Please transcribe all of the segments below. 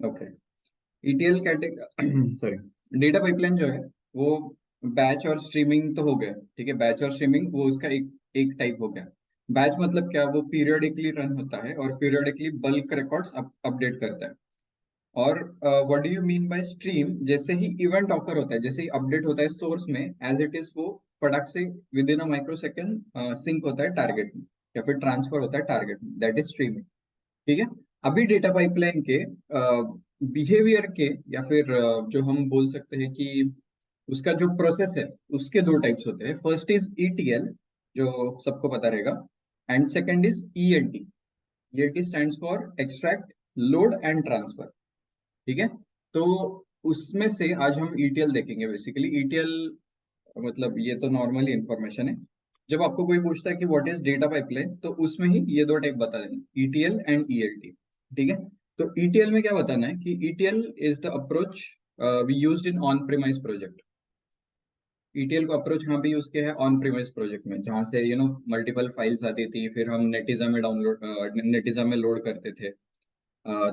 Okay, ETL category sorry, data pipeline जो है वो बैच और स्ट्रीमिंग तो हो गया, ठीक है। बैच और स्ट्रीमिंग वो उसका एक एक टाइप हो गया। बैच मतलब क्या, वो पीरियोडिकली रन होता है और पीरियोडिकली बल्क रिकॉर्ड्स अपडेट करता है। और what do you mean by stream, जैसे ही इवेंट ऑकर होता है, जैसे ही अपडेट होता है सोर्स में एज इट इज, वो फटाक से within a microsecond sync होता है टारगेट में, या फिर ट्रांसफर होता है टारगेट में, दैट इज स्ट्रीमिंग। ठीक है। अभी डेटा पाइपलाइन के बिहेवियर के, या फिर जो हम बोल सकते हैं कि उसका जो प्रोसेस है, उसके दो टाइप्स होते हैं। फर्स्ट इज ईटीएल, जो सबको पता रहेगा, and second is ELT. ELT stands for extract, load and transfer. ठीक है। तो उसमें से आज हम ईटीएल देखेंगे। बेसिकली ईटीएल मतलब ये तो नॉर्मली इंफॉर्मेशन है। जब आपको कोई पूछता है कि व्हाट इज डेटा पाइपलाइन, तो उसमें ही ये दो टाइप बता देंगे, ईटीएल एंड ईएलटी। ठीक है। तो ईटीएल में क्या बताना है कि ETL is the approach we used in on premise project. ETL को अप्रोच यहाँ भी यूज किया है ऑन प्रीमाइज प्रोजेक्ट में, जहाँ से मल्टीपल फाइल्स आती थी, फिर हम नेटिजा में लोड करते थे।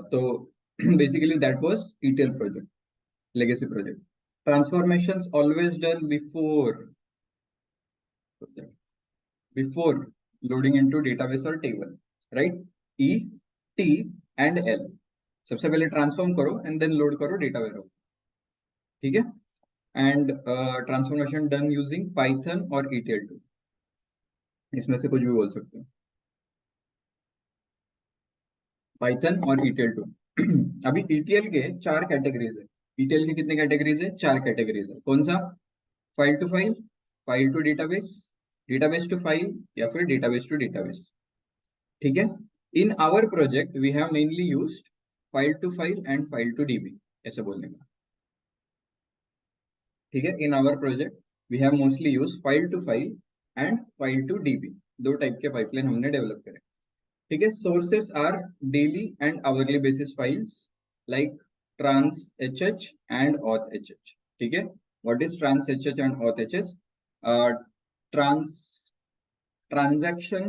तो basically that was ETL project, legacy project. Transformations always done before loading into database or table, right? E, T and L. सबसे पहले ट्रांसफॉर्म करो एंड देन लोड करो डेटा वेयर। ठीक है। And transformation done using Python और ETL2, इसमें से कुछ भी बोल सकते हो, पाइथन और ETL2। अभी ETL के चार कैटेगरीज है। ETL के कितने कैटेगरीज है? चार कैटेगरीज है। कौन सा? File to file, file to database, database to file, या फिर डेटाबेस टू डेटाबेस। ठीक है। In our project we have mainly used file to file and file to DB, ऐसे बोलने का। ठीक है। In our project we have mostly use file to file and file to DB, दो type के pipeline हमने डेवलप करे। ठीक है। Sources are daily and hourly basis files like trans hh and auth hh। ठीक है। What is trans hh and auth hh? Trans transaction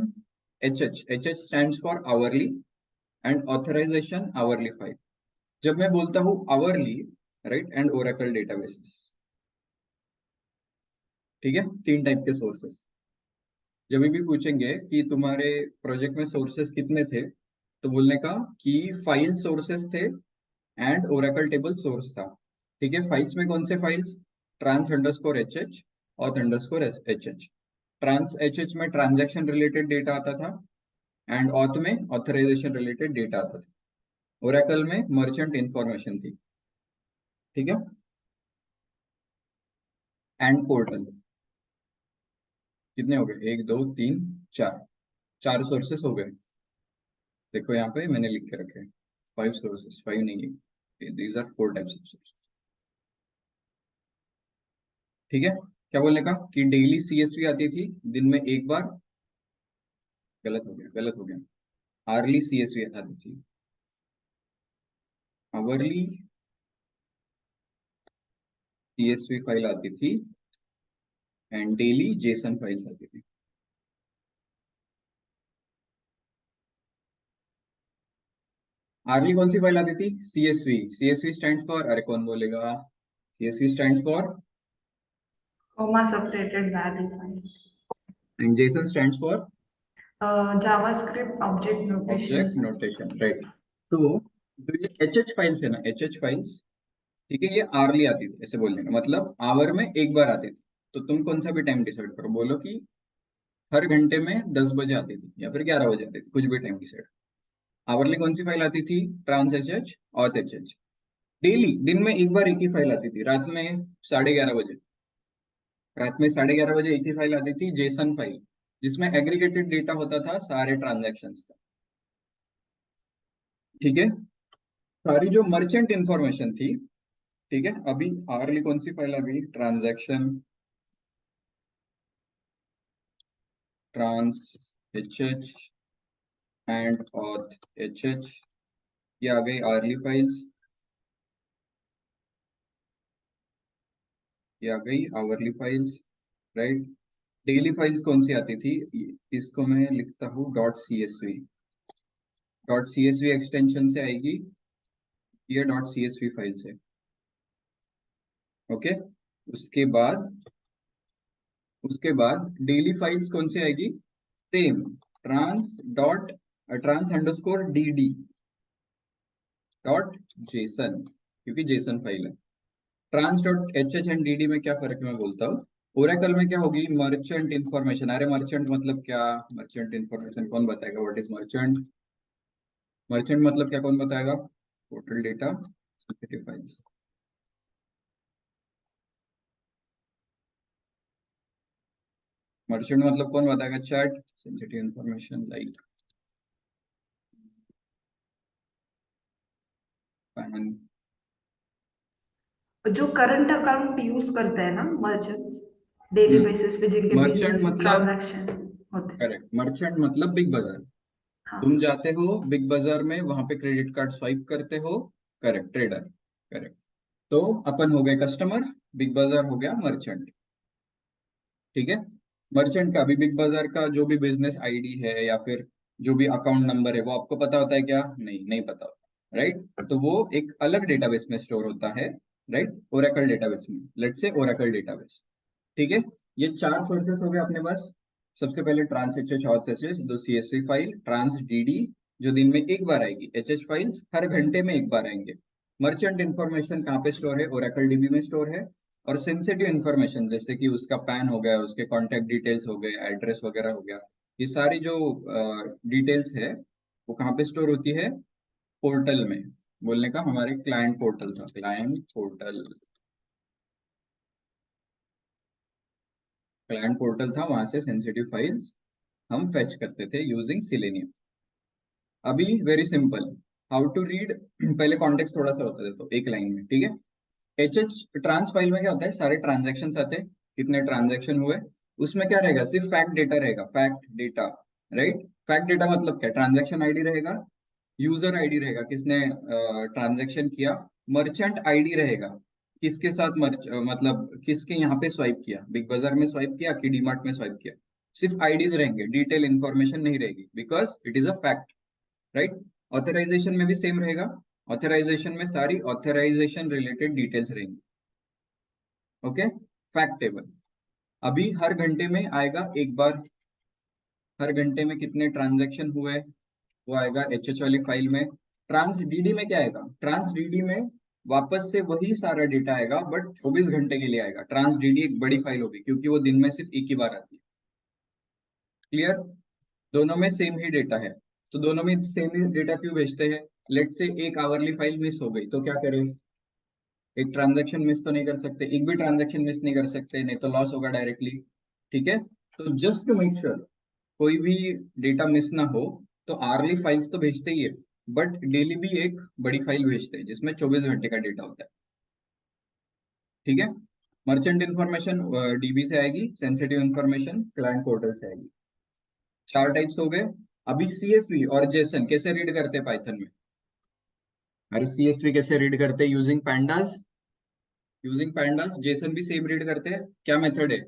hh stands for hourly and authorization hourly file। जब मैं बोलता हूँ hourly, right, and Oracle databases. ठीक है। तीन type के सोर्सेस। जब भी पूछेंगे कि तुम्हारे प्रोजेक्ट में सोर्सेस कितने थे, तो बोलने का कि फाइल सोर्सेस थे एंड ओरेकल टेबल सोर्स था। ठीक है। फाइल्स में कौन से files? Trans underscore h h, auth underscore h h. Trans H h में ट्रांजैक्शन रिलेटेड डेटा आता था, एंड ऑथ में ऑथराइजेशन रिलेटेड डेटा आता था। ओरेकल में मर्चेंट इंफॉर्मेशन थी। ठीक है। And portal. कितने हो गए? एक, दो, तीन, चार। चार सोर्सेस हो गए। देखो यहाँ पे मैंने लिख के रखे हैं फाइव सोर्सेस, फाइव नहीं है, these are four types of sources. ठीक है। क्या बोलने का कि डेली सीएसवी आती थी दिन में एक बार। गलत हो गया, गलत हो गया। आरली सीएसवी आती थी, आवरली सीएसवी फाइल आती थी, एंड डेली जेसन फाइल्स आती थी। आरली कौन सी फाइल आती थी? सीएसवी। सीएसवी स्टैंड फॉर, अरे कौन बोलेगा? CSV stand for, comma separated value file, and Jason stand for JavaScript object object notation. Notation, right. तो जो ये एच एच फाइल्स है ना, एच एच फाइल्स, ठीक है, ये आरली आती थी, ऐसे बोलने का मतलब आवर में एक बार आती थी। तो तुम कौन सा भी टाइम डिसाइड करो, बोलो कि हर घंटे में 10 बजे आती थी या फिर 11 बजे आती थी, कुछ भी टाइम डिसाइड। आवरली कौन सी फाइल आती थी? Trans H h, auth H h. Daily दिन में एक बार एक ही फाइल आती थी, रात में 11:30 बजे। रात में 11:30 बजे एक ही फाइल आती थी, जेसन फाइल, जिसमें एग्रीगेटेड डेटा होता था सारे ट्रांजेक्शन का। ठीक है। सारी जो मर्चेंट इंफॉर्मेशन थी। ठीक है। अभी आरली कौन सी फाइल आ गई? Transaction, trans H H and auth H H, ये आ गई आरली फाइल्स। ये आ गई hourly files, right. Daily files कौन सी आती थी? इसको मैं लिखता हूँ dot C S V. Dot C S V extension से आएगी ये .csv फाइल से। ओके, उसके बाद डेली फाइल्स कौन सी आएगी? Same, trans underscore dd dot JSON, क्योंकि जेसन फाइल है। Trans dot H H and dd में क्या फर्क है मैं बोलता हूँ। ओरेकल में क्या होगी? Merchant information. अरे मर्चेंट मतलब क्या? मर्चेंट इन्फॉर्मेशन कौन बताएगा? What is merchant? मर्चेंट मतलब क्या, कौन बताएगा? Total data sensitive files. Merchant मतलब कौन बताएगा? Chat sensitive information like pan. जो करंट अकाउंट यूज करते हैं ना मर्चेंट्स, डेली बेसिस पे जिनके मर्चेंट बिजनेस मतलब, ट्रांजैक्शन होते हैं। करेक्ट, मर्चेंट मतलब बिग बाजार। तुम हाँ। जाते हो बिग बाजार में, वहां पे क्रेडिट कार्ड स्वाइप करते हो। Correct, trader. करेक्ट। तो अपन हो गए कस्टमर, बिग बाजार हो गया मर्चेंट। ठीक है। मर्चेंट का भी, बिग बाजार का जो भी बिजनेस आईडी है या फिर जो भी अकाउंट नंबर है, वो आपको पता होता है क्या? नहीं, नहीं पता होता, राइट? तो वो एक अलग डेटाबेस में स्टोर होता है, राइट, ओरेकल डेटाबेस में। Let's say Oracle database. ठीक है। ये चार सोर्सेस हो गए अपने पास। सबसे पहले ट्रांस एच एच और एच एच, दो सीएसवी फाइल। ट्रांस डीडी, जो दिन में एक बार आएगी। एच एच फाइल्स हर घंटे में एक बार आएंगे। मर्चेंट इन्फॉर्मेशन कहाँ पे स्टोर है? ओरेकल डीबी में स्टोर है। और सेंसिटिव इन्फॉर्मेशन, जैसे कि उसका पैन हो गया, उसके कॉन्टेक्ट डिटेल्स हो गए, एड्रेस वगैरह हो गया, ये सारी जो डिटेल्स है, वो कहाँ पे स्टोर होती है? पोर्टल में। बोलने का हमारे क्लाइंट पोर्टल था, क्लाइंट पोर्टल। क्लाइंट पोर्टल था, वहां से सेंसिटिव फाइल्स हम फेच करते थे यूजिंग सिलेनियम। अभी very simple, how to read. पहले कॉन्टेक्स्ट थोड़ा सा होता है, तो एक लाइन में, ठीक है। एच एच ट्रांस फाइल में क्या होता है? सारे ट्रांजेक्शन आते हैं, कितने ट्रांजेक्शन हुए। उसमें क्या रहेगा? सिर्फ फैक्ट डेटा रहेगा, fact data, right. Fact data मतलब क्या? ट्रांजेक्शन आईडी रहेगा, यूजर आईडी रहेगा, किसने ट्रांजेक्शन किया। मर्चेंट आईडी रहेगा, किसके साथ मतलब किसके यहाँ पे स्वाइप किया, बिग बाजार में स्वाइप किया कि डीमार्ट में स्वाइप किया। सिर्फ आईडीज रहेंगे, डिटेल इंफॉर्मेशन नहीं रहेगी, because it is a fact, right. Authorization में भी सेम रहेगा। ऑथराइजेशन में सारी ऑथराइजेशन रिलेटेड डिटेल्स रहेंगी। ओके। फैक्ट टेबल अभी हर घंटे में आएगा एक बार। हर घंटे में कितने ट्रांजेक्शन हुए, वो आएगा एच एच वाली फाइल में। ट्रांस डीडी में क्या आएगा? ट्रांस डीडी में वापस से वही सारा डेटा आएगा, बट 24 घंटे के लिए आएगा। ट्रांस डीडी एक बड़ी फाइल होगी, क्योंकि वो दिन में सिर्फ एक ही बार आती है। क्लियर? दोनों में सेम ही डेटा है, तो दोनों में सेम ही डेटा क्यों भेजते हैं? लेट से एक आवरली फाइल मिस हो गई, तो क्या करें? एक ट्रांजेक्शन मिस तो नहीं कर सकते, एक भी ट्रांजेक्शन मिस नहीं कर सकते, नहीं तो लॉस होगा डायरेक्टली। ठीक है। तो जस्ट टू मेक श्योर कोई भी डेटा मिस ना हो, तो आरली फाइल्स तो भेजते ही है, बट डेली भी एक बड़ी फाइल भेजते हैं जिसमें 24 घंटे का डेटा होता है। ठीक है। मर्चेंट इन्फॉर्मेशन डीबी से आएगी, सेंसिटिव इन्फॉर्मेशन क्लाइंट पोर्टल से आएगी। चार टाइप्स हो गए। अभी सीएसवी और जेसन कैसे रीड करते हैं पाइथन में? अरे सीएसवी कैसे रीड करते हैं? Using pandas. Using pandas. Jason भी सेम रीड करते हैं। क्या मेथड है?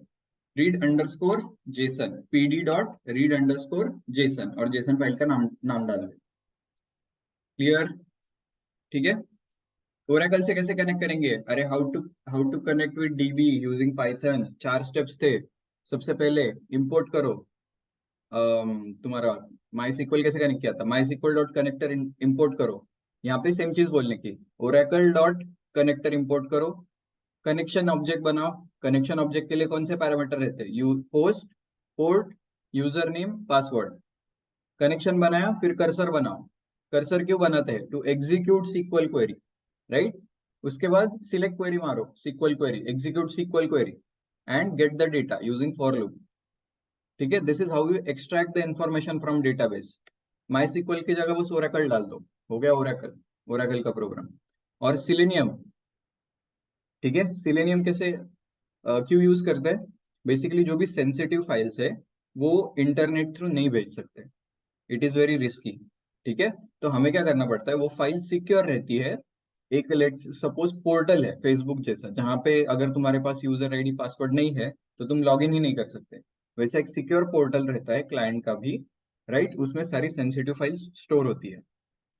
Read underscore Jason, PD dot read underscore Jason, और जेसन फाइल का नाम नाम डाल दे। क्लियर? ठीक है। ओरेकल से कैसे कनेक्ट करेंगे? अरे how to connect with DB using Python. चार स्टेप्स थे। सबसे पहले इंपोर्ट करो तुम्हारा माई सीक्वल। कैसे कनेक्ट किया था? MySQL dot connector import करो। यहाँ पे सेम चीज बोलने की, ओरेकल डॉट कनेक्टर इंपोर्ट करो। कनेक्शन ऑब्जेक्ट बनाओ। कनेक्शन ऑब्जेक्ट के लिए कौन से पैरामीटर रहते हैं? You host, port, user name, password. Connection बनाया, फिर कर्सर बनाओ। कर्सर क्यों बनाते हैं? To execute SQL query, right. उसके बाद सिलेक्ट क्वेरी मारो, SQL query, execute SQL query and get the data using for loop. ठीक है। This is how you extract the information from database. MySQL की जगह बस ओरेकल डाल दो, हो गया ओरेकल, ओरेकल का प्रोग्राम। और सिलेनियम, ठीक है। सिलेनियम कैसे क्यों यूज करते हैं? बेसिकली जो भी सेंसिटिव फाइल्स है, वो इंटरनेट थ्रू नहीं भेज सकते, इट इज वेरी रिस्की। ठीक है। तो हमें क्या करना पड़ता है? वो फाइल सिक्योर रहती है। एक लेट सपोज पोर्टल है फेसबुक जैसा, जहां पे अगर तुम्हारे पास यूजर आईडी पासवर्ड नहीं है, तो तुम लॉग इन ही नहीं कर सकते। वैसे एक सिक्योर पोर्टल रहता है क्लाइंट का भी, राइट। उसमें सारी सेंसिटिव फाइल्स स्टोर होती है।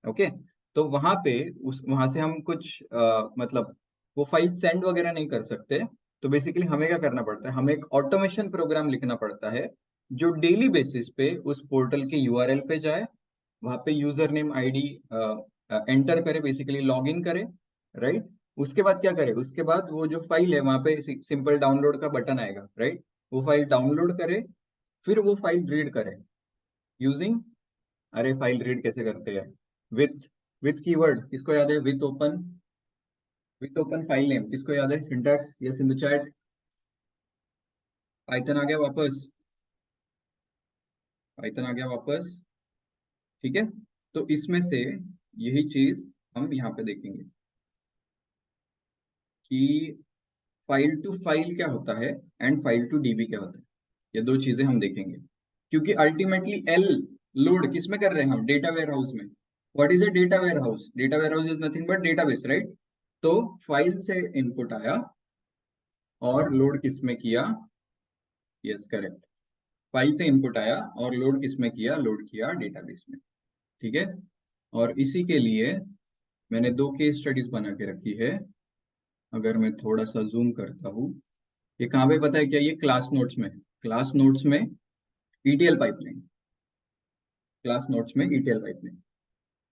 ओके। तो वहां पे वहां से हम कुछ मतलब वो फाइल सेंड वगैरह नहीं कर सकते। तो बेसिकली हमें क्या करना पड़ता है, हमें एक ऑटोमेशन प्रोग्राम लिखना पड़ता है जो डेली बेसिस पे उस पोर्टल के यूआरएल पे जाए, वहां पे यूजर नेम आईडी एंटर करे, बेसिकली लॉग इन करे, राइट। उसके बाद क्या करे, उसके बाद वो जो फाइल है वहां पे सिंपल डाउनलोड का बटन आएगा, राइट। वो फाइल डाउनलोड करे, फिर वो फाइल रीड करे यूजिंग, अरे फाइल रीड कैसे करते हैं, विथ विथ कीवर्ड, किसको याद है, विथ ओपन फाइल नेम, किसको याद है, syntax, yes in the chat. Python आ गया वापस, पाइथन आ गया वापस, ठीक है। तो इसमें से यही चीज हम यहाँ पे देखेंगे कि फाइल टू फाइल क्या होता है एंड फाइल टू डीबी क्या होता है। ये दो चीजें हम देखेंगे, क्योंकि अल्टीमेटली एल लोड किस में कर रहे हैं हम, डेटा वेयर हाउस में। What is a data warehouse, data warehouse is nothing but database, right. तो फाइल से इनपुट आया और लोड किस में किया, यस करेक्ट, फाइल से इनपुट आया और लोड किस में किया, लोड किया डेटाबेस में, ठीक है। और इसी के लिए मैंने दो केस स्टडीज बना के रखी है। अगर मैं थोड़ा सा जूम करता हूँ, ये कहाँ पे पता है क्या, ये क्लास नोट्स में, क्लास नोट्स में ईटीएल पाइपलाइन, क्लास नोट्स में ईटीएल पाइपलाइन,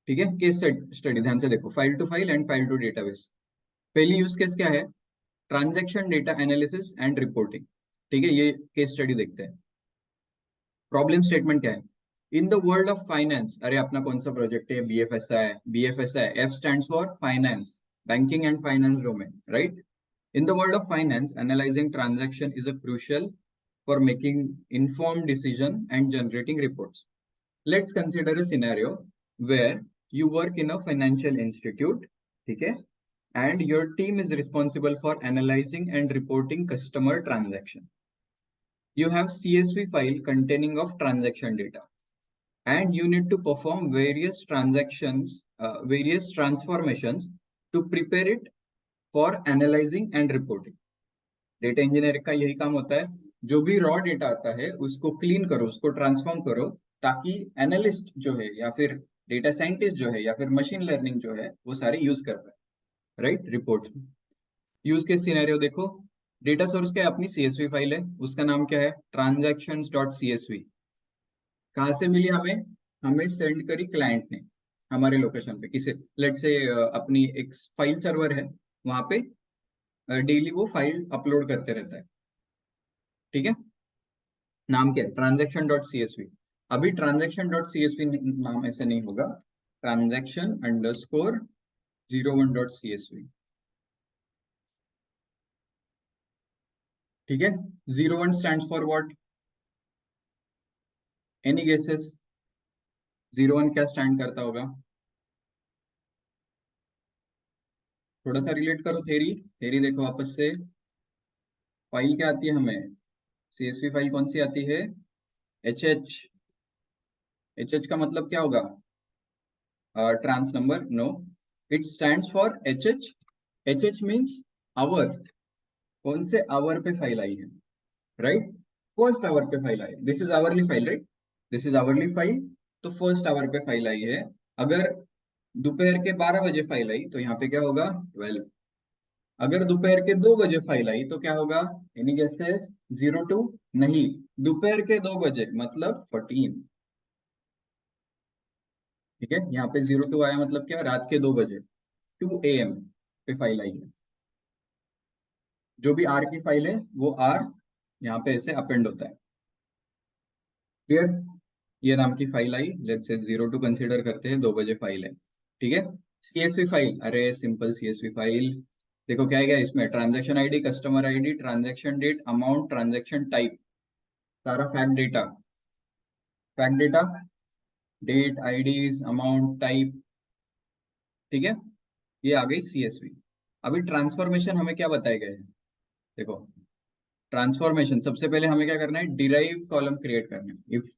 ठीक है। केस स्टडी ध्यान से देखो, file to file and file to database. पहली यूज केस क्या है, transaction data analysis and reporting, ठीक है। ये केस स्टडी देखते हैं। प्रॉब्लम स्टेटमेंट क्या है, in the world of finance, अरे अपना कौन सा प्रोजेक्ट है, BFSI, BFSI F stands for finance, banking and finance domain, right. In the world of finance, analyzing transaction is a crucial for making informed decision and generating reports. Let's consider a scenario where you work in a financial institute, okay, and your team is responsible for analyzing and reporting customer transaction. You have CSV file containing of transaction data, and you need to perform various transactions, various transformations to prepare it for analyzing and reporting. Data engineer का यही काम होता है, जो भी raw data आता है उसको क्लीन करो, उसको ट्रांसफॉर्म करो, ताकि एनालिस्ट जो है या फिर डेटा साइंटिस्ट जो है या फिर मशीन लर्निंग जो है वो सारे यूज कर पाए, राइट, रिपोर्ट्स में। यूज के सिनेरियो देखो, डेटा सोर्स क्या है, अपनी सीएसवी फाइल है, उसका नाम क्या है, ट्रांजैक्शंस डॉट सीएसवी। कहाँ से मिली हमें, हमें सेंड करी क्लाइंट ने हमारे लोकेशन पे, किसे, लेट से अपनी एक फाइल सर्वर है, वहां पे डेली वो फाइल अपलोड करते रहता है, ठीक है। नाम क्या है, ट्रांजेक्शन डॉट सीएसवी। अभी ट्रांजेक्शन डॉट सीएसवी नाम ऐसे नहीं होगा, ट्रांजेक्शन अंडरस्कोर 01 डॉट सीएसवी, ठीक है। 01 stands for what, any guesses, 01 क्या स्टैंड करता होगा, थोड़ा सा रिलेट करो, थेरी थेरी देखो वापस से। फाइल क्या आती है हमें, सीएसवी फाइल कौन सी आती है, एच एच। एच एच का मतलब क्या होगा, trans number, no, it stands for H H. H H means hour, कौन से आवर पे फाइल आई है, राइट। फर्स्ट आवर पे फाइल आई, this is hourly file, right, this is hourly file. तो फर्स्ट आवर पे फाइल आई है। अगर दोपहर के 12 बजे फाइल आई तो यहाँ पे क्या होगा, 12। अगर दोपहर के 2 बजे फाइल आई तो क्या होगा, एनी गेसेस, 02, नहीं, दोपहर के 2 बजे मतलब 14, ठीक है। यहाँ पे 02 आया मतलब क्या, रात के 2 बजे, 2 AM पे फाइल आई है। जो भी आर की फाइल है वो आर यहाँ पे ऐसे अपेंड होता है, क्लियर। ये नाम की file I, let's say 02 consider करते हैं, 2 बजे फाइल है, ठीक है। सीएसवी फाइल, अरे सिंपल सीएसवी फाइल, देखो क्या है, क्या इसमें transaction ID, customer ID, transaction date, amount, transaction type, सारा fact data, date, IDs, amount, type, ठीक है। ये आ गई सीएसवी। अभी ट्रांसफॉर्मेशन हमें क्या बताए गए हैं, देखो, ट्रांसफॉर्मेशन सबसे पहले हमें क्या करना है, डिराइव कॉलम क्रिएट करना है। If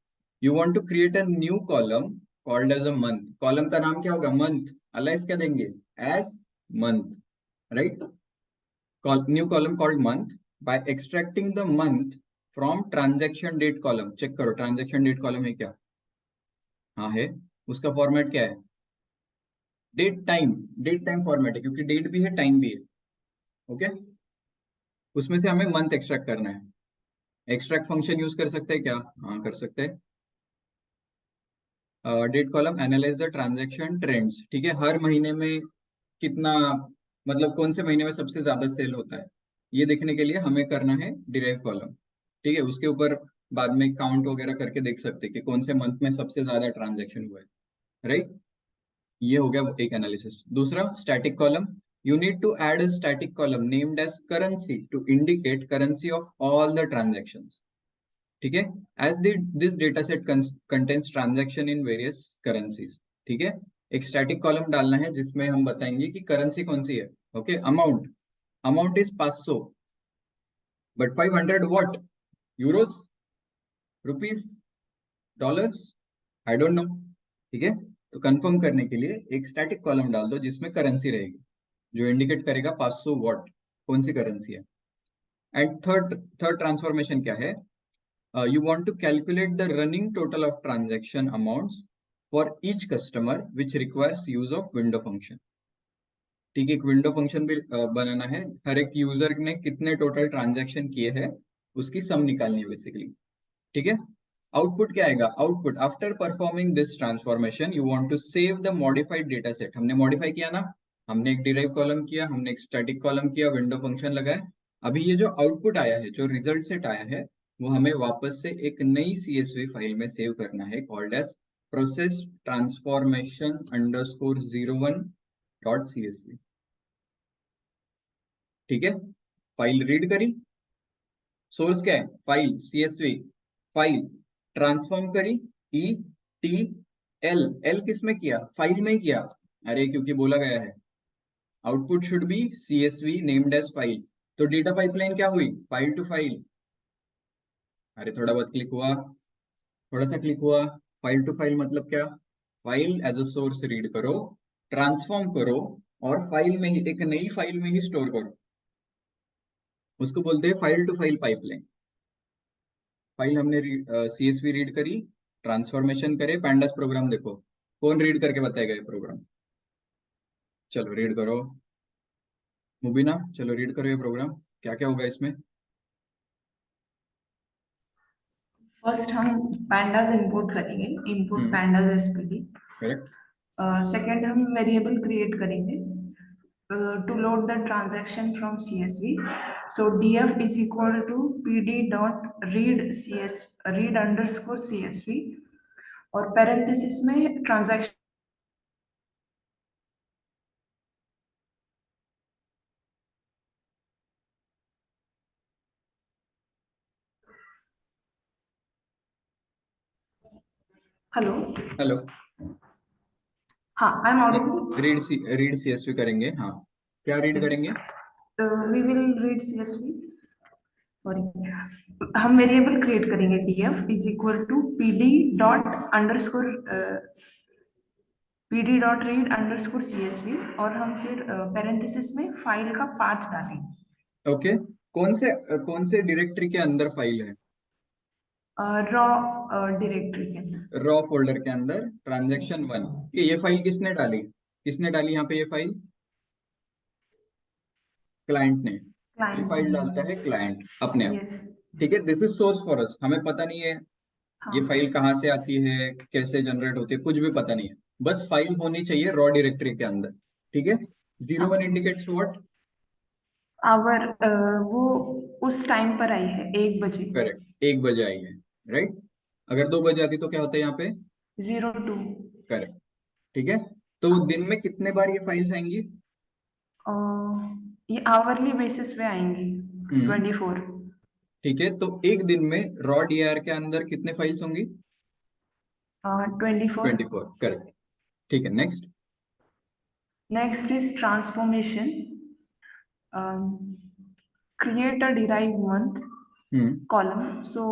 you want to create a new column called as a month, column का नाम क्या होगा, मंथ, अलाइस क्या देंगे, as month, right. New column called month, by extracting the month from transaction date column. Check करो transaction date column है क्या, हाँ है, उसका फॉर्मेट क्या है, डेट टाइम फॉर्मेट है, क्योंकि डेट भी है टाइम भी है। ओके, उसमें से हमें मंथ एक्सट्रैक्ट करना है। एक्सट्रैक्ट फंक्शन यूज कर सकते हैं क्या? हाँ, कर सकते हैं। Date column analyze the transaction trends, ठीक है, हर महीने में कितना, मतलब कौन से महीने में सबसे ज्यादा सेल होता है, ये देखने के लिए हमें करना है डिराइव कॉलम। ठीक है, उसके ऊपर बाद में काउंट वगैरह करके देख सकते हैं कि कौन से मंथ में सबसे ज्यादा ट्रांजैक्शन हुआ है। राइट, ये हो गया एक एनालिसिस। दूसरा, static column. You need to add a static column named as currency to indicate currency of all the transactions. ठीक है, as this data set contains transaction in various currencies. ठीक है, एक स्टैटिक कॉलम डालना है जिसमें हम बताएंगे कि करेंसी कौन सी है। Okay, amount, amount is 500, but 500 what, Euros, rupees, dollars, I don't know. ठीक है, तो कंफर्म करने के लिए एक स्टैटिक कॉलम डाल दो जिसमें करेंसी रहेगी, जो इंडिकेट करेगा 500 व्हाट कौन सी करेंसी है। एंड थर्ड थर्ड ट्रांसफॉर्मेशन क्या है? You want to calculate the running total of transaction amounts for each customer which requires use of window function। ठीक है, एक विंडो फंक्शन भी बनाना है, हर एक यूजर ने कितने टोटल ट्रांजैक्शन किए हैं उसकी सम निकालनी है बेसिकली। ठीक है, आउटपुट क्या आएगा? Output, after performing this transformation you want to save the modified data set. हमने मॉडिफाई किया ना, हमने एक डिराइव कॉलम किया, हमने एक स्टैटिक कॉलम किया, विंडो फंक्शन लगाया। अभी ये जो आउटपुट आया है, जो रिजल्ट सेट आया है, वो हमें वापस से एक नई CSV फाइल में सेव करना है, called as process transformation underscore 01 dot CSV। ठीक है, फाइल रीड करी, सोर्स क्या है? फाइल CSV, फाइल ट्रांसफॉर्म करी, ETL, एल किस में किया? फाइल में ही किया। अरे, क्योंकि बोला गया है output should be CSV named as file. तो डेटा पाइपलाइन क्या हुई? File to file. अरे, थोड़ा बहुत क्लिक हुआ, थोड़ा सा क्लिक हुआ। फाइल टू फाइल मतलब क्या? File as a source read करो, ट्रांसफॉर्म करो, और फाइल में ही, एक नई फाइल में ही स्टोर करो। उसको बोलते हैं file to file pipeline. File हमने CSV रीड करी, ट्रांसफॉर्मेशन करे, पैंडास प्रोग्राम देखो, कौन रीड करके बताएगा ये प्रोग्राम? चलो रीड करो, मुबीना, चलो रीड करो ये प्रोग्राम, क्या क्या होगा इसमें? फर्स्ट हम pandas इंपोर्ट करेंगे, इंपोर्ट हम्म, pandas एसपीडी। करेक्ट। सेकेंड हम वेरिएबल क्रिएट करेंगे to load the transaction from CSV. So df is equal to pd dot read cs read underscore CSV, और parenthesis में transaction। हेलो। हेलो। हाँ, I am audible. Read CSV करेंगे, हाँ, क्या read yes, करेंगे? We will read CSV। Sorry, हम variable create करेंगे df is equal to pd dot underscore pd dot read underscore CSV, और हम फिर पेरेंथेसिस में फाइल का पाथ डालेंगे। ओके, कौन से डायरेक्टरी के अंदर फाइल है? रॉ डायरेक्टरी के अंदर। रॉ फोल्डर के अंदर ट्रांजैक्शन 1। कि ये फाइल किसने डाली? किसने डाली यहाँ पे ये फाइल? क्लाइंट ने। ये क्लाइंट फाइल डालता है ने। क्लाइंट अपने आप। यस। ठीक है, this is source for us, हमें पता नहीं है ये हाँ। फाइल कहाँ से आती है, कैसे जनरेट होती है, कुछ भी पता नहीं है। बस फाइल होनी चाहिए रॉ डायरेक्टरी के अंदर। ठीक है, 01 इंडिकेट्स व्हाट? आवर वो उस टाइम पर आई है 1 बजे। करेक्ट, 1 बजे आई है। राइट, अगर 2 बजे आती तो क्या होता है यहाँ पे? 02। करेक्ट। ठीक है, तो दिन में कितने बार ये फाइल्स आएंगी? ये आवरली बेसिस पे आएंगी। हम्म, 24। ठीक है, तो एक दिन में रॉ DIR के अंदर कितने फाइल्स होंगी? 24। 24, करेक्ट। ठीक है, next. Next is transformation. Create a derive month hmm, column. So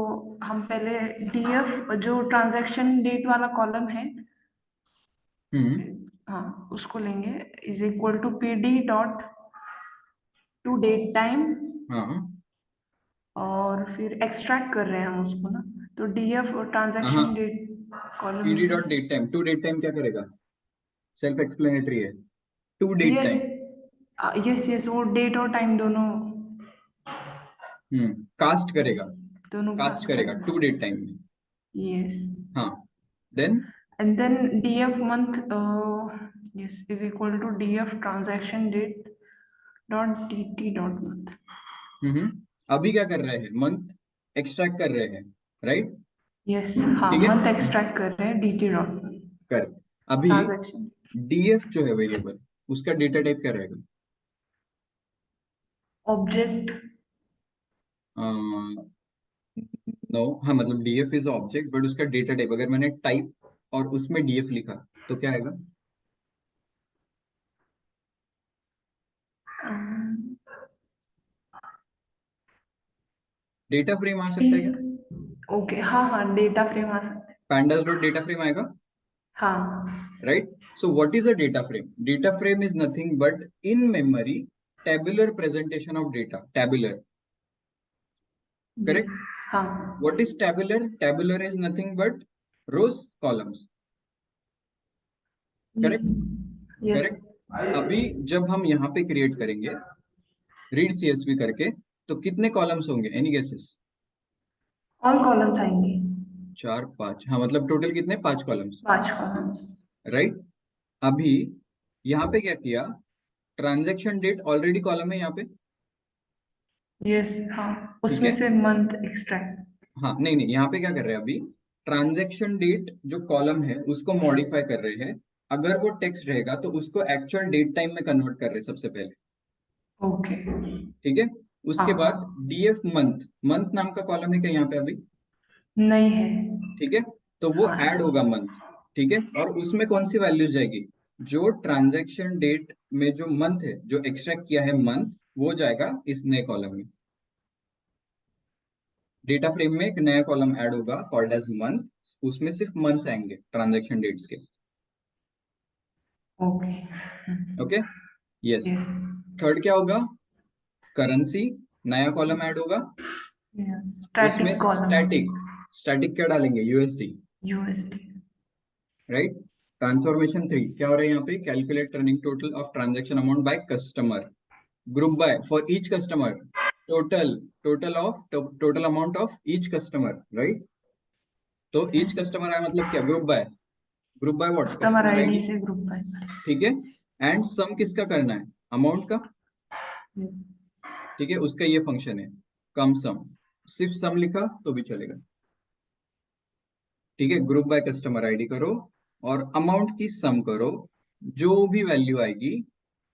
हम पहले df जो ट्रांजैक्शन डेट वाला कॉलम है, हम्म, हाँ, उसको लेंगे, is equal to pd dot to date time, हाँ, और फिर एक्सट्रैक्ट कर रहे हैं हम उसको ना, तो df और हाँ, ट्रांजैक्शन डेट कॉलम PD से। Dot date time, to date time क्या करेगा? सेल्फ एक्सप्लेनेटरी है। To date yes time. Yes yes, वो डेट और टाइम दोनों कास्ट करेगा, दोनों कास्ट कास्ट करेगा करेगा। टू डेट टाइम में। यस, हाँ, then and then df month yes is equal to df transaction date dot dt dot month. अभी क्या कर रहे हैं, मंथ एक्सट्रैक्ट कर रहे हैं, राइट। यस हाँ, ठीक है, मंथ एक्सट्रैक्ट कर रहे हैं dt डॉट month कर अभी ट्रांजैक्शन। डीएफ जो है वेरिएबल, उसका डेटा टाइप क्या रहेगा? ऑब्जेक्ट। नो, हाँ मतलब डीएफ इज ऑब्जेक्ट, बट उसका डेटा टाइप अगर मैंने टाइप और उसमें डीएफ लिखा तो क्या आएगा? डेटा फ्रेम आ सकता है क्या? ओके हाँ हाँ, डेटा फ्रेम आ सकता है। pandas डॉट डेटा फ्रेम आएगा, हाँ right? So what is a data frame? Data frame is nothing but in memory tabular presentation of data. Tabular, yes correct? हाँ What is tabular? Tabular is nothing but rows, columns, yes correct? Yes. Correct. अभी जब हम यहाँ पे create करेंगे read CSV करके, तो कितने कॉलम्स होंगे? Any guesses? ऑल कॉलम्स आएंगे। 4 5, हाँ मतलब टोटल कितने? 5 कॉलम्स, 5 कॉलम्स। राइट। अभी यहाँ पे क्या किया, ट्रांजेक्शन डेट ऑलरेडी कॉलम है यहाँ पे, यस हाँ, ठीक उसमें है। से मंथ एक्सट्रैक्ट। हाँ नहीं नहीं, यहाँ पे क्या कर रहे हैं अभी, ट्रांजेक्शन डेट जो कॉलम है उसको मॉडिफाई कर रहे हैं। अगर वो टेक्स्ट रहेगा तो उसको एक्चुअल डेट टाइम में कन्वर्ट कर रहे हैं सबसे पहले, ओके ठीक है। उसके बाद हाँ, डीएफ मंथ, मंथ नाम का कॉलम है क्या यहाँ पे अभी? नहीं है। ठीक है, तो वो ऐड हाँ होगा मंथ, ठीक है। और उसमें कौन सी वैल्यूज जाएगी? जो ट्रांजेक्शन डेट में जो मंथ है, जो एक्सट्रैक्ट किया है मंथ, वो जाएगा इस नए कॉलम में। डेटा फ्रेम में एक नया कॉलम ऐड होगा कॉल्ड एज मंथ, उसमें सिर्फ मंथ्स आएंगे ट्रांजेक्शन डेट्स के। Okay okay, yes. Yes third क्या होगा? करेंसी, नया कॉलम ऐड होगा, यस, उसमें स्टैटिक कॉलम स्टैटिक, स्टैटिक क्या डालेंगे? USD, USD. राइट। ट्रांसफॉर्मेशन 3 क्या हो रहा है यहाँ पे? Calculate running total of transaction amount by customer, group by for each customer, total, total amount of each customer, right. तो ईच कस्टमर है मतलब क्या? Group by what? Customer customer ID ID, से ग्रुप बाय। ठीक है। And some किसका करना है? अमाउंट का, यस ठीक है। उसका ये फंक्शन है कम सम, सिर्फ सम लिखा तो भी चलेगा, ठीक है। ग्रुप बाय कस्टमर आईडी करो और अमाउंट की सम करो, जो भी वैल्यू आएगी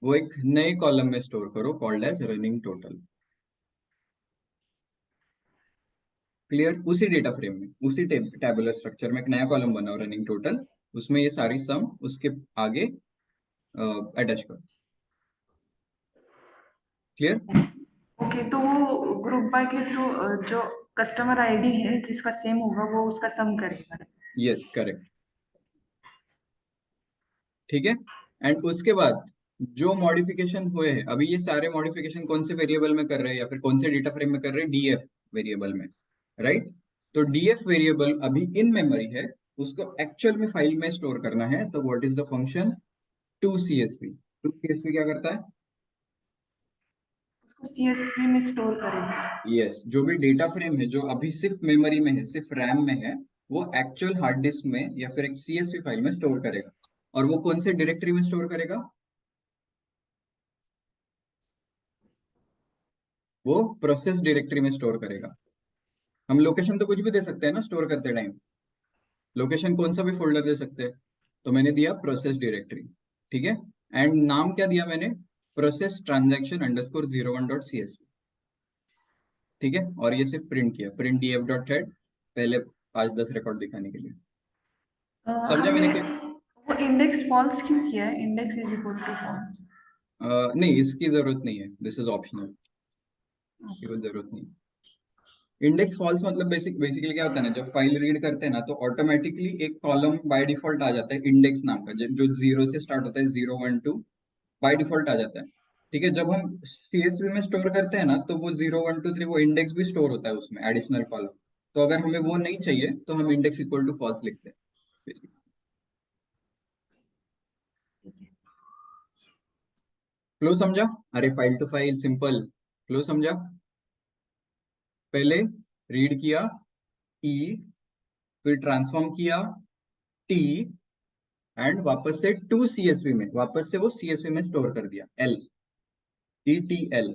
वो एक नए कॉलम में स्टोर करो called as running total. Clear? उसी डेटा फ्रेम में, उसी टेबुलर स्ट्रक्चर में एक नया कॉलम बनाओ रनिंग टोटल, उसमें ये सारी सम उसके आगे अटैच करो। क्लियर? ओके, तो वो ग्रुप बाय के थ्रू जो कस्टमर आईडी है जिसका सेम होगा वो उसका सम करेगा। यस, करेक्ट, ठीक है। एंड उसके बाद जो मॉडिफिकेशन हुए हैं, अभी ये सारे मॉडिफिकेशन कौन से वेरिएबल में कर रहे हैं या फिर कौन से डेटा फ्रेम में कर रहे हैं? डीएफ वेरिएबल में, राइट। तो डीएफ वेरिएबल अभी इन मेमोरी है, उसको एक्चुअल में फाइल में स्टोर करना है, तो what is the function? To CSV. To CSV क्या करता है? उसको सीएसवी में स्टोर करेगा। यस, जो भी डेटा फ्रेम है जो अभी सिर्फ मेमोरी में है, सिर्फ रैम में है, वो एक्चुअल हार्ड डिस्क में या फिर एक सीएसवी फाइल में स्टोर करेगा। और वो कौन से डायरेक्टरी में स्टोर करेगा? वो प्रोसेस डायरेक्टरी में स्टोर करेगा। हम लोकेशन तो कुछ भी दे सकते हैं ना स्टोर करते टाइम, लोकेशन कौन सा भी फोल्डर दे सकते हैं। तो मैंने दिया प्रोसेस डायरेक्टरी, ठीक है। एंड नाम क्या दिया मैंने? Process transaction underscore 01 dot CSV, ठीक है। और ये सिर्फ प्रिंट किया, प्रिंट डीएफ डॉट हेड, पहले 5-10 रिकॉर्ड दिखाने के लिए। समझा मैंने हमने क्या? वो इंडेक्स फॉल्स क्यों किया है? Index is equal to false. नहीं, इसकी जरूरत नहीं है, दिस इज ऑप्शनल, इसकी कोई जरूरत नहीं। इंडेक्स फॉल्स मतलब बेसिकली क्या होता है ना, जब फाइल रीड करते हैं ना तो ऑटोमेटिकली एक कॉलम बाय डिफॉल्ट आ जाता है इंडेक्स नाम का, जो जीरो से स्टार्ट होता है, 0 1 2, बाय डिफॉल्ट आ जाता है, ठीक है। जब हम सीएसवी में स्टोर करते हैं ना तो वो 0 1 2 3 वो इंडेक्स भी स्टोर होता है उसमें, एडिशनल कॉलम। तो अगर हमें वो नहीं चाहिए तो हम इंडेक्स इक्वल टू फॉल्स लिखते हैं basically। फ्लो समझा? अरे file to file simple flow समझा? पहले रीड किया ई, फिर ट्रांसफॉर्म किया टी, एंड वापस से टू सीएसवी में, वापस से वो सीएसवी में स्टोर कर दिया L, E T L.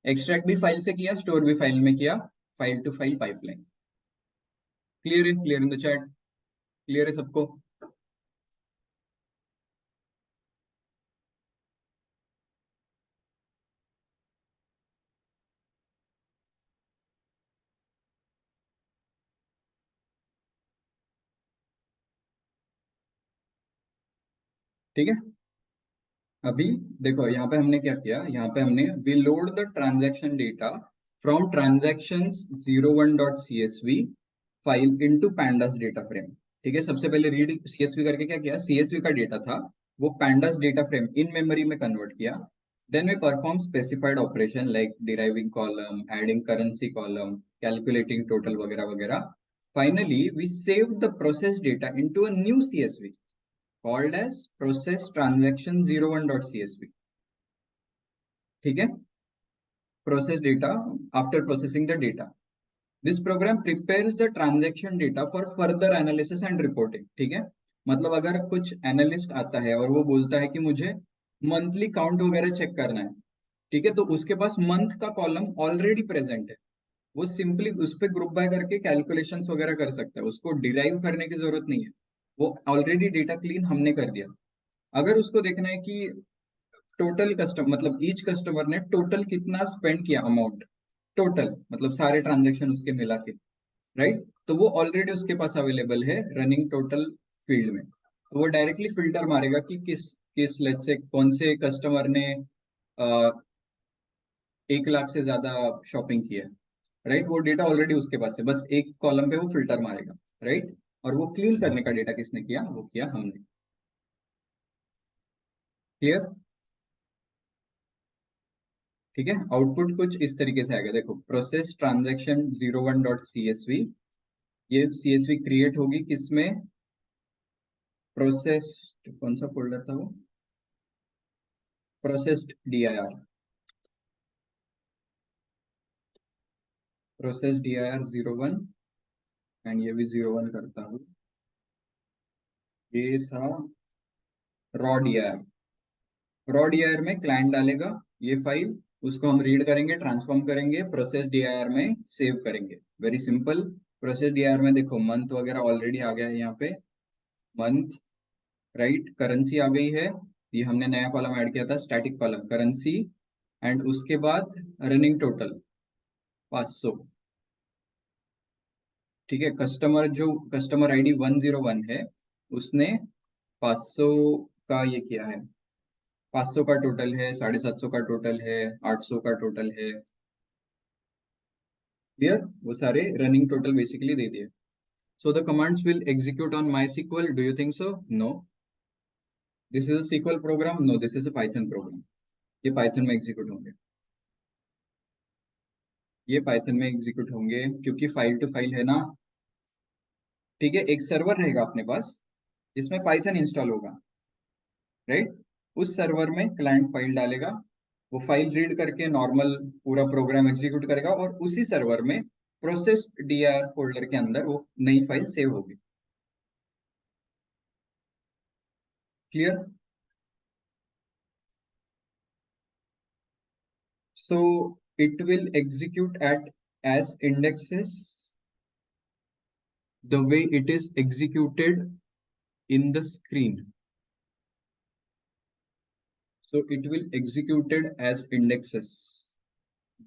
Extract भी फाइल से किया, स्टोर भी फाइल में किया, file to file pipeline. Clear है? Clear in the chat? Clear है सबको? ठीक है। अभी देखो यहाँ पे हमने क्या किया, यहाँ पे हमने we load the transaction data from transactions 01.csv file into pandas data frame. ठीक है, सबसे पहले रीड सीएसवी करके क्या किया, सीएसवी का डेटा था वो pandas data frame in memory में कन्वर्ट किया। Then we perform specified operation like deriving column, adding currency column, calculating total वगैरह वगैरह। Finally we save the process data into a new CSV called as process transaction 01.csv। ठीक है, process data after processing the data, this program prepares the transaction data for further analysis and reporting। ठीक है, मतलब अगर कुछ analyst आता है और वो बोलता है कि मुझे मंथली काउंट वगैरह चेक करना है, ठीक है, तो उसके पास मंथ का कॉलम ऑलरेडी प्रेजेंट है, वो सिंपली उस पर ग्रुप बाय करके कैलकुलेशंस वगैरह कर सकता है, उसको डिराइव करने की जरूरत नहीं है, वो ऑलरेडी डेटा क्लीन हमने कर दिया। अगर उसको देखना है कि टोटल कस्टमर मतलब ईच कस्टमर ने टोटल कितना स्पेंड किया अमाउंट, टोटल मतलब सारे ट्रांजेक्शन उसके मिला के, राइट, तो वो ऑलरेडी उसके पास अवेलेबल है रनिंग टोटल फील्ड में, तो वो डायरेक्टली फिल्टर मारेगा कि किस किस लेट्स से कौन से कस्टमर ने 1 लाख से ज्यादा शॉपिंग किया है, राइट, वो डेटा ऑलरेडी उसके पास है, बस एक कॉलम पे वो फिल्टर मारेगा, राइट, और वो क्लीन करने का डेटा किसने किया, वो किया हमने। क्लियर? ठीक है, आउटपुट कुछ इस तरीके से आएगा, देखो प्रोसेस ट्रांजैक्शन 01.csv, ये सीएसवी क्रिएट होगी किसमें, प्रोसेस, कौन सा फोल्डर था वो, processed dir, process dir 01, and ये भी 01 करता हूँ, ये था रॉ dir। रॉ dir में क्लाइंट डालेगा ये फाइल, उसको हम रीड करेंगे, ट्रांसफॉर्म करेंगे, प्रोसेस dir में सेव करेंगे, वेरी सिंपल। प्रोसेस dir में देखो मंथ वगैरह ऑलरेडी आ गया है यहाँ पे, मंथ, राइट, करेंसी आ गई है, ये हमने नया कॉलम ऐड किया था स्टैटिक कॉलम करेंसी, एंड उसके बाद रनिंग टोटल 500। ठीक है, कस्टमर जो कस्टमर आईडी 101 है उसने 500 का ये किया है, 500 का टोटल है, 750 का टोटल है, 800 का टोटल है, क्लियर, वो सारे रनिंग टोटल बेसिकली दे दिए। So the commands will execute on MySQL, do you think so? No, this is a SQL program, no this is a Python program, ये पाइथन में एग्जीक्यूट होंगे, ये पाइथन में एग्जीक्यूट होंगे क्योंकि फाइल टू फाइल है ना। ठीक है, एक सर्वर रहेगा अपने पास जिसमें पाइथन इंस्टॉल होगा, राइट, उस सर्वर में क्लाइंट फाइल डालेगा, वो फाइल रीड करके नॉर्मल पूरा प्रोग्राम एग्जीक्यूट करेगा, और उसी सर्वर में प्रोसेस dir फोल्डर के अंदर वो नई फाइल सेव होगी। Clear? So it will execute at as indexes the way it is executed in the screen. So it will executed as indexes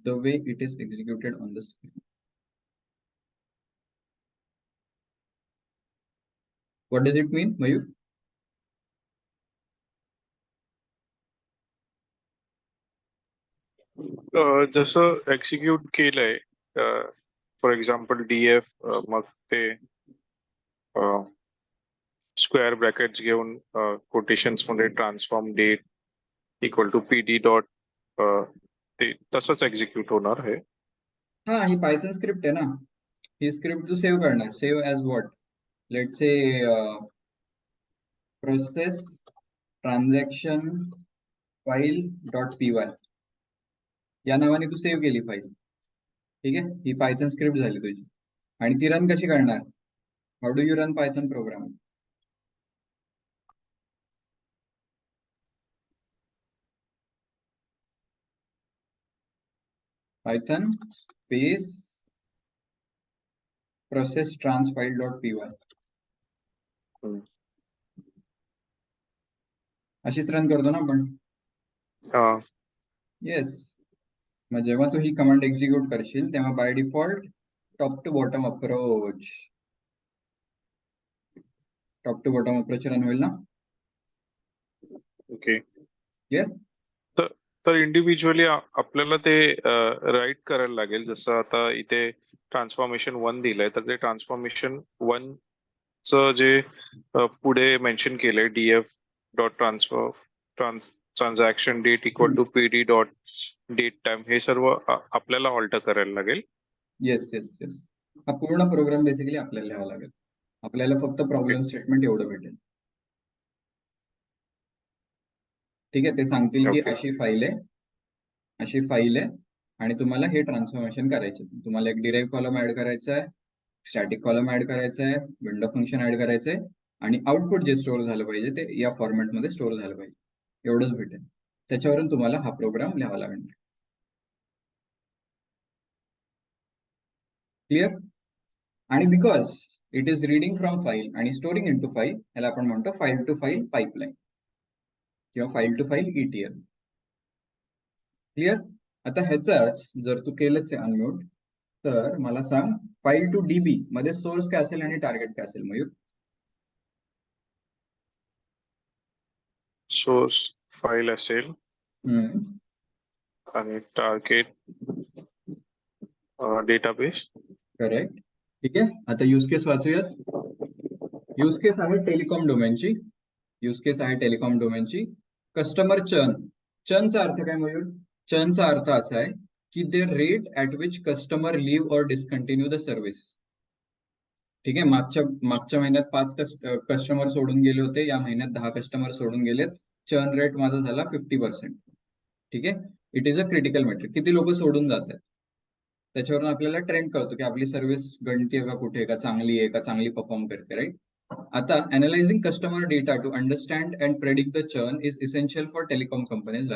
the way it is executed on the screen. What does it mean, Mayur? जसं execute केलंय, for example DF, मग ते square brackets घेऊन quotations मध्ये transform date equal to PD dot, ते तसंच execute होणार आहे. हाँ, ये पाइथन स्क्रिप्ट है ना, ये स्क्रिप्ट तो सेव करना है, save as what, let's say process transaction file dot P Y या नावाने तू सेव्ह केली फाईल. ठीक आहे, ही पायथन स्क्रिप्ट झाली तुझी. आणि ती रन कशी करणार? How do you run Python program? Python space process trans file dot P Y hmm. अशीच रन करतो ना आपण. हा येस. मग जेव्हा तू ही कमांड एक्झिक्यूट करशील तेव्हा by default top to bottom approach run होईल ना. ओके. Clear? तर इंडिव्हिज्युअली आपल्याला ते राईट करायला लागेल. जसं आता इथे ट्रान्सफॉर्मेशन 1 दिलंय, तर ते ट्रान्सफॉर्मेशन 1 च जे पुढे मेन्शन केलंय DF dot transaction date equal to PD dot date time, हे सर्व आपल्याला ऑल्टर करायला लागेल. Yes yes yes. हा पूर्ण प्रोग्राम बेसिकली आपल्याला लिहावा लागेल. आपल्याला फक्त प्रॉब्लेम स्टेटमेंट एवढं भेटेल. ठीक आहे, ते सांगतील की Okay. अशी फाईल आहे आणि तुम्हाला हे ट्रान्सफॉर्मेशन करायचे. तुम्हाला एक डिराइव्ह कॉलम ऍड करायचा आहे, स्टॅटिक कॉलम ऍड करायचा आहे, विंडो फंक्शन ऍड करायचंय आणि आउटपुट जे स्टोअर झालं पाहिजे ते या फॉर्मॅटमध्ये स्टोअर झालं पाहिजे. एवढंच भेटेल. त्याच्यावरून तुम्हाला हा प्रोग्राम लिहावा लागेल. क्लिअर? आणि because it is reading from file आणि स्टोरिंग इन टू फाईल, याला आपण म्हणतो फाईल टू फाईल पाईपलाईन किंवा file to file ETL. Clear? आता ह्याचाच जर तू केलंच आहे अनम्यूट, तर मला सांग फाईल टू डीबी मध्ये सोर्स काय असेल आणि टार्गेट काय असेल मयूर? सोर्स फाईल असेल आणि टार्गेट डेटाबेस. करेक्ट. ठीक आहे, आता यूज केस वाचूयात. यूज केस आहे टेलिकॉम डोमेनची. कस्टमर चर्नचा अर्थ काय मयूर? चर्नचा अर्थ असा आहे की the rate at which customer leave or discontinue the service. ठीक आहे, मागच्या महिन्यात 5 कस्टमर सोडून गेले होते, या महिन्यात 10 कस्टमर सोडून गेलेत, चर्न रेट माझा झाला 50%. ठीक आहे, it is a critical metric. किती लोक सोडून जात आहेत त्याच्यावरून आपल्याला ट्रेंड कळतो की आपली सर्व्हिस गणती का कुठे, का चांगली आहे का चांगली परफॉर्म करते. राईट. आता analysing customer data to understand and predict the churn is essential for telecom companies.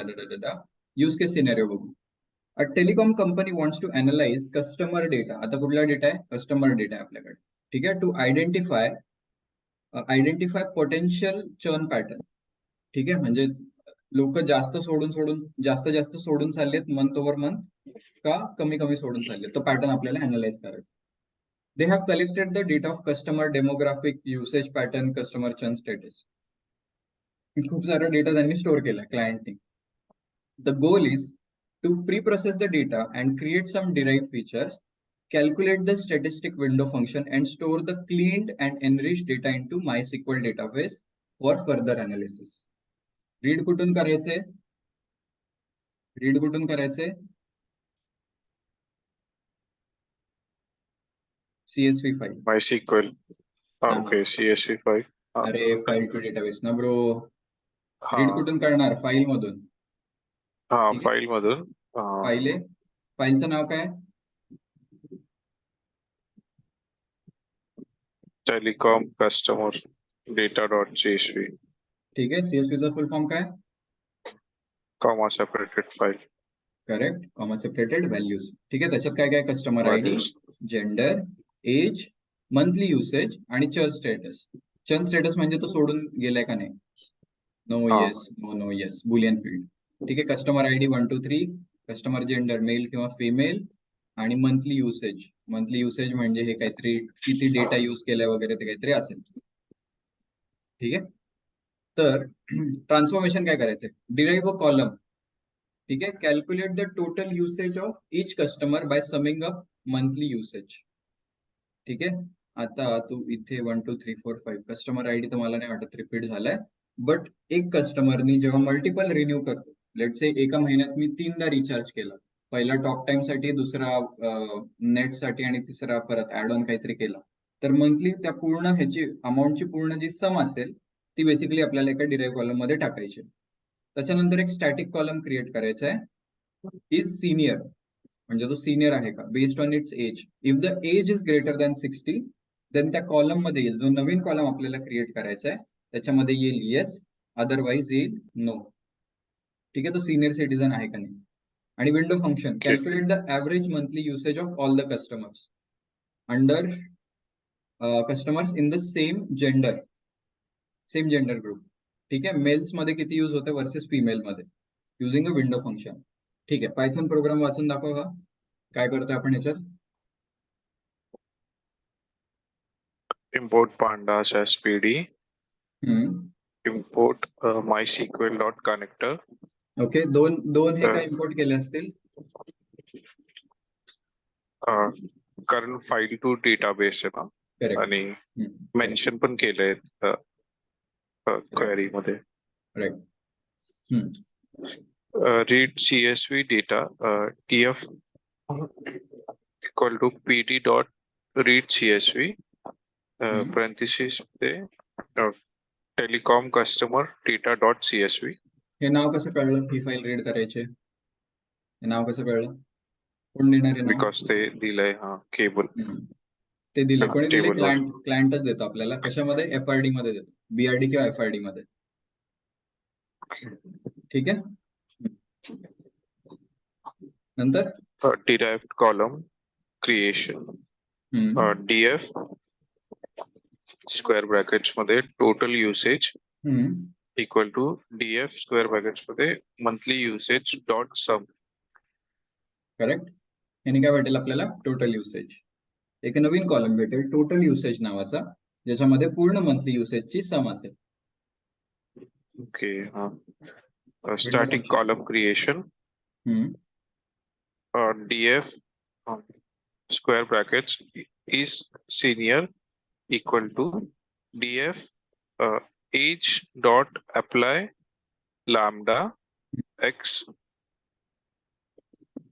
Use case scenario बघू. A telecom company wants to analyse customer data. आता कुठला डेटा आहे? कस्टमर डेटा आहे आपल्याकडे. ठीक आहे, to identify potential churn pattern. ठीक आहे, म्हणजे लोक जास्त सोडून चाललेत मंथ ओव्हर मंथ का कमी सोडून चाललेत, तो पॅटर्न आपल्याला अनालाइज करायचा. They have collected the data of customer demographic, usage pattern, customer churn status. खूप सारा डेटा त्यांनी स्टोअर केला क्लायंटने. The goal is to pre-process the data and create some derived features, calculate the statistic window function and store the cleaned and enriched data into MySQL database for further analysis. Read कुठून करायचे? CSV file. MySQL. Okay, CSV file. अरे file to database ना bro. हा read कुठून करणार? File मधून. हा ठीक आहे? फाईल मधून. फाईलचं नाव काय? Telecom customer data dot CSV. ठीक आहे, CSV चा फुल फॉर्म काय? Comma separated file. Correct, comma separated values. ठीक आहे, त्याच्यात काय काय? Customer ID, gender, age, monthly usage आणि चर्न स्टेटस. चर्न स्टेटस म्हणजे तो सोडून गेलाय का नाही? No yes, no yes, boolean field. ठीक आहे, customer ID 1 2 3, customer gender male किंवा फिमेल आणि मंथली युसेज म्हणजे हे काहीतरी किती डेटा युज केलाय वगैरे ते काहीतरी असेल. ठीक आहे, तर ट्रान्सफॉर्मेशन काय करायचंय? Derive a column. ठीक आहे, calculate the total usage of each customer bye summing up monthly usage. ठीक आहे, आता तू इथे 1 2 3 4 5 कस्टमर आयडी तर मला नाही वाटत रिपीट झालाय, बट एक कस्टमरनी जेव्हा मल्टिपल रिन्यू करतो, लेट्स से एका महिन्यात मी 3दा रिचार्ज केला, पहिला टॉक टाइम साठी, दुसरा नेट साठी आणि तिसरा परत ऍड ऑन काहीतरी केला, तर मंथली त्या पूर्ण ह्याची अमाऊंटची पूर्ण जी सम असेल ती बेसिकली आपल्याला एका डिराइव्ह कॉलम मध्ये टाकायची. त्याच्यानंतर एक स्टॅटिक कॉलम क्रिएट करायचा आहे, इज सिनियर, म्हणजे तो सिनियर आहे का based on its age. If the age is greater than 60 then त्या कॉलम मध्ये येईल, जो नवीन कॉलम आपल्याला क्रिएट करायचा आहे त्याच्यामध्ये येईल येस, अदरवाइज येईल नो. ठीक आहे, तो सिनियर सिटीजन आहे का नाही. आणि window function calculate the average monthly usage of all the customers under customers in the same gender group. ठीक आहे, मेल्स मध्ये किती यूज होते वर्सेस फिमेल मध्ये, युझिंग अ विंडो फंक्शन. ठीक आहे, पायथन प्रोग्राम वाचून दाखव हा काय करतोय आपण ह्याच्यात. import pandas as pd, हम्म, import mysql dot connector. Okay, दोन हे अ, काय इम्पोर्ट केले असतील. कारण फाईल टू डेटाबेस आहे ना, करेक्ट. आणि मेन्शन पण केलंय क्वेरी मध्ये. Right. read csv data tf equal to pd dot read csv parentheses मध्ये telecom customer data dot csv. हे नाव कसं कळलं, ही फाईल रीड करायचे, हे नाव कसं कळलं, कोण देणार आहे नाव. बिकॉज ते दिलंय हा केबल. ते दिले, कोणी दिले, टेबलवर. क्लायंटच देतो आपल्याला. कशामध्ये, एफआरडी मध्ये देतो, बीआरडी किंवा एफआरडी मध्ये. ठीक आहे, नंतर derived column creation df square brackets मध्ये total usage equal to df square brackets मध्ये monthly usage dot sum. Correct. याने काय भेटेल आपल्याला, टोटल युसेज. एक नवीन कॉलम भेटेल टोटल युसेज नावाचा, ज्याच्यामध्ये पूर्ण मंथली युसेजची सम असेल. Okay, static function. column creation df square brackets is senior equal to df age dot apply lambda x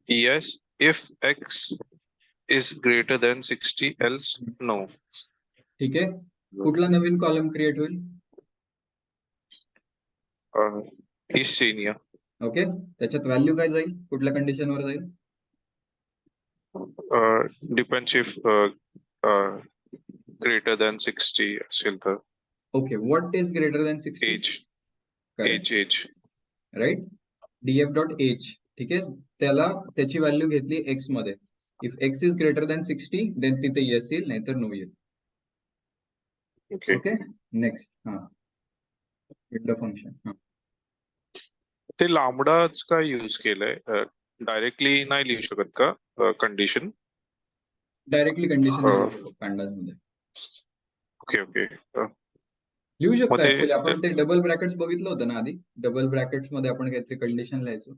yes if x is greater than 60 else no. ठीक आहे, कुठला नवीन column create होईल. is senior. Okay, त्याच्यात value काय जाईल, कुठल्या कंडिशनवर जाईल. Depends if greater than 60 असेल तर. Okay, what is greater than 60. age. Right, df dot age. ठीक आहे, त्याची व्हॅल्यू घेतली एक्स मध्ये. If X is greater than 60 then तिथे येस येईल, नाहीतर नो येईल. Okay, next. Window function. ते लांबडाच का यूज केलंय, डायरेक्टली नाही लिहू शकत का कंडिशन. डायरेक्टली कंडिशन pandas मध्ये ओके लिहू शकतो. मग ते- ऍक्च्युली आपण ते डबल ब्रॅकेट्स बघितलं होतं ना आधी, डबल ब्रॅकेट्स मध्ये आपण काहीतरी कंडिशन लिहायचो.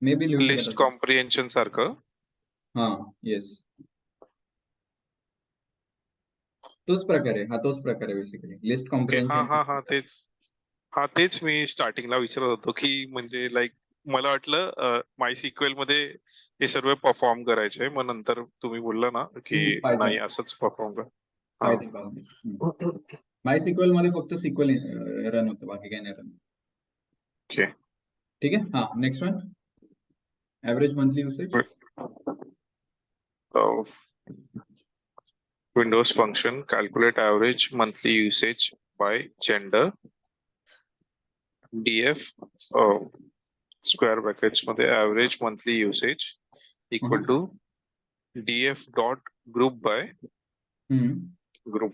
मे बी लिहू लिस्ट शकत. कॉम्प्रिहेन्शन सारखं. हा, येस, तोच प्रकार आहे. तोच प्रकार आहे बेसिकली, लिस्ट कॉम्प्रिहेन्शन. तेच मी स्टार्टिंगला विचारत होतो की म्हणजे लाईक मला वाटलं माय सिक्वेल मध्ये हे सर्व परफॉर्म करायचे, मग नंतर तुम्ही बोलला ना की Python. नाही असंच परफॉर्म कर. माय सिक्वेल मध्ये फक्त सिक्वेल रन होतं, बाकी काही नाही रन. ओके, ठीक आहे. Next one, average monthly usage. Windows function calculate average monthly usage by gender df square brackets मध्ये average monthly usage equal to df dot group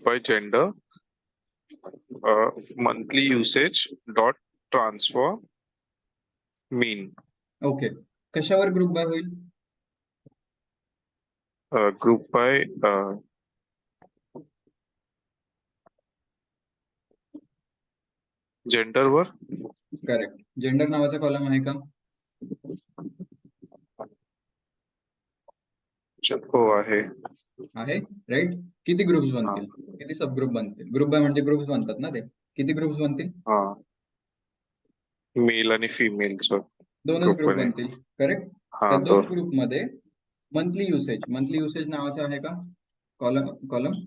by gender monthly usage dot transfer mean. Okay, कशावर group by होईल. group by gender were. Correct, gender नावाचा column आहे का. हो आहे. Right. किती groups बनतील, किती सब ग्रुप बनतील. ग्रुप बाय म्हणजे ग्रुप्स बनतात ना ते. किती ग्रुप्स बनतील. मेल आणि फिमेलचं दोनच ग्रुप बनतील. करेक्ट. त्या दोन ग्रुप मध्ये मंथली युसेज नावाचा आहे का कॉलम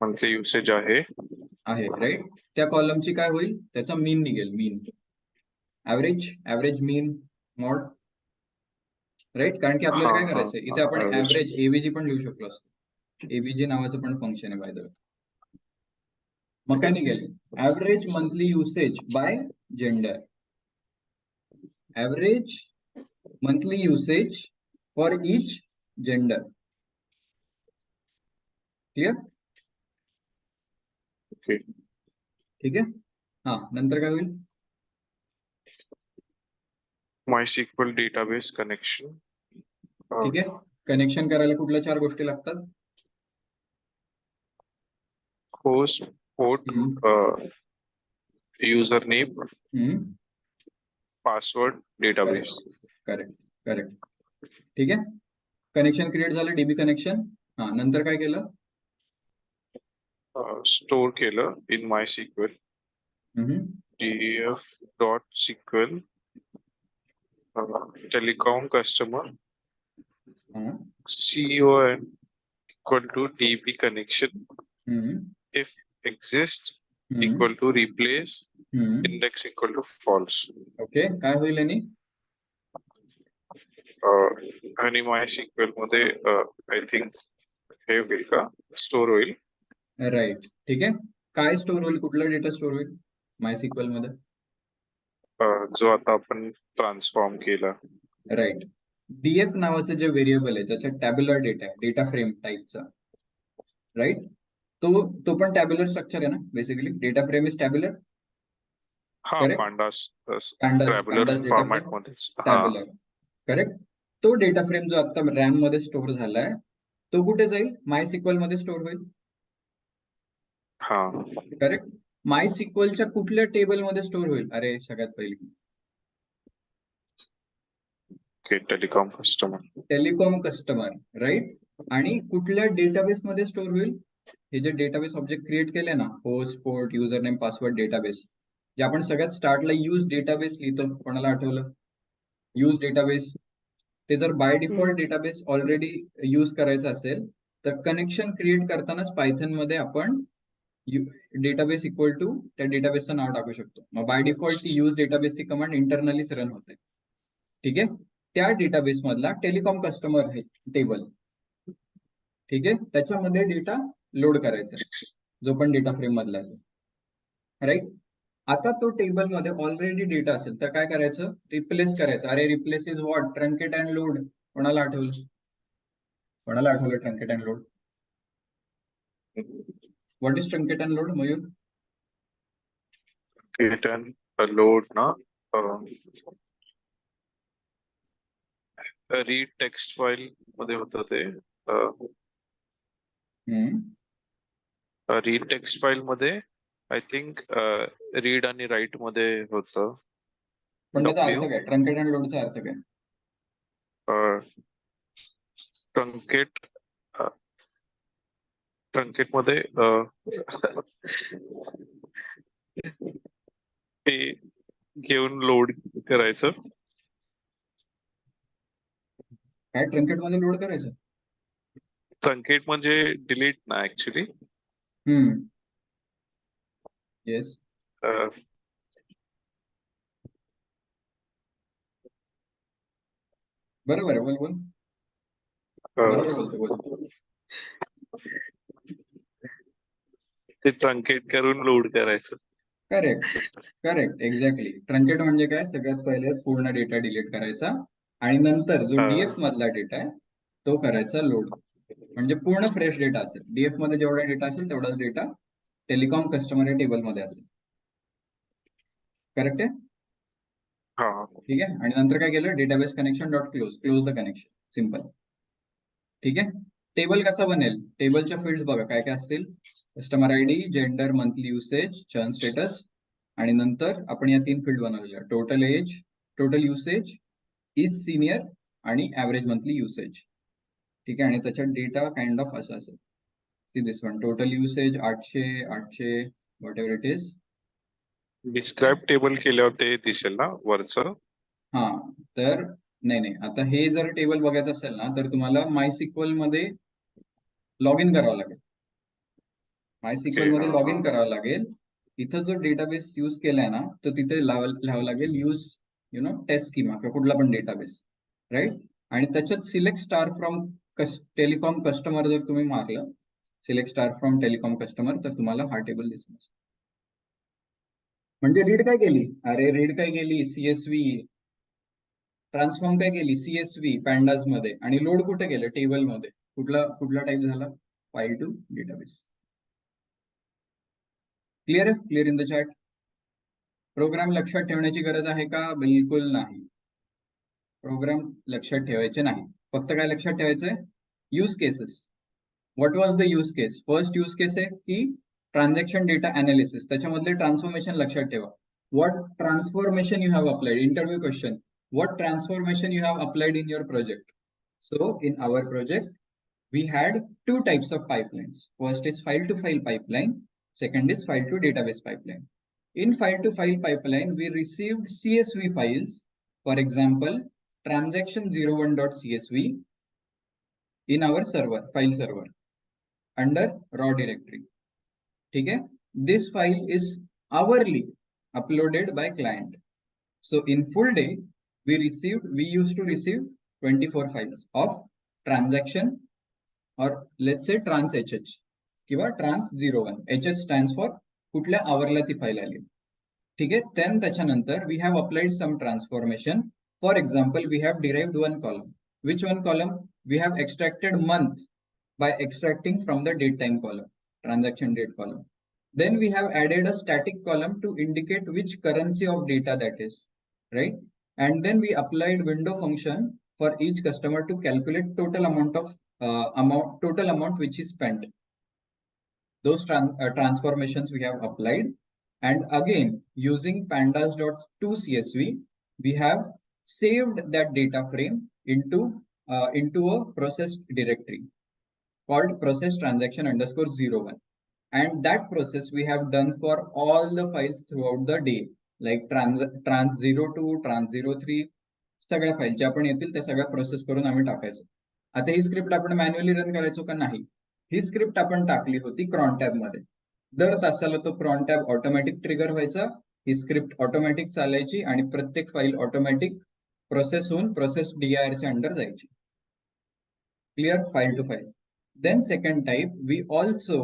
मंथली युसेज आहे. आहे, राईट. त्या कॉलमची काय होईल, त्याचा मीन निघेल, mean, average mean mode, right. कारण की आपल्याला काय करायचंय इथे, आपण ऍव्हरेज एव्हीजी पण लिहू शकलो असतो. एव्हीजी नावाचं पण फंक्शन आहे बाय द वे. मग काय निघेल, average monthly usage by gender, average monthly usage for each gender. Clear? Okay. ठीक आहे. हा, नंतर काय होईल, MySQL डेटाबेस कनेक्शन. ठीक आहे. कनेक्शन करायला कुठल्या 4 गोष्टी लागतात, host, port, user name, password, database. Correct. ठीक आहे. कनेक्शन क्रिएट झालं, डीबी कनेक्शन. हा, नंतर काय केलं, स्टोर केलं इन MySQL df.sql telecom customer CON equal to DB connection if exist equal to replace index equal to false. Okay. काय होईल आणि आणि MySQL मध्ये आय थिंक हे होईल का, स्टोर होईल. राईट. ठीक आहे. काय स्टोर होईल, कुठला डेटा स्टोर होईल MySQL मध्ये, जो आता आपण ट्रान्सफॉर्म केला. राईट. डीएफ नावाचं जे व्हेरिएबल आहे, ज्याच्यात टॅब्युलर डेटा आहे, डेटा फ्रेम टाईपचा, राईट. तो पण टॅब्युलर स्ट्रक्चर आहे ना, basically data frame is tabular. हा, Correct? Pandas pandas tabular data format frame, मध्येच. टॅब्युलर. करेक्ट. तो डेटा फ्रेम जो आता रॅम मध्ये स्टोर झालाय, तो कुठे जाईल, MySQL मध्ये स्टोर होईल. हा. करेक्ट. MySQLच्या कुठल्या टेबल मध्ये स्टोर होईल, अरे सगळ्यात पहिली टेलिकॉम कस्टमर, राईट. आणि कुठल्या डेटाबेस मध्ये स्टोर होईल, हे जे डेटाबेस ऑब्जेक्ट क्रिएट केले ना, host, port, user name, password, database, जे आपण सगळ्यात स्टार्टला यूज डेटाबेस लिहितो, कोणाला आठवलं, यूज डेटाबेस. ते जर by default database already use करायचं असेल, तर कनेक्शन क्रिएट करतानाच पायथन मध्ये आपण डेटाबेस इक्वल टू त्या डेटाबेसचं नाव टाकू शकतो. मग बाय डिफॉल्ट ती यूज डेटाबेस ती कमांड इंटरनलीच रन होते. ठीक आहे. त्या डेटाबेस मधला टेलिकॉम कस्टमर आहे टेबल, ठीक आहे, त्याच्यामध्ये डेटा लोड करायचा, जो पण डेटा फ्रेम मधला आहे, राईट. आता तो टेबल मध्ये ऑलरेडी डेटा असेल तर काय करायचं, रिप्लेस करायचं. अरे replace is what, truncate and load. कोणाला आठवलं truncate and load, what is truncate and load, Mayur? Load ना, रीड टेक्स्ट फाईल मध्ये होतं ते. रीड टेक्स्ट फाईल मध्ये आय थिंक रीड आणि राईट मध्ये होतं. पण त्याचा अर्थ काय, ट्रंकेट अँड लोडचा अर्थ काय? ट्रंकेट मध्ये ते घेऊन लोड करायचं. काय ट्रंकेट मध्ये लोड करायचं? ट्रंकेट म्हणजे डिलीट ना ऍक्च्युली. येस. बरोबर आहे, बोल. बरोबर बोलतो. ते ट्रंकेट करून लोड करायचं. Correct, exactly. ट्रंकेट म्हणजे काय, सगळ्यात पहिले पूर्ण डेटा डिलीट करायचा आणि नंतर जो डीएफ मधला डेटा आहे तो करायचा लोड, म्हणजे पूर्ण फ्रेश डेटा असेल. डीएफ मध्ये जेवढा डेटा असेल तेवढाच डेटा टेलिकॉम कस्टमर या टेबल मध्ये असेल. करेक्ट आहे? ठीक आहे. आणि नंतर काय केलं, database connection dot close the connection, simple. ठीक आहे. टेबल कसा बनेल, टेबलच्या फील्ड्स बघा काय काय असतील, customer ID, gender, monthly usage, churn status, आणि नंतर आपण या 3 फील्ड बनवलेल्या, total age, total usage, is senior आणि ऍव्हरेज मंथली युसेज. ठीक आहे. आणि त्याच्यात डेटा काइंड ऑफ असं असेल, this one, total usage 800 whatever it is. Describe table केल्यावर ते दिसेल ना वरचं. हा, तर नाही नाही, आता हे जर टेबल बघायचं असेल ना तर तुम्हाला MySQL मध्ये लॉग इन करावं लागेल. MySQL मध्ये लॉग इन करावं लागेल. इथं जो डेटाबेस यूज केलाय ना तो तिथे लिहावं लागेल यूज टेस्ट स्कीमा किंवा कुठला पण डेटाबेस, राईट. आणि त्याच्यात select star from telecom customer जर तुम्ही मारलं, select star from telecom customer, तर तुम्हाला हा टेबल दिसेल. म्हणजे रीड काय केली, अरे रीड काय केली CSV, ट्रान्सफॉर्म काय केली CSV पॅन्डाज मध्ये, आणि लोड कुठे केलं टेबल मध्ये. कुठला टाईप झाला, फाईल टू डेटाबेस. क्लिअर आहे, clear in the chat. Program लक्षात ठेवण्याची गरज आहे का, बिलकुल नाही. प्रोग्राम लक्षात ठेवायचे नाही, फक्त काय लक्षात ठेवायचंय, use cases. What was the use case, first use case आहे की ट्रान्झॅक्शन डेटा अनालिसिस, त्याच्यामधले ट्रान्सफॉर्मेशन लक्षात ठेवा. What transformation you have applied, interview question, what transformation you have applied in your project. So in our project we had two types of pipelines. First is file to file pipeline, second is file to database pipeline. In file to file pipeline we received CSV files, for example transaction01.csv in our server, file server, under raw directory. Okay, this file is hourly uploaded by client. So in full day we used to receive 24 files of transaction, or let's say trans HH किंवा trans 01. HH stands for कुठल्या आवरला ती file आली. ठीक आहे. then त्याच्यानंतर we have applied some transformation. For example, we have derived one column. Which one column? We have extracted month by extracting from the date time column, transaction date column. Then we have added a static column to indicate which currency of data that is, right? And then we applied window function for each customer to calculate total amount which is spent. Those transformations we have applied, and again using pandas.toCSV we have saved that data frame into a process directory called process transaction_01. And that process we have done for all the files throughout the day, like trans02, trans03, सगळ्या file ज्या पण येतील त्या सगळ्या process करून आम्ही टाकायचो. आता ही स्क्रिप्ट आपण मॅन्युअली रन करायचो का, नाही. ही स्क्रिप्ट आपण टाकली होती cron टॅब मध्ये. दर तासाला तो cron टॅब ऑटोमॅटिक ट्रिगर व्हायचा, ही स्क्रिप्ट ऑटोमॅटिक चालायची आणि प्रत्येक फाईल ऑटोमॅटिक प्रोसेस होऊन प्रोसेस DIR च्या अंडर जायची. Clear, file to file. Then second type, we also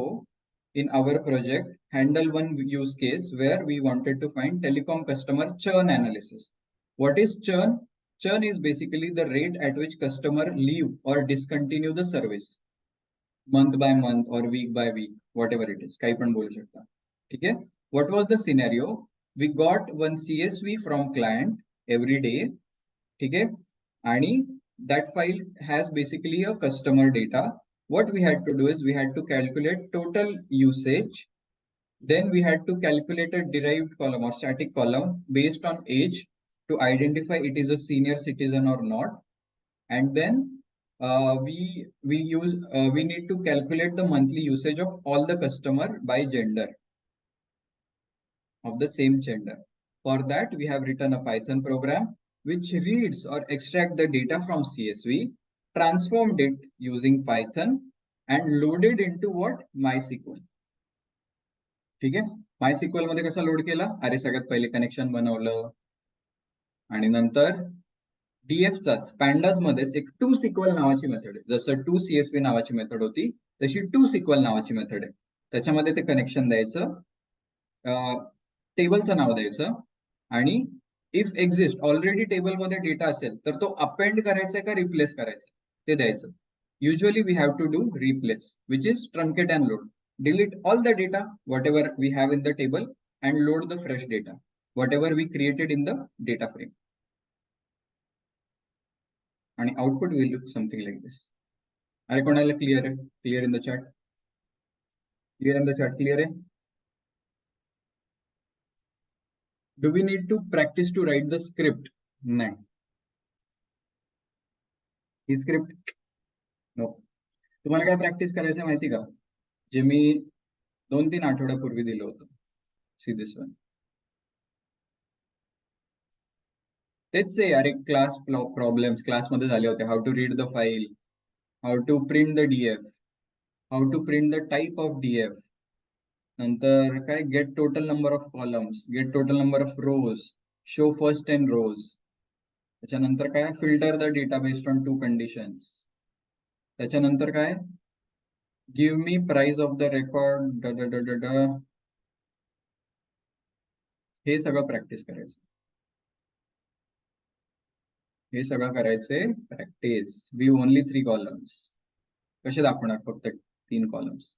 in our project handle one use case where we wanted to find telecom customer churn analysis. What is churn? Churn is basically the rate at which customer leave or discontinue the service, month by month or week by week, whatever it is. काही पण बोलू शकता. ठीक आहे. What was the scenario? We got one CSV from client every day. ठीक आहे. आणि that file has basically a customer data. What we had to do is we had to calculate total usage. Then we had to calculate a derived column or static column based on age to identify it is a senior citizen or not. And then we need to calculate the monthly usage of all the customer by gender, of the same gender. For that we have written a Python program which reads or extract the data from CSV, transformed it using Python and loaded into what? MySQL. ठीक आहे. MySQL मध्ये कसा load केला, अरे सगळ्यात पहिले connection बनवलं आणि नंतर DF चाच pandas मध्येच एक toSQL नावाची मेथड आहे. जसं toCSV नावाची मेथड होती तशी toSQL नावाची मेथड आहे. त्याच्यामध्ये ते कनेक्शन द्यायचं, टेबलचं नाव द्यायचं, आणि इफ एक्झिस्ट ऑलरेडी टेबल मध्ये डेटा असेल तर तो अपेंड करायचा का रिप्लेस करायचा ते द्यायचं. Usually we have to do replace, which is truncate and load. Delete all the data whatever we have in the table and load the fresh data whatever we created in the data frame. आणि output will look something like this. अरे कोणाला clear आहे? Clear in the chat, clear in the chat, clear आहे? Do we need to practice to write the script? नाही. ही script no. तुम्हाला काय practice करायचं माहिती का, जे मी 2-3 आठवड्यापूर्वी दिलं होतं. See this one. तेच आहे अरे, क्लास प्रॉब्लेम्स क्लासमध्ये झाले होते. How to read the file, how to print the DF, how to print the type of DF, नंतर काय get total number of columns, get total number of rows, show first 10 rows. त्याच्यानंतर काय filter the data based on 2 conditions. त्याच्यानंतर काय give me price of the record हे सगळं practice करायचं. हे सगळं करायचे प्रॅक्टिस. We only 3 columns. कसे दाखवणार फक्त 3 कॉलम्स.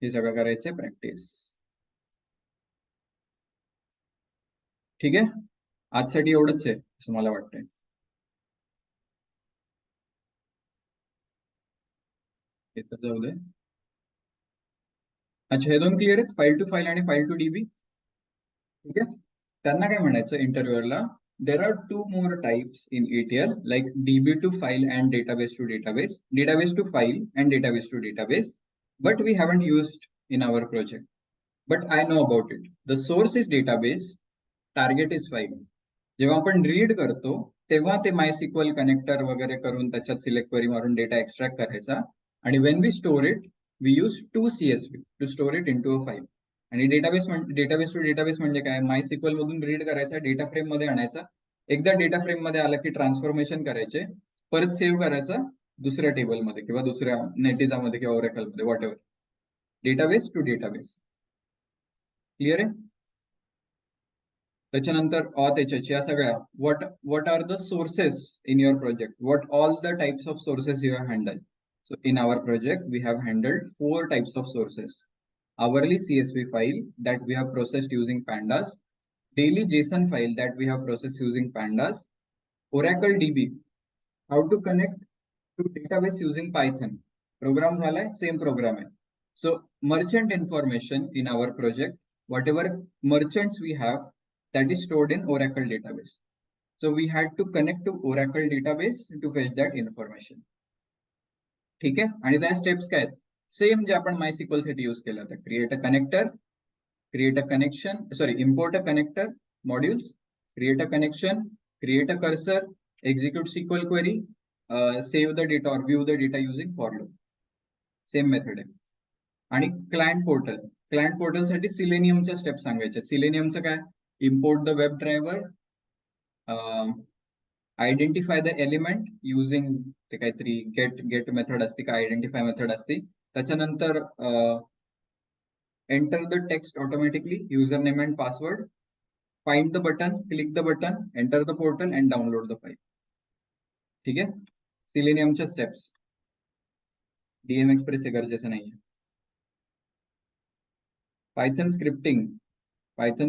हे सगळं करायचे प्रॅक्टिस. ठीक आहे, आजसाठी एवढंच आहे असं मला वाटतंय. हे तर जाऊ दे. अच्छा, हे 2 क्लिअर आहेत, फाईल टू फाईल आणि फाईल टू डीबी. ठीक आहे, त्यांना काय म्हणायचं इंटरव्ह्यूअरला, there are 2 more types in ETL, like DB to file and database to database, database to file and database to database, but we haven't used in our project. But I know about it. The source is database, target is file. जेव्हा आपण read करतो तेव्हा ते MySQL connector वगैरे करून त्याच्यात select query मारून data extract करायचा, आणि when we store it we use 2 CSV to store it into a file. आणि डेटाबेस टू डेटाबेस म्हणजे काय, MySQL मधून रीड करायचा, डेटा फ्रेम मध्ये आणायचा, एकदा डेटा फ्रेम मध्ये आला की ट्रान्सफॉर्मेशन करायचे, परत सेव्ह करायचा दुसऱ्या टेबलमध्ये किंवा दुसऱ्या नेटिजामध्ये किंवा ओरेकल मध्ये, whatever. Database to database. Clear आहे. त्याच्यानंतर त्याच्याची या सगळ्या what are the sources in your project, what all the types of sources you have handled. So in our project we have handled 4 types of sources. Hourly CSV file that we have processed using pandas, daily JSON file that we have processed using pandas, Oracle DB, how to connect to database using Python. Program झालाय, same program आहे. So merchant information in our project, whatever merchants we have, that is stored in Oracle database. So we had to connect to Oracle database to fetch that information. ठीक आहे, आणि त्या steps काय आहेत, same जे आपण MySQL साठी use केलं होतं. Create a connector, create a connection, sorry, import a connector modules, create a connection, create a cursor, execute SQL query, save the data or view the data using for loop. Same method आहे. आणि client portal साठी सिलेनियमच्या step सांगायचे. सिलेनियमचं काय, import the WebDriver, identify the element using ते काहीतरी get method असते का identify method असते. त्याच्यानंतर enter the text automatically, username and password, find the button, click the button, enter the portal and download the file. ठीक आहे, सिलेनियमच्या steps. DM express हे गरजेचं नाहीये. Python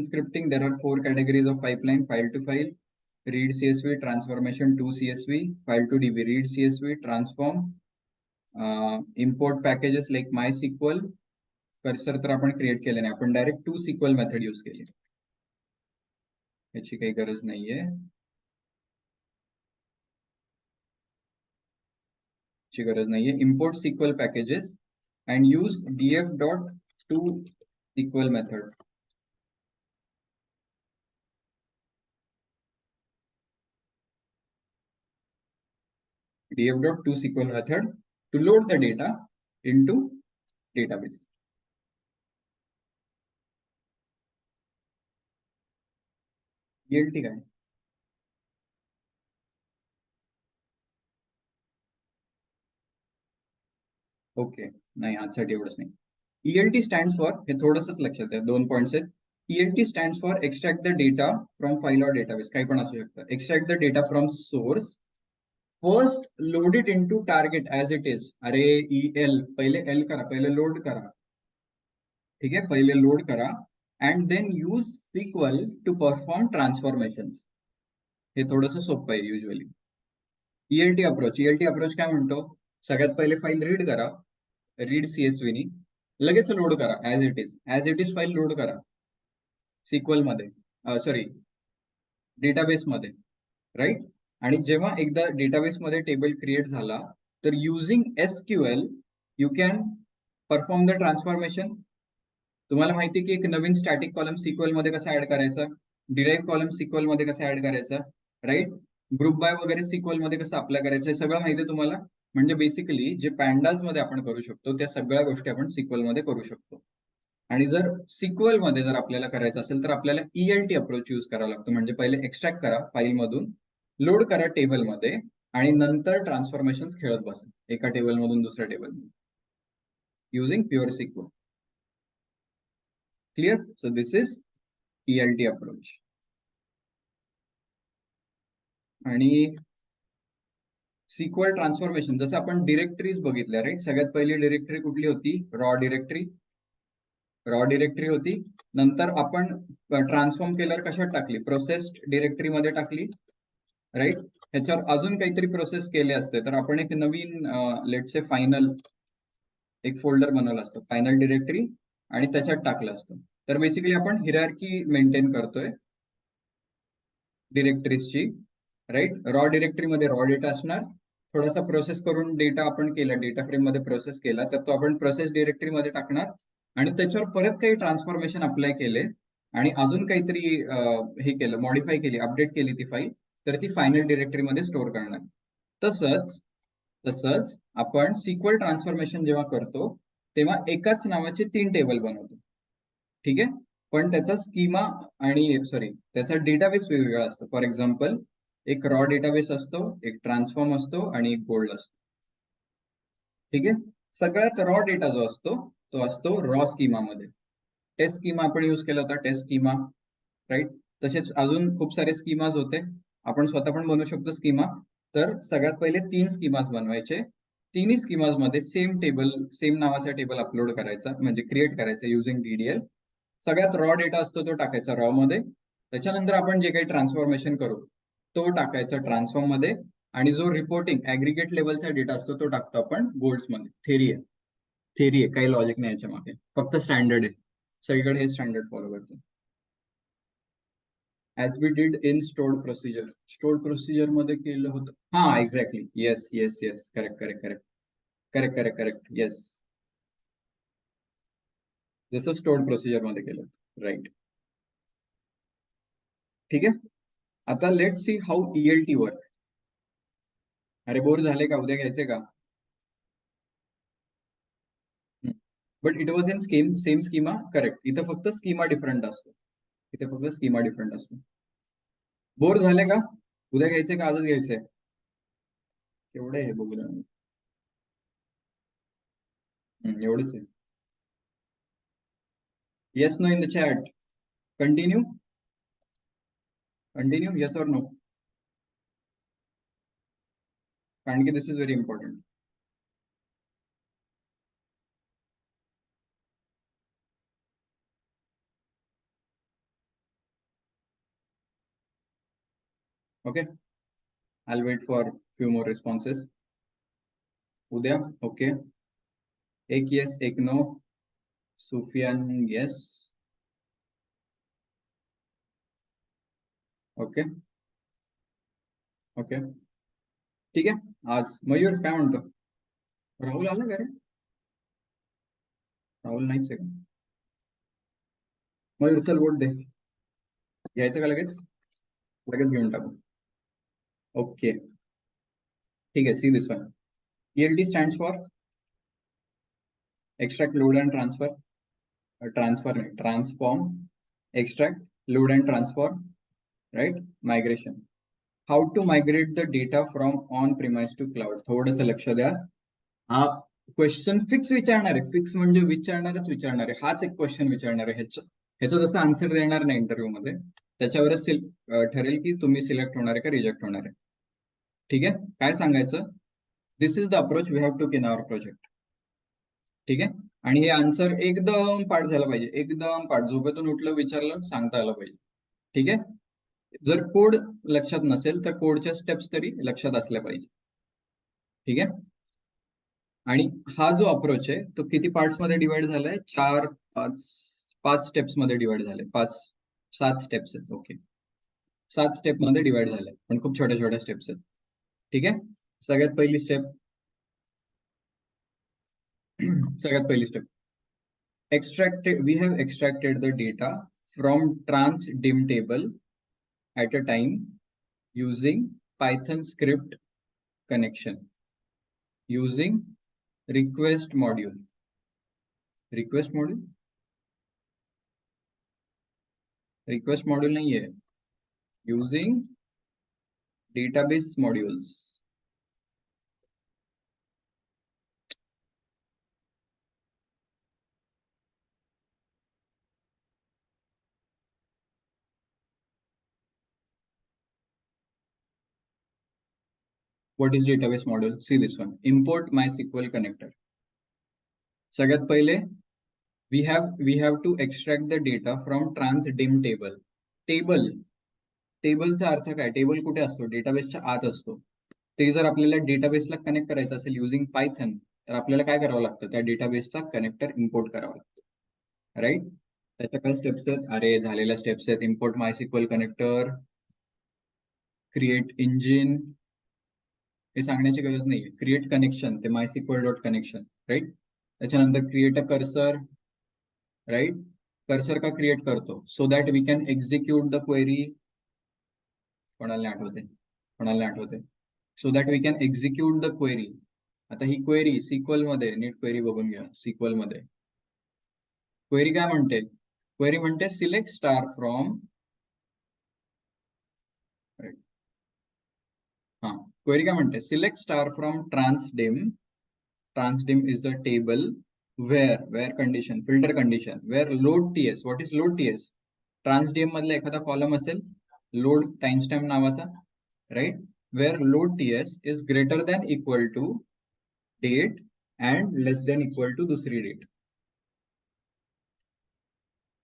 scripting, there are 4 categories of pipeline: file to file, read CSV, transformation to CSV, file to DB, read CSV, transform, import packages like MySQL, cursor तर आपण create केले नाही, आपण direct 2 SQL method use केली, याची काही गरज नाहीये. Import SQL packages and use df.toSQL method. df.toSQL method to load the data into database. ELT काय? ओके, नाही आजसाठी एवढंच नाही. ELT stands for, हे थोडंसंच लक्षात आहे, 2 पॉइंट्स आहेत. ELT stands for extract the data from file or database, काही पण असू शकतं. Extract the data from source, first load it into target as it is. अरे EL, पहिले L करा, पहिले लोड करा. ठीक आहे, पहिले लोड करा and then use SQL to perform transformations. हे थोडंसं सोपं आहे युजली. ELT अप्रोच काय म्हणतो, सगळ्यात पहिले फाईल रीड करा, रीड CSV नी, लगेच लोड करा as it is file load करा SQL मध्ये, सॉरी डेटाबेस मध्ये, राईट. आणि जेव्हा एकदा डेटाबेस मध्ये टेबल क्रिएट झाला तर using SQL you can perform the transformation. तुम्हाला माहिती की एक नवीन स्टॅटिक कॉलम SQL मध्ये कसा ऍड करायचा, डिराईव्ह कॉलम सिक्वल मध्ये कसं ऍड करायचं, राईट, ग्रुप बाय वगैरे सिक्वल मध्ये कसं अप्लाय करायचं, हे सगळं माहिती आहे तुम्हाला. म्हणजे बेसिकली जे पॅन्डाज मध्ये आपण करू शकतो त्या सगळ्या गोष्टी आपण सिक्वल मध्ये करू शकतो. आणि जर सिक्वल मध्ये जर आपल्याला करायचं असेल तर आपल्याला ELT अप्रोच यूज करावा लागतो. म्हणजे पहिले एक्स्ट्रॅक्ट करा फाईल मधून, लोड करा टेबल मध्ये, आणि नंतर ट्रान्सफॉर्मेशन खेळत बसा एका टेबल मधून दुसऱ्या टेबल मध्ये using pure SQL. Clear? So this is ELT approach. आणि सिक्वल ट्रान्सफॉर्मेशन जसं आपण डिरेक्टरीज बघितल्या, राईट. सगळ्यात पहिली डिरेक्टरी कुठली होती? Raw directory. रॉ डिरेक्टरी होती. नंतर आपण ट्रान्सफॉर्म केल्यावर कशात टाकली? प्रोसेस्ड डिरेक्टरी मध्ये टाकली, राईट. ह्याच्यावर अजून काहीतरी प्रोसेस केले असते तर आपण एक नवीन लेट्स से फायनल एक फोल्डर बनवलं असतं, फायनल डिरेक्टरी, आणि त्याच्यात टाकलं असतं. तर बेसिकली आपण हिरार्की मेंटेन करतोय डिरेक्टरीजची, राईट. रॉ डिरेक्टरी मध्ये रॉ डेटा असणार, थोडासा प्रोसेस करून डेटा आपण केला, डेटा फ्रेम मध्ये प्रोसेस केला तर तो आपण प्रोसेस डिरेक्टरी मध्ये टाकणार, आणि त्याच्यावर परत काही ट्रान्सफॉर्मेशन अप्लाय केले आणि अजून काहीतरी हे केलं, मॉडिफाय केली, अपडेट केली ती फाईल, तर ती फायनल डिरेक्टरी मध्ये स्टोअर करणार. तसंच आपण सिक्वल ट्रान्सफॉर्मेशन जेव्हा करतो तेव्हा एकाच नावाचे 3 टेबल बनवतो, ठीक आहे. पण त्याचा स्कीमा आणि त्याचा डेटाबेस वेगवेगळा असतो. फॉर एक्झाम्पल एक रॉ डेटाबेस असतो, एक ट्रान्सफॉर्म असतो आणि एक गोल्ड असतो, ठीक आहे. सगळ्यात रॉ डेटा जो असतो तो असतो रॉ स्कीमा मध्ये. टेस्ट स्कीमा आपण युज केला होता, टेस्ट स्कीमा, राईट. तसेच अजून खूप सारे स्कीमाज होते, आपण स्वतः पण बनवू शकतो स्कीमा. तर सगळ्यात पहिले 3 स्कीमाज बनवायचे, तिन्ही स्कीमाज मध्ये सेम टेबल, सेम नावाचा टेबल अपलोड करायचा, म्हणजे क्रिएट करायचा युझिंग DDL. सगळ्यात रॉ डेटा असतो तो टाकायचा रॉ मध्ये, त्याच्यानंतर आपण जे काही ट्रान्सफॉर्मेशन करू तो टाकायचा ट्रान्सफॉर्म मध्ये, आणि जो रिपोर्टिंग ऍग्रीगेट लेवलचा डेटा असतो तो टाकतो आपण गोल्ड्स मध्ये. थेरी आहे, काही लॉजिक नाही याच्या मागे, फक्त स्टँडर्ड आहे, सगळीकडे हे स्टँडर्ड फॉलो करतो. As we did in stored procedure. Stored procedure मध्ये केलं होतं, हा एक्झॅक्टली, येस, करेक्ट, येस. जसं स्टोर्ड प्रोसिजर मध्ये केलं, राईट. ठीक आहे. आता let see how ELT work. अरे बोर झाले का? उद्या घ्यायचे का? But it was in same schema, correct. इथं फक्त स्कीमा डिफरंट असतो. बोर झाले का? उद्या घ्यायचे का आजच घ्यायचंय? केवढे आहे बघूया. एवढंच आहे. Yes no in the chat. Continue, yes or no, कारण की this is very important. Okay, I'll wait for few more responses. उद्या, ओके. एक येस, एक नो. सुफियान येस. ओके, ठीक आहे. आज मयूर काय म्हणतो? राहुल आला का रे? राहुल नाहीच आहे का? मयूर चल वोट दे. घ्यायचं का लगेच घेऊन टाकू. ओके, ठीक आहे. See this one. ELT stands for extract, load and transform, extract, load and transform, right? Migration. How to migrate the data from on-premise to cloud. थोडंसं लक्ष द्या. हा क्वेश्चन फिक्स विचारणार आहे, फिक्स म्हणजे विचारणार आहे. हाच एक क्वेश्चन विचारणार आहे. ह्याचं जसं आन्सर देणार नाही इंटरव्ह्यू मध्ये, त्याच्यावरच ठरेल की तुम्ही सिलेक्ट होणार आहे का रिजेक्ट होणार आहे. ठीक आहे. काय सांगायचं? This is the approach we have took in our project. ठीक आहे. आणि हे आन्सर एकदम पाठ झालं पाहिजे, एकदम पाठ, झोपेतून उठलं विचारलं सांगता आलं पाहिजे. ठीक आहे. जर कोड लक्षात नसेल तर कोडच्या स्टेप्स तरी लक्षात असल्या पाहिजे. ठीक आहे. आणि हा जो अप्रोच आहे तो किती पार्ट्स मध्ये डिवाइड झालाय? 5 स्टेप्स मध्ये डिवाइड झाले. 7 स्टेप्स आहेत. ओके, 7 स्टेप मध्ये डिवाइड झाले, पण खूप छोट्या स्टेप्स आहेत. ठीक आहे. सगळ्यात पहिली step extracted, we have extracted the data from trans dim table at a time using Python script connection using request module. Request module नहीं है, using database modules. What is database module? See this one. Import MySQL connector. सगळ्यात पहिले we have to extract the data from trans dim table. टेबलचा अर्थ काय? Table कुठे असतो? डेटाबेसच्या आत असतो. ते जर आपल्याला डेटाबेसला कनेक्ट करायचं असेल युझिंग पायथन, तर आपल्याला काय करावं लागतं? त्या डेटाबेसचा कनेक्टर इम्पोर्ट करावा लागतो, राईट? त्याच्या काय स्टेप्स आहेत? अरे झालेल्या स्टेप्स आहेत. Import MySQL connector, create engine, हे सांगण्याची गरज नाहीये. क्रिएट कनेक्शन, ते MySQL डॉट कनेक्शन, राईट? त्याच्यानंतर create a cursor, right? Cursor का क्रिएट करतो? So that we can execute the query. कोणाला आठवते? So that we can execute the query. आता ही क्वेरी सिक्वल मध्ये, नीट क्वेरी बघून घ्या. सिक्वल मध्ये क्वेरी काय म्हणते? क्वेरी म्हणते सिलेक्ट स्टार फ्रॉम, क्वेरी काय म्हणते? Select star from transdim. Transdim is the table where condition, filter condition, where load ts. What is load ts? Transdm मधला एखादा कॉलम असेल load timestamp नावाचा, right? Where load ts is greater than equal to date and less than equal to दुसरी date.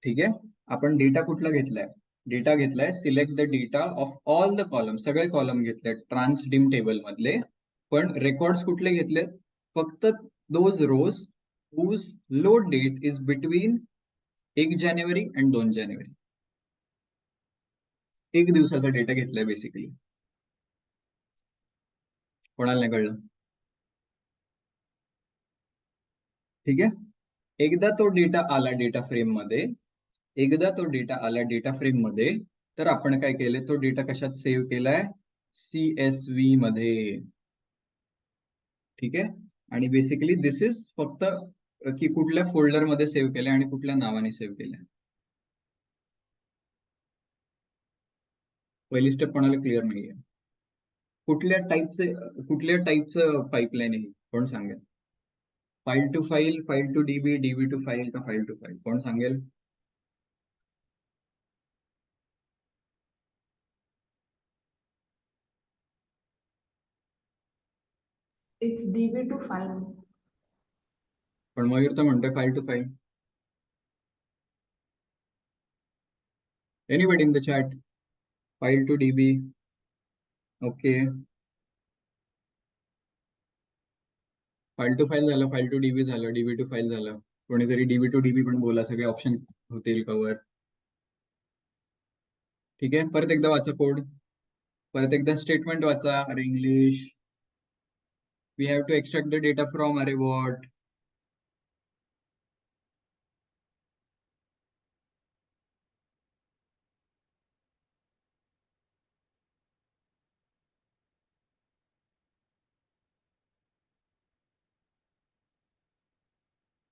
ठीक आहे? आपण data कुठला घेतलाय? डेटा घेतलाय select the data of all the column. सगळे कॉलम घेतले ट्रान्सडिम टेबल मधले, पण रेकॉर्ड्स कुठले घेतले? फक्त those rows whose load date is between 1 January and 2 January. एक दिवसाचा डेटा घेतलाय बेसिकली. कोणाला नाही कळलं? ठीक आहे. एकदा तो डेटा आला डेटा फ्रेम मध्ये, तर आपण काय केले? तो डेटा कशात सेव्ह केलाय? CSV मध्ये. ठीक आहे. आणि बेसिकली दिस इज फक्त की कुठल्या फोल्डर मध्ये सेव्ह केलंय आणि कुठल्या नावाने सेव्ह केलंय. पहिली स्टेप कोणाला क्लिअर नाहीये? कुठल्या टाईपचं पाईपलाईन आहे? कोण सांगेल? File to file, file to DB, DB to file का फाईल टू फाईल? कोण सांगेल? It's DB to file. पण मयूर तर म्हणतोय file to file. Anybody in the chat? File to DB. Okay, file to file झालं, फाईल टू डीबी झालं, DB to file झालं. कोणीतरी डीबी टू डीबी पण बोला, सगळे ऑप्शन होतील कवर. ठीक आहे. परत एकदा वाचा कोड, परत एकदा स्टेटमेंट वाचा. अरे English. We have to extract the data from, अरे what?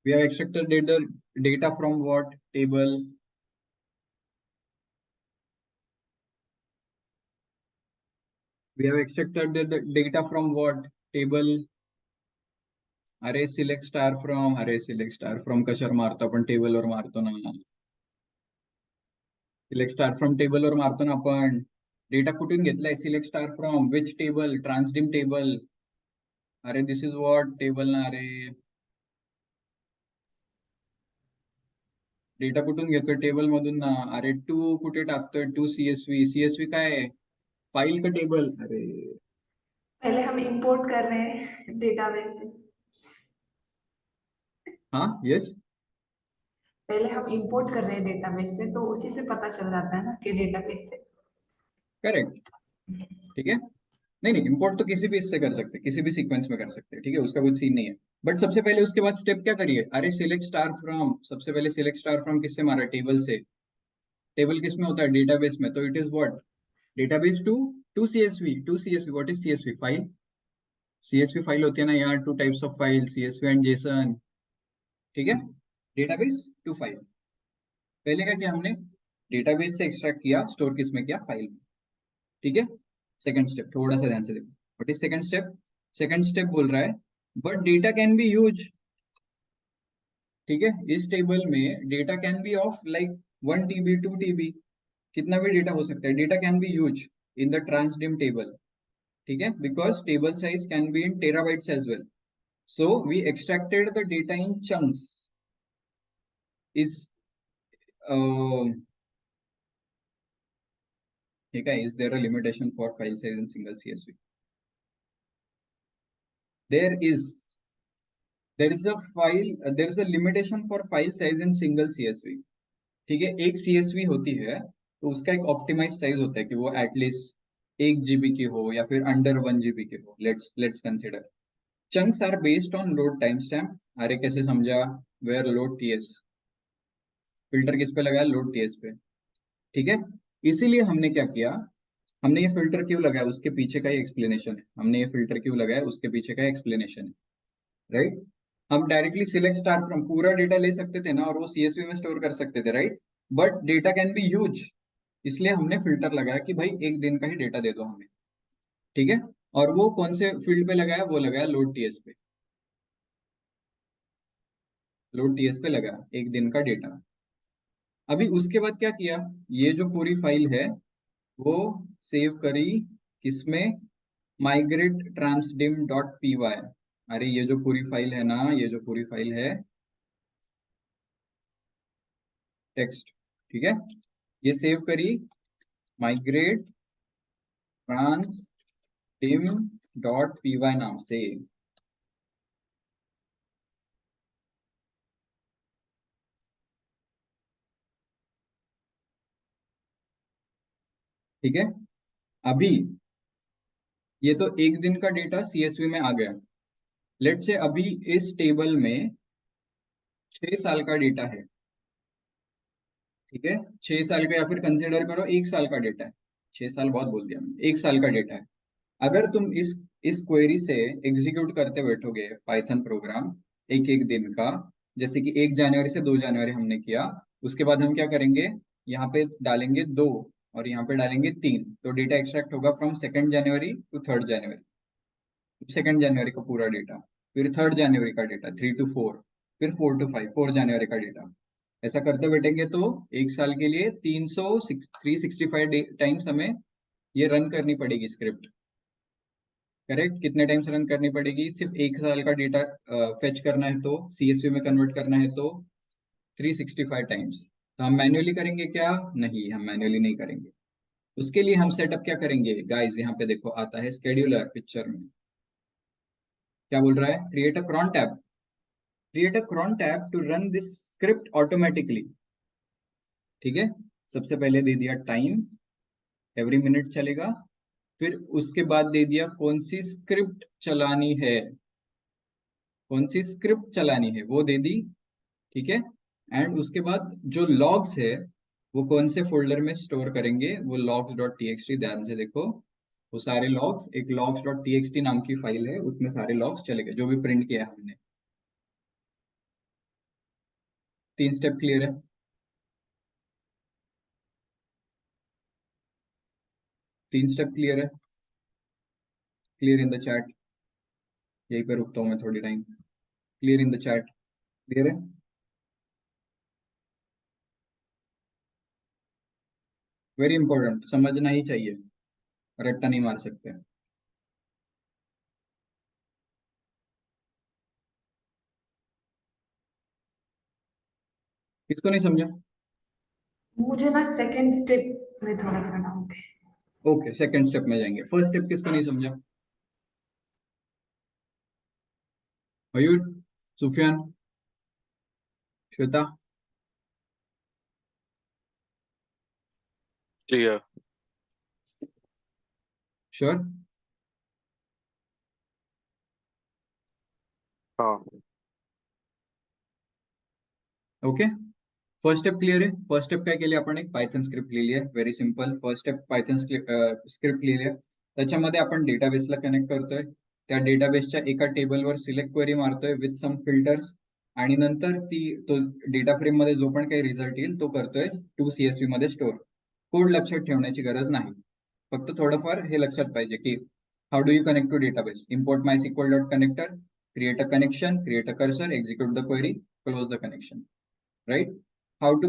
We have extracted data from what table? We have extracted the data from what table? अरे सिलेक्ट स्टार फ्रॉम. अरे सिलेक्ट स्टार फ्रॉम कशावर मारतो आपण? Table वर मारतो ना. Select star from table वर मारतो ना आपण. डेटा कुठून घेतलाय? Select star from which table? Transdim table. अरे दिस इज व्हॉट टेबल ना. अरे डेटा कुठून घेतोय? टेबल मधून ना. अरे टू कुठे टाकतोय? To CSV. CSV काय आहे? फाइल का टेबल? अरे पहले हम इंपोर्ट कर रहे हैं डेटाबेस से. हाँ यस, पहले हम इंपोर्ट कर रहे हैं डेटाबेस से, तो उसी से पता चल जाता है ना कि डेटाबेस से. करेक्ट. ठीक है. नहीं इंपोर्ट तो किसी भी इससे कर सकते, किसी भी सीक्वेंस में कर सकते हैं. ठीक है, उसका कुछ सीन नहीं है. बट सबसे पहले उसके बाद स्टेप क्या करिए? अरे सिलेक्ट स्टार फ्रॉम. सबसे पहले सिलेक्ट स्टार फ्रॉम किससे मारा? टेबल से. टेबल किस में होता है? डेटाबेस में। तो it is what? Database to CSV. What is CSV? File. CSV file होती है ना यार, two types of file, CSV and JSON. ठीक है, डेटाबेस टू फाइल। पहले क्या किया हमने? डेटाबेस से एक्सट्रैक्ट किया, स्टोर किस में किया? फाइल में। ठीक है, सेकंड स्टेप थोड़ा सा ध्यान से देखो। What is second step? Second step बोल रहा है but data can be use. ठीक है, इस टेबल में data can B of like 1 TB 2 TB, कितना भी डेटा हो सकता है। Data can be use in the transdim table. ठीक है, because table size can be in terabytes as well. So we extracted the data in chunks. Is ठीक है, is there a limitation for file size in single CSV? There is. There is a file. There is a limitation for file size in single CSV. ठीक है, एक CSV होती है तो उसका एक ऑप्टिमाइज साइज होता है कि वो एटलीस्ट 1 GB की हो या फिर अंडर 1 GB की हो। Let's consider chunks are based on load time stamp. अरे कैसे समझा? वेयर लोड टीएस, फिल्टर किस पे लगाया? लोड टीएस पे। ठीक है, इसीलिए हमने क्या किया, हमने ये फिल्टर क्यों लगाया उसके पीछे का ही एक्सप्लेनेशन है। हमने ये फिल्टर क्यों लगाया उसके पीछे का एक्सप्लेनेशन है, राइट। हम डायरेक्टली सिलेक्ट स्टार फ्रॉम पूरा डेटा ले सकते थे ना और वो सीएसवी में स्टोर कर सकते थे, right. But data can be huge, इसलिए हमने फिल्टर लगाया कि भाई एक दिन का ही डेटा दे दो हमें। ठीक है, और वो कौन से फील्ड पे लगाया? वो लगाया लोड टीएस पे। लोड टीएस पे लगाया एक दिन का डेटा। अभी उसके बाद क्या किया? ये जो पूरी फाइल है वो सेव करी किसमें? Migrate transdim dot P Y. अरे ये जो पूरी फाइल है ना, ये जो पूरी फाइल है टेक्स्ट, ठीक है, ये सेव करी migrate transdim dot P Y नाम से। ठीक है, अभी ये तो एक दिन का डेटा सीएसवी में आ गया। लेट से अभी इस टेबल में 6 साल का डेटा है। ठीक है, 6 साल का, या फिर कंसिडर करो 1 साल का डेटा है। 6 साल बहुत बोल दिया मैंने, 1 साल का डेटा है। अगर तुम इस क्वेरी से एग्जीक्यूट करते बैठोगे पाइथन प्रोग्राम एक एक दिन का, जैसे कि 1 जनवरी से 2 जनवरी हमने किया, उसके बाद हम क्या करेंगे? यहाँ पे डालेंगे 2 और यहाँ पे डालेंगे 3, तो डेटा एक्सट्रैक्ट होगा फ्रॉम 2 जनवरी टू 3 जनवरी। 2 जनवरी का पूरा डेटा, फिर 3 जनवरी का डेटा 3 to 4, फिर 4 to 5, 4 जनवरी का डेटा। ऐसा करते बैठेंगे तो 1 साल के लिए 365 टाइम्स हमें ये रन करनी पड़ेगी स्क्रिप्ट। करेक्ट, कितने टाइम्स रन करनी पड़ेगी? सिर्फ 1 साल का डेटा फेच करना है तो, सीएसवी में कन्वर्ट करना है तो 365 टाइम्स। तो हम मैन्युअली करेंगे क्या? नहीं, हम मैन्युअली नहीं करेंगे। उसके लिए हम सेटअप क्या करेंगे गाइस? यहाँ पे देखो आता है स्केड्यूलर पिक्चर में। क्या बोल रहा है? Create a crontab. Create a crontab to run this script automatically. ठीक है, सबसे पहले दे दिया टाइम, एवरी मिनट चलेगा। फिर उसके बाद दे दिया कौन सी स्क्रिप्ट चलानी है, कौन सी स्क्रिप्ट चलानी है वो दे दी। ठीक है, एंड उसके बाद जो लॉग्स है वो कौन से फोल्डर में स्टोर करेंगे? वो लॉग्स डॉट टीएक्सटी। ध्यान से देखो, वो सारे लॉग्स एक लॉग्स डॉट टीएक्सटी नाम की फाइल है, उसमें सारे लॉग्स चलेंगे जो भी प्रिंट किया है हमने। 3 स्टेप क्लियर है? 3 स्टेप क्लियर है? Clear in the chat? यहीं पे रुकता हूँ मैं थोड़ी time. Clear in the chat? Clear है? वेरी इंपॉर्टेंट, समझना ही चाहिए, रट्टा नहीं मार सकते। किसको नहीं समझा? मुझे ना सेकंड स्टेप में थोड़ा सा डाउट है। ओके, सेकंड स्टेप में जाएंगे। फर्स्ट स्टेप किसको नहीं समझा? मयूर, सुफियान, श्वेता? क्लियर। श्योर? हाँ। ओके, फर्स्ट स्टेप क्लिअर आहे. फर्स्ट स्टेप काय केली आपण, एक पायथन स्क्रिप्ट लिहिली आहे, very simple. First step Python script लिहिली आहे. त्याच्यामध्ये आपण डेटाबेसला कनेक्ट करतोय. त्या डेटाबेसच्या एका टेबलवर सिलेक्ट क्वेरी मारतोय विथ सम फिल्टर्स, आणि नंतर तो डेटा फ्रेम मध्ये जो पण काही रिझल्ट येईल तो करतोय टू CSV मध्ये स्टोअर. कोड लक्षात ठेवण्याची गरज नाही, फक्त थोडंफार हे लक्षात पाहिजे की how do you connect to database. Import MySQL dot connector, create a connection, create a cursor, execute the query, close the connection, right? How to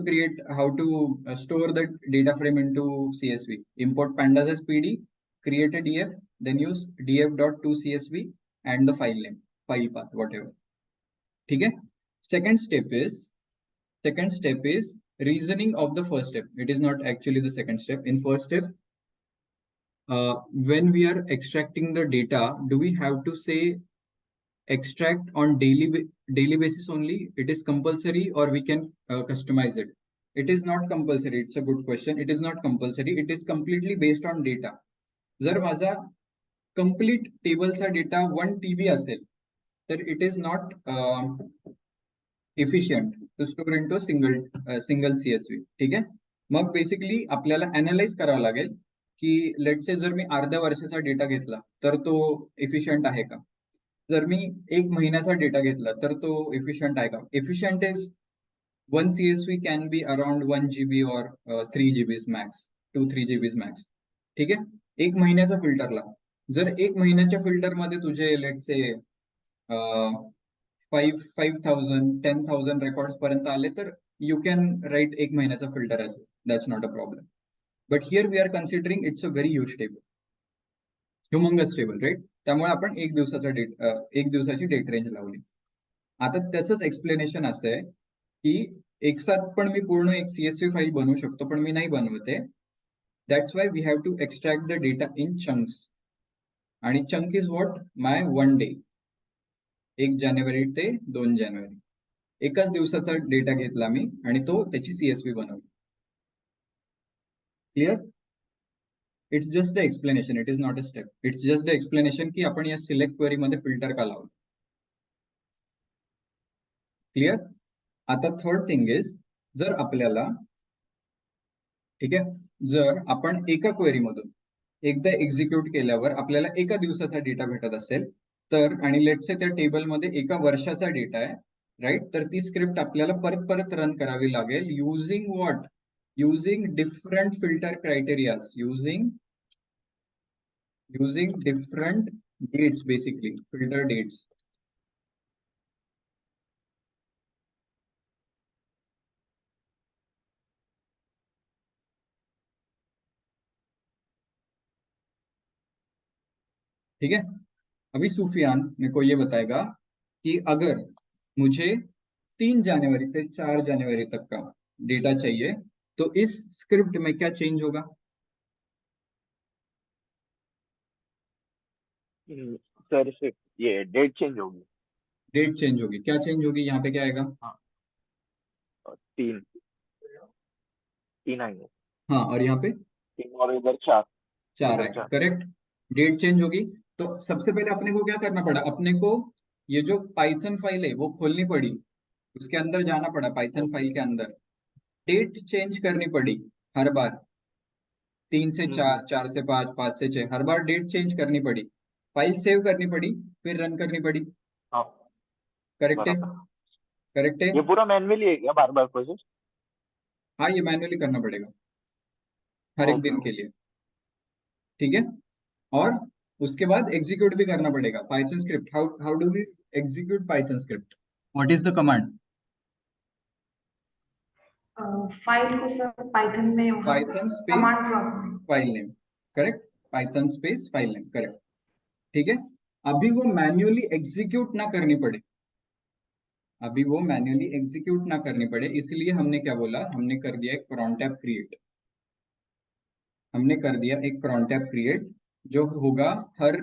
store the data frame into CSV. Import pandas as PD, create a DF, then use df.toCSV and the file name, file path, whatever. ठीक है. Second step is reasoning of the first step. It is not actually the second step. In first step, when we are extracting the data, do we have to say extract on daily basis only? It is compulsory, or we can customize it? It is not compulsory. It's a good question. It is not compulsory. It is completely based on data. जर माझा complete टेबलचा data 1 TB असेल तर it is not efficient to store into single CSV. ठीक आहे. मग basically आपल्याला analyse करावं लागेल की लेट्स से जर मी अर्ध्या वर्षाचा डेटा घेतला तर तो एफिशियंट आहे का, जर मी 1 महिन्याचा डेटा घेतला तर तो एफिशियंट आहे का. Efficient is 1 CSV can be around 1 GB or 3 GB max, 2-3 GB max. ठीक आहे. 1 महिन्याचा फिल्टरला जर 1 महिन्याच्या फिल्टर मध्ये तुझे लेट्स से 5,000 10,000 रेकॉर्ड्स पर्यंत आले तर यू कॅन राईट 1 महिन्याचा filter as well. That's not a problem. But here we are considering it's a very huge table, humongous table, right? त्यामुळे आपण 1 दिवसाची डेट रेंज लावली. आता त्याचंच एक्सप्लेनेशन असं आहे की एक साथ पण मी पूर्ण एक CSV फाईल बनवू शकतो, पण मी नाही बनवते. That's why we have to extract the data in chunks. आणि chunk is what, my 1 day. 1 जानेवारी ते 2 जानेवारी एकाच दिवसाचा डेटा घेतला मी आणि तो त्याची CSV बनवली. Clear? It's just the explanation. It is not a step. It's just the explanation की आपण या सिलेक्ट क्वेरी मध्ये फिल्टर का लावलं. क्लिअर? आता थर्ड थिंग इज, जर आपल्याला, ठीक आहे, जर आपण एका क्वेरी मधून एकदा एक्झिक्यूट केल्यावर आपल्याला एका दिवसाचा डेटा भेटत असेल तर, आणि लेट्स से त्या टेबल मध्ये एका वर्षाचा डेटा आहे, राईट, तर ती स्क्रिप्ट आपल्याला परत परत रन करावी लागेल using what, using different filter criterias, using different dates, basically filter dates. ठीक है. अभी सुफियान मेरे को ये बताएगा कि अगर मुझे 3 जनवरी से 4 जनवरी तक का डेटा चाहिए तो इस स्क्रिप्ट में क्या चेंज होगा. सर ये डेट चेंज होगी. डेट चेंज होगी. क्या चेंज होगी यहाँ पे, क्या आएगा? 3 आएंगे. हाँ, और यहाँ पे 3 और इधर 4 आएगा. करेक्ट. डेट चेंज होगी. तो सबसे पहले अपने को क्या करना पड़ा, अपने को ये जो पाइथन फाइल है वो खोलनी पड़ी, उसके अंदर जाना पड़ा, पाइथन फाइल के अंदर डेट चेंज करनी पड़ी हर बार. 3 से 4, 4 से 5, 5 से 6, हर बार डेट चेंज करनी पड़ी, फाइल सेव करनी पड़ी, फिर रन करनी पड़ी. करेक्ट है? करेक्ट है. ये पूरा मैन्युअली है क्या, बार बार प्रोसेस? हाँ, ये मैन्युअली करना पड़ेगा हर एक दिन के लिए. ठीक है. और उसके बाद एग्जीक्यूट भी करना पड़ेगा Python script. How do we execute Python script? What is the command? File को सर पाइथन में Python space file name. Correct. Python space file name. Correct. ठीक है. अभी वो मैन्युअली एग्जीक्यूट ना करनी पड़े, अभी वो मैन्युअली एग्जीक्यूट ना करनी पड़े, इसलिए हमने क्या बोला, हमने कर दिया एक cron tab क्रिएट. हमने कर दिया एक cron tab क्रिएट जो होगा हर,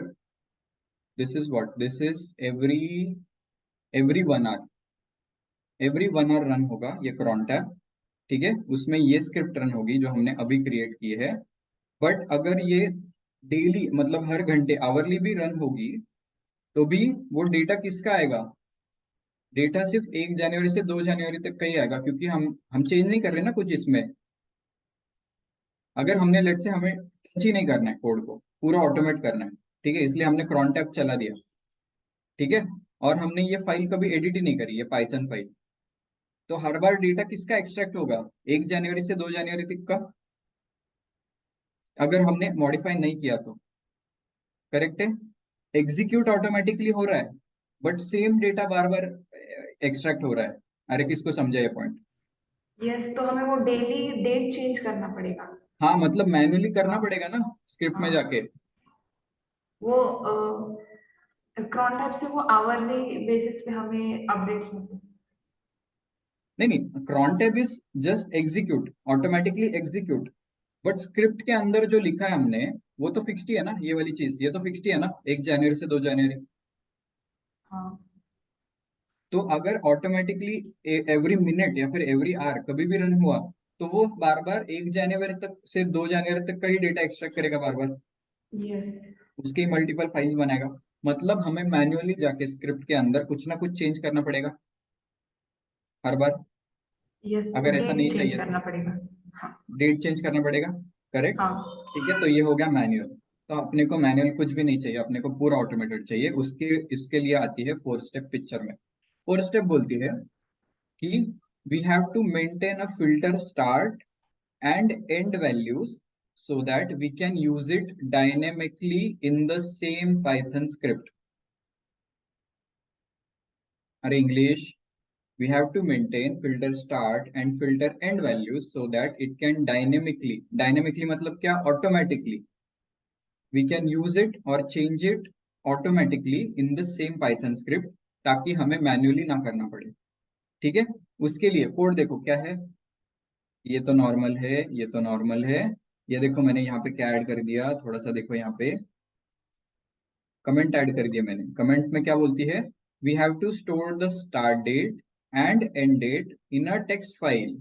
this is what, this is every 1 hour, every 1 hour run होगा ये cron tab. ठीक है. उसमें ये स्क्रिप्ट रन होगी जो हमने अभी क्रिएट की है. बट अगर ये डेली मतलब हर घंटे आवरली भी रन होगी तो भी वो डेटा किसका आएगा, डेटा सिर्फ 1 जनवरी से 2 जनवरी तक का ही आएगा, क्योंकि हम चेंज नहीं कर रहे ना कुछ इसमें। अगर हमने लेट से हमें टच ही नहीं करना है कोड को, पूरा ऑटोमेट करना है, ठीक है, इसलिए हमने cron टैब चला दिया, ठीक है। और हमने ये फाइल कभी एडिट ही नहीं करी, ये पाइथन फाइल। तो हर बार डेटा किसका एक्सट्रैक्ट होगा? 1 जनवरी से 2 जनवरी तक का, अगर हमने मॉडिफाई नहीं किया तो। करेक्ट है। एग्जीक्यूट ऑटोमेटिकली हो रहा है, but same data bar bar extract हो रहा है। अरे किसको समझा ये पॉइंट? यस, तो हमें वो डेली डेट चेंज करना पड़ेगा। हाँ, मतलब मैन्युअली करना हाँ पड़ेगा ना, स्क्रिप्ट में हाँ, जाके। वो क्रॉन टाइप से वो आवरली बेसिस पे हमें अपडेट्स मिलते हैं। नहीं नहीं, cron tab is just execute, automatically execute. But script के अंदर जो लिखा है हमने, वो तो फिक्स्ड ही है ना, ये वाली चीज, ये तो फिक्स्ड ही है ना, 1 जनवरी से 2 जनवरी। हाँ तो अगर ऑटोमेटिकली एवरी मिनट या फिर एवरी आवर कभी भी रन हुआ, तो वो बार बार 1 जनवरी तक से 2 जनवरी तक का ही डेटा एक्सट्रैक्ट करेगा बार बार, यस उसके मल्टीपल फाइल्स बनाएगा। मतलब हमें मैन्युअली जाके स्क्रिप्ट के अंदर कुछ ना कुछ चेंज करना पड़ेगा हर बार, यस, अगर ऐसा डेट नहीं चेंज चाहिए तो। करना पड़ेगा। हाँ डेट चेंज करना पड़ेगा। करेक्ट। हाँ। ठीक है, तो ये हो गया मैन्युअल। तो अपने को मैन्युअल कुछ भी नहीं चाहिए, अपने को पूरा ऑटोमेटेड चाहिए। उसके इसके लिए आती है 4 स्टेप पिक्चर में। 4 स्टेप बोलती है कि we have to maintain a filter start and end values so that we can use it dynamically in the same Python script. Or English, we have to maintain filter start and filter end values so that it can dynamically मतलब क्या? Automatically. We can use it or change it automatically in the same Python script, ताकि हमें manually ना करना पड़े। ठीक है। उसके लिए कोड देखो क्या है। ये तो नॉर्मल है, ये तो नॉर्मल है। ये देखो मैंने यहाँ पे क्या ऐड कर दिया, थोड़ा सा देखो यहाँ पे कमेंट ऐड कर दिया मैंने। कमेंट में क्या बोलती है? We have to store the start date and and date in a text file.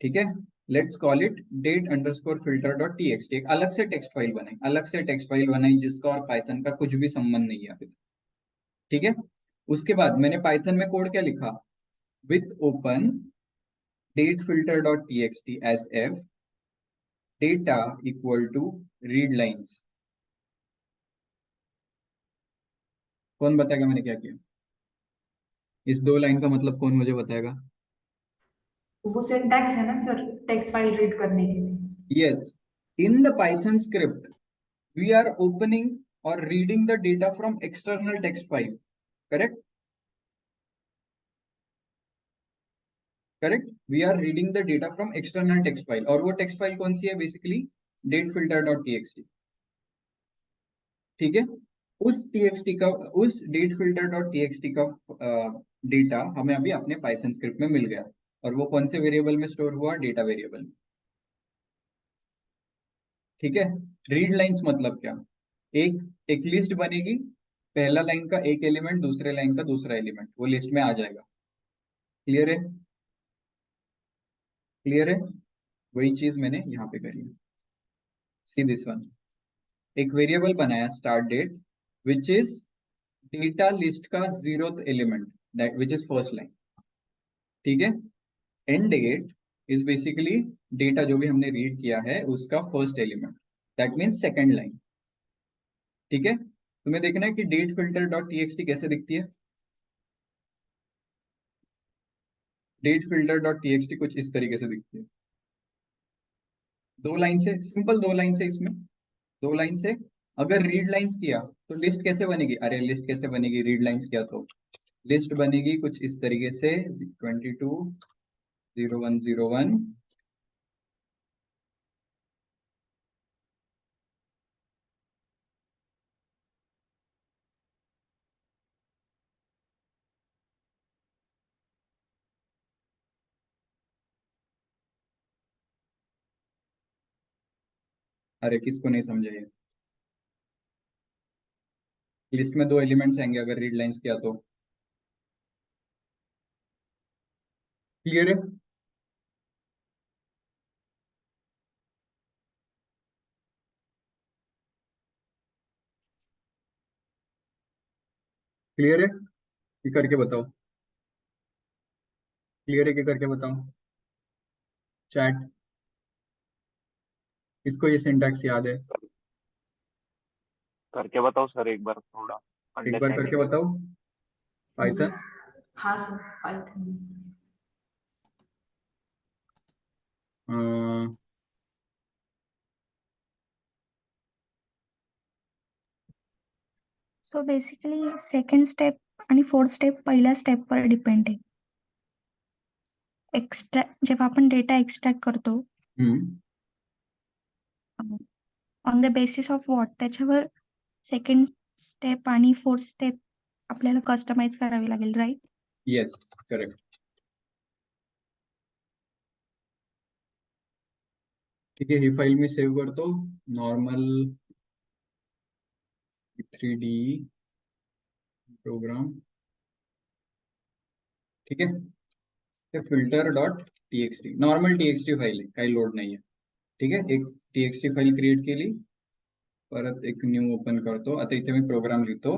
ठीक है। Let's call it date underscore filter dot TXT. एक अलग से टेक्स्ट फाइल बनाई, अलग से टेक्स्ट फाइल बनाई जिसका और पाइथन का कुछ भी संबंध नहीं है अभी तक। ठीक है। उसके बाद मैंने पाइथन में कोड क्या लिखा? With open date filter dot TXT as f data equal to read lines. कौन बताएगा मैंने क्या किया? इस 2 लाइन का मतलब कौन मुझे बताएगा? वो सिंटैक्स है ना सर, टेक्स्ट फाइल रीड करने के लिए। Yes. In the Python script we are opening और reading the data from external text file. Correct. Correct, we are reading the data from external text file, और वो text file कौन सी है? Basically date filter dot TXT. ठीक है। उस TXT का, उस डेट फिल्टर डॉट टीएक्सटी का डेटा हमें अभी अपने पाइथन स्क्रिप्ट में मिल गया, और वो कौन से वेरिएबल में स्टोर हुआ? डेटा वेरिएबल में। ठीक है। रीड लाइंस मतलब क्या? एक एक लिस्ट बनेगी, पहला लाइन का एक एलिमेंट, दूसरे लाइन का दूसरा एलिमेंट, वो लिस्ट में आ जाएगा। क्लियर है? क्लियर है? वही चीज मैंने यहाँ पे करी है। See this one. एक वेरिएबल बनाया start date, which is data list का 0th element, that which is first line. ठीक है। End date is basically data जो भी हमने रीड किया है उसका first element, that means second line. ठीक है। तुम्हें देखना है कि डेट फिल्टर डॉट टीएक्सटी कैसे दिखती है। डेट फिल्टर डॉट टीएक्सटी कुछ इस तरीके से दिखती है। 2 लाइन से, सिंपल 2 लाइन से इसमें, 2 लाइन से। अगर रीड लाइंस किया तो लिस्ट कैसे बनेगी? अरे लिस्ट कैसे बनेगी रीड लाइंस किया तो? लिस्ट बनेगी कुछ इस तरीके से, 22 01 01। अरे किसको नहीं समझा ये? लिस्ट में 2 एलिमेंट्स आएंगे अगर रीड लाइंस किया तो। क्लियर है? क्लियर है? ये करके बताओ, क्लियर है कि करके बताओ चैट, इसको ये सिंटैक्स याद है? करके बताओ सर एक बार, थोड़ा एक बार करके अंडरस्टैंडिंग। बताओ पाइथन। हाँ sir, Python. So basically second step आणि फोर्थ स्टेप पहिल्या स्टेपवर डिपेंड आहे. जेव्हा आपण डेटा एक्स्ट्रॅक्ट करतो on the basis of what, त्याच्यावर सेकंड स्टेप आणि फोर्थ स्टेप आपल्याला कस्टमाइज करावी लागेल, राईट? Yes correct. ठीक आहे, ही फाईल मी सेव्ह करतो. Normal 3D program. ठीक आहे, ते filter dot TXT normal TXT file आहे, काही लोड नाहीये. ठीक आहे, एक टीएक्सटी फाईल क्रिएट केली, परत एक न्यू ओपन करतो. आता इथे मी प्रोग्राम लिहितो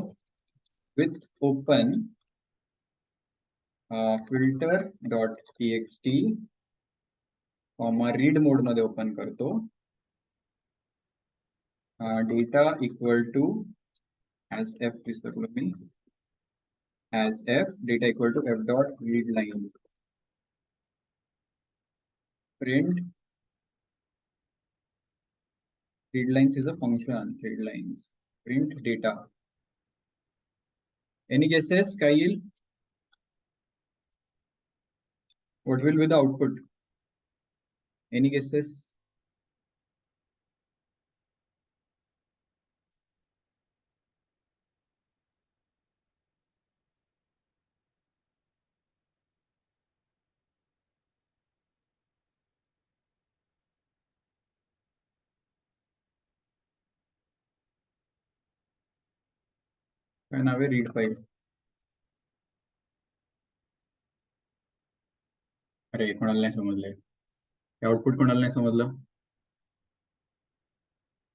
with open filter dot TXT comma read mode मध्ये ओपन करतो. Data equal to as f विसरलो मी, as f data equal to f dot read lines. Print read lines is a function. Read lines. Print data. Any guesses, Kyle? What will be the output? Any guesses? काय नाव आहे read file? अरे कोणाला नाही समजले, output कोणाला नाही समजलं.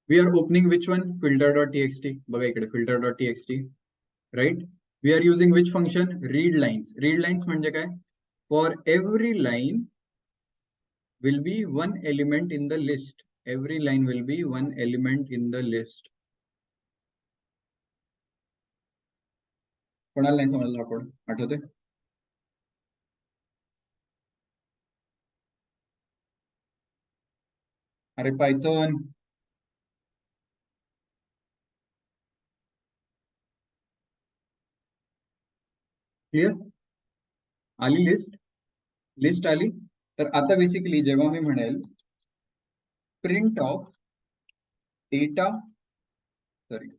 We are opening which one? Filter.txt. बघा इकडे filter.txt, right? We are using which function? Read lines. Read lines म्हणजे काय? For every line will be one element in the list. Every line will be one element in the list. कोणाला नाही समजलं आपण आठवते? अरे पायथन क्लियर आली, list आली. तर आता बेसिकली जेव्हा मी म्हणेल print of data, sorry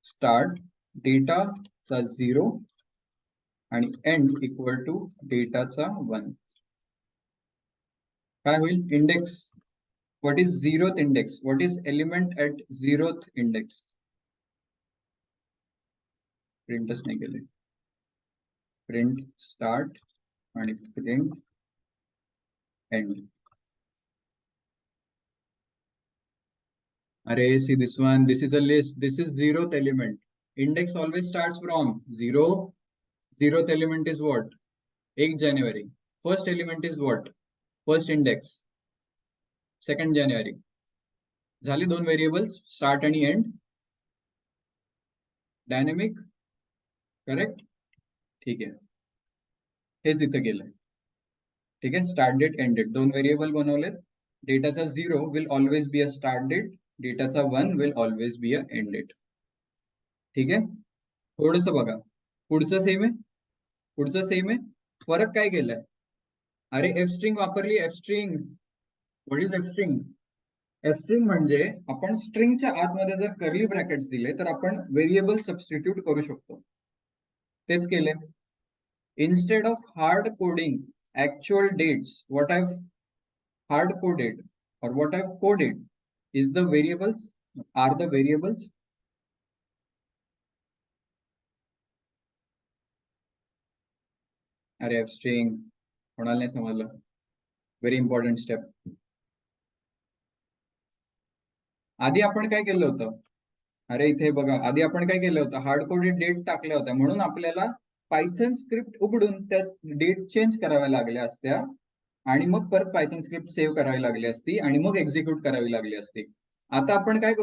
start डेटाचा 0 आणि एंड इक्वल टू डेटाचा 1, काय होईल? Index. What is 0th index? What is element at 0th index? प्रिंटच नाही केले. प्रिंट स्टार्ट आणि print end. Array, see this one, this is a list, this is 0th element. Index always starts from 0. 0th element is what? 1 January. First element is what? First index. 2nd January. झाले दोन variables, start आणि end. Dynamic, correct? ठीक आहे, हेच इथं गेलंय. ठीक आहे, start date, end date दोन variable बनवलेत. डेटाचा 0 will always be a start date. डेटाचा 1 will always be a end date. ठीक आहे, थोडस बघा. पुढचं सेम आहे, पुढचं सेम आहे. फरक काय केलाय? अरे एफ स्ट्रिंग वापरली. F string, what is F string? F string म्हणजे आपण स्ट्रिंगच्या आतमध्ये जर कर्ली ब्रॅकेट्स दिले तर आपण व्हेरिएबल सबस्टिट्यूट करू शकतो. तेच केले. Instead of hard coding actual dates, what I've hard coded or what I've coded is the variables, are the variables. अरे एफ स्ट्रिंग कोणाला नाही समजलं, व्हेरी इम्पॉर्टंट स्टेप. आधी आपण काय केलं होतं? अरे इथे बघा, आधी आपण काय केलं होतं, हार्ड कोडेड डेट टाकल्या होत्या, म्हणून आपल्याला पायथन स्क्रिप्ट उघडून त्या डेट चेंज कराव्या लागल्या असत्या आणि मग परत पायथन स्क्रिप्ट सेव्ह करावी लागली असती आणि मग एक्झिक्यूट करावी लागली असती. आता आपण काय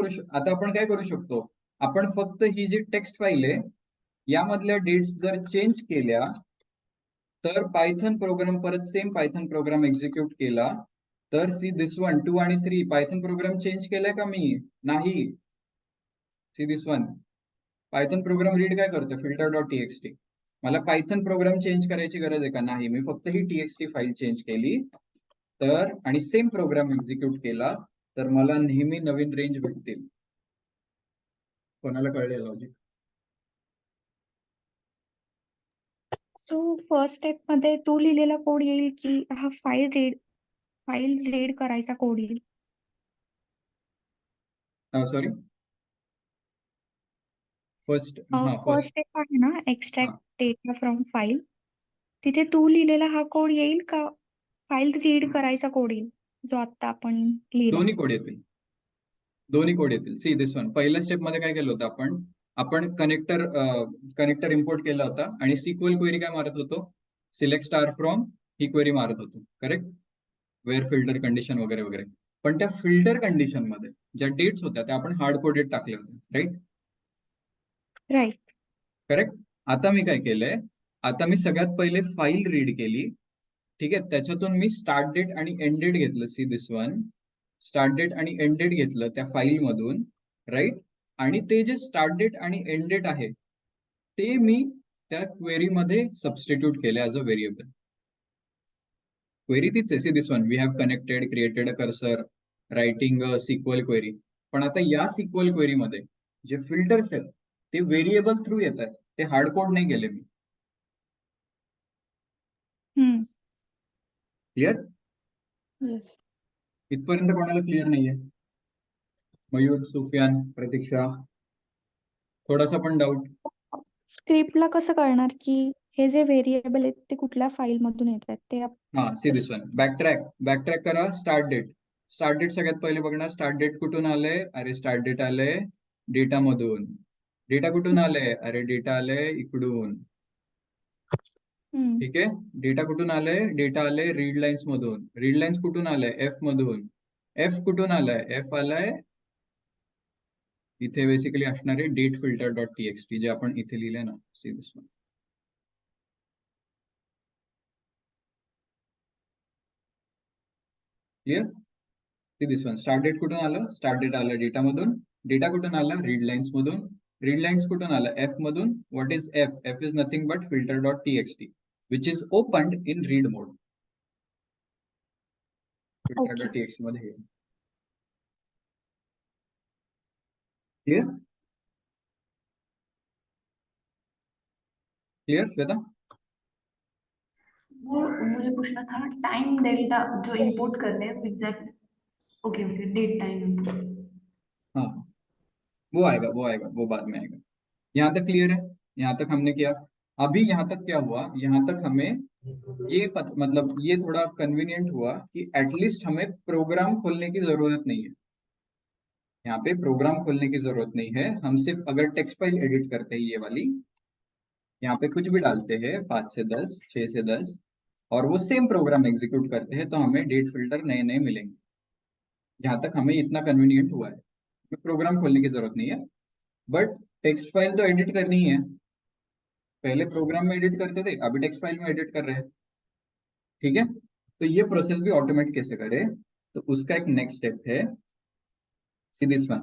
करू शकतो, आपण फक्त ही जी टेक्स्ट फाईल आहे यामधल्या डेट्स जर चेंज केल्या तर पायथन प्रोग्राम परत सेम पायथन प्रोग्राम एक्झिक्यूट केला तर सी दिस वन 2 आणि 3 पायथन प्रोग्राम चेंज केलाय का मी? नाही. सी this one Python program read काय करतो, filter.txt. मला पायथन प्रोग्राम चेंज करायची गरज आहे का? नाही. मी फक्त ही txt फाईल चेंज केली तर आणि सेम प्रोग्राम एक्झिक्यूट केला तर मला नेहमी नवीन रेंज भेटतील. कोणाला कळले लॉजिक? सो फर्स्ट स्टेप मध्ये तू लिहिलेला कोड येईल की हा फाईल रीड करायचा कोड येईल? सॉरी, फर्स्ट फर्स्ट स्टेप आहे ना, एक्स्ट्रॅक्ट डेटा फ्रॉम फाईल, तिथे तू लिहिलेला हा कोड येईल का फाईल रीड करायचा कोड येईल जो आता आपण लिहिला? दोन्ही कोड येतील. सी दिस वन, पहिल्या स्टेप मध्ये काय केलं होतं आपण कनेक्टर इम्पोर्ट केला होता आणि सिक्वल क्वेरी काय मारत होतो, सिलेक्ट स्टार फ्रॉम ही क्वेरी मारत होतो, करेक्ट, वेअर फिल्टर कंडिशन वगैरे वगैरे. पण त्या फिल्टर कंडिशन मध्ये ज्या डेट्स होत्या त्या आपण हार्ड कोडेड टाकल्या होत्या, राईट. करेक्ट. आता मी काय केलंय, आता मी सगळ्यात पहिले फाईल रीड केली, ठीक आहे, त्याच्यातून मी स्टार्ट डेट आणि एंड डेट घेतलं, see this one, start date आणि एंड डेट घेतलं त्या फाईल मधून, राईट, आणि ते जे स्टार्ट डेट आणि एंड डेट आहे ते मी त्या क्वेरी मध्ये सबस्टिट्यूट केले ऍज अ व्हेरिएबल. क्वेरी तीच आहे, see this one, we have connected, created a cursor, writing a SQL query. पण आता या सिक्वल क्वेरी मध्ये जे फिल्टर्स आहेत ते व्हेरिएबल थ्रू येत आहेत, ते हार्ड कोड नाही केले मी. क्लिअर? येस. इथपर्यंत कोणाला क्लिअर नाहीये? मयूर, सुफियान, प्रतीक्षा, थोडासा पण डाऊट? स्क्रिप्टला कसं कळणार की हे जे व्हेरिएबल आहेत ते कुठल्या फाईल मधून येत आहेत ते हा, सी दिस वन, बॅकट्रॅक करा. स्टार्ट डेट सगळ्यात पहिले बघणार, स्टार्ट डेट कुठून आलंय? अरे स्टार्ट डेट आलंय डेटा मधून. डेटा कुठून आलंय? अरे डेटा आलंय इकडून. ठीक आहे, डेटा कुठून आलंय? डेटा आलंय रीड लाईन्स मधून. रीड लाईन्स कुठून आलंय? एफ मधून. एफ कुठून आलाय? एफ आलाय इथे बेसिकली असणारे डेट फिल्टर डॉट टीएक्सटी जे आपण इथे लिहिलंय ना, see this one. Clear? See this one, start date कुठून आलं? स्टार्ट डेट आलं डेटा मधून. डेटा कुठून आला? रीड लाईन्स मधून. रीड लाईन्स कुठून आलं? एफ मधून. What is f? F is nothing but filter dot TXT which is opened in read mode. Filter dot TXT मध्ये. क्लियर? क्लियर श्वेता? वो मुझे पूछना था, टाइम डेल्टा जो इंपोर्ट कर रहे हैं एग्जैक्ट, ओके डेट टाइम। हाँ, वो आएगा वो बाद में आएगा. यहाँ तक क्लियर है? यहाँ तक हमने किया. अभी यहाँ तक क्या हुआ, यहाँ तक हमें मतलब ये थोड़ा कन्वीनियंट हुआ कि एटलीस्ट हमें प्रोग्राम खोलने की जरूरत नहीं है. यहाँ पे प्रोग्राम खोलने की जरूरत नहीं है, हम सिर्फ अगर टेक्स्ट फाइल एडिट करते हैं ये वाली, यहाँ पे कुछ भी डालते हैं 5 से 10, 6 से 10 और वो सेम प्रोग्राम एग्जीक्यूट करते हैं तो हमें डेट फिल्टर नए नए मिलेंगे. यहाँ तक हमें इतना कन्वीनियंट हुआ है, प्रोग्राम खोलने की जरूरत नहीं है. बट टेक्स्ट फाइल तो एडिट करनी ही है. पहले प्रोग्राम में एडिट करते थे, अभी टेक्स्ट फाइल में एडिट कर रहे हैं. ठीक है, तो ये प्रोसेस भी ऑटोमेट कैसे करे, तो उसका एक नेक्स्ट स्टेप है, सी दिस वन.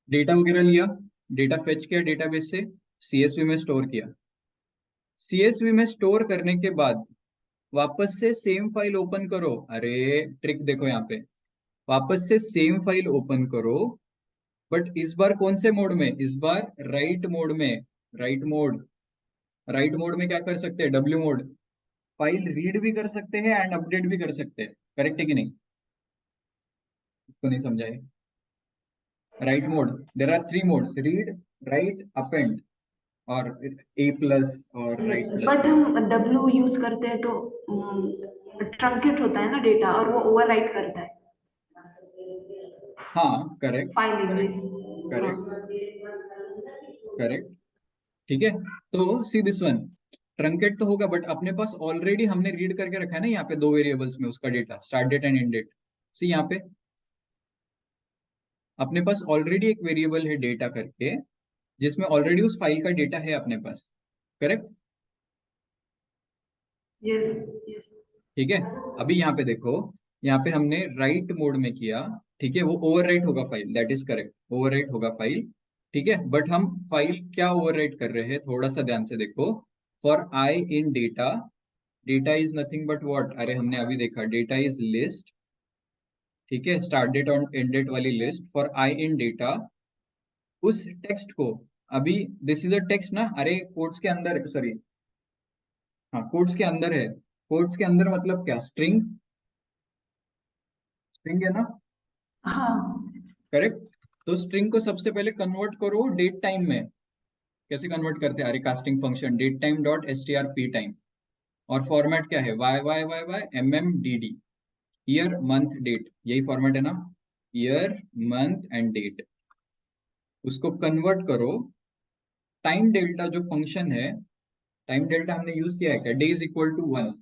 डेटा वगैरह लिया, डेटा फेच किया डेटाबेस से, सीएसवी में स्टोर किया. सीएसवी में स्टोर करने के बाद वापस से सेम फाइल ओपन करो. अरे ट्रिक देखो यहाँ पे, वापस से सेम फाइल ओपन करो, बट इस बार कौन से मोड में? इस बार राइट मोड में. राइट मोड में क्या कर सकते हैं? W mode. फाइल रीड भी कर सकते हैं एंड अपडेट भी कर सकते हैं. करेक्ट है कि नहीं? इसको नहीं समझाए. Write mode, there are 3 modes, read, write, append और A+ और राइट प्लस. बट हम W यूज करते हैं तो ट्रंकेट होता है ना डेटा और वो ओवरराइट करता है. हाँ correct file correct exist. Correct ठीक है। तो सी दिस वन, ट्रंकेट तो होगा बट अपने पास ऑलरेडी हमने रीड करके रखा है ना यहाँ पे दो वेरिएबल्स में उसका data, start date and and date. See यहाँ पे अपने पास ऑलरेडी एक वेरिएबल है डेटा करके, जिसमें ऑलरेडी उस फाइल का डेटा है अपने पास, करेक्ट। Yes yes. ठीक है। अभी यहाँ पे देखो, यहाँ पे हमने राइट मोड में किया, ठीक है, वो ओवरराइट होगा file, that is correct, overwrite होगा फाइल। ठीक है, बट हम फाइल क्या ओवरराइट कर रहे हैं, थोड़ा सा ध्यान से देखो। For I in data, data is nothing but what, अरे हमने अभी देखा डेटा इज लिस्ट, ठीक है, स्टार्ट डेट और एंड डेट वाली list. For I in data, उस टेक्स्ट को, अभी दिस इज अ टेक्स्ट ना, अरे कोट्स के अंदर, सॉरी, हाँ कोट्स के अंदर है। कोट्स के अंदर मतलब क्या, स्ट्रिंग, स्ट्रिंग है ना, हाँ करेक्ट। तो स्ट्रिंग को सबसे पहले कन्वर्ट करो डेट टाइम में। कैसे कन्वर्ट करते हैं, अरे casting function date time dot S T R P time, और फॉर्मेट क्या है, Y Y Y Y M M D D, year month date, यही फॉर्मेट है ना, ईयर मंथ एंड डेट। उसको कन्वर्ट करो, टाइम डेल्टा जो फंक्शन है, टाइम डेल्टा हमने यूज किया है क्या, डे इज इक्वल टू 1,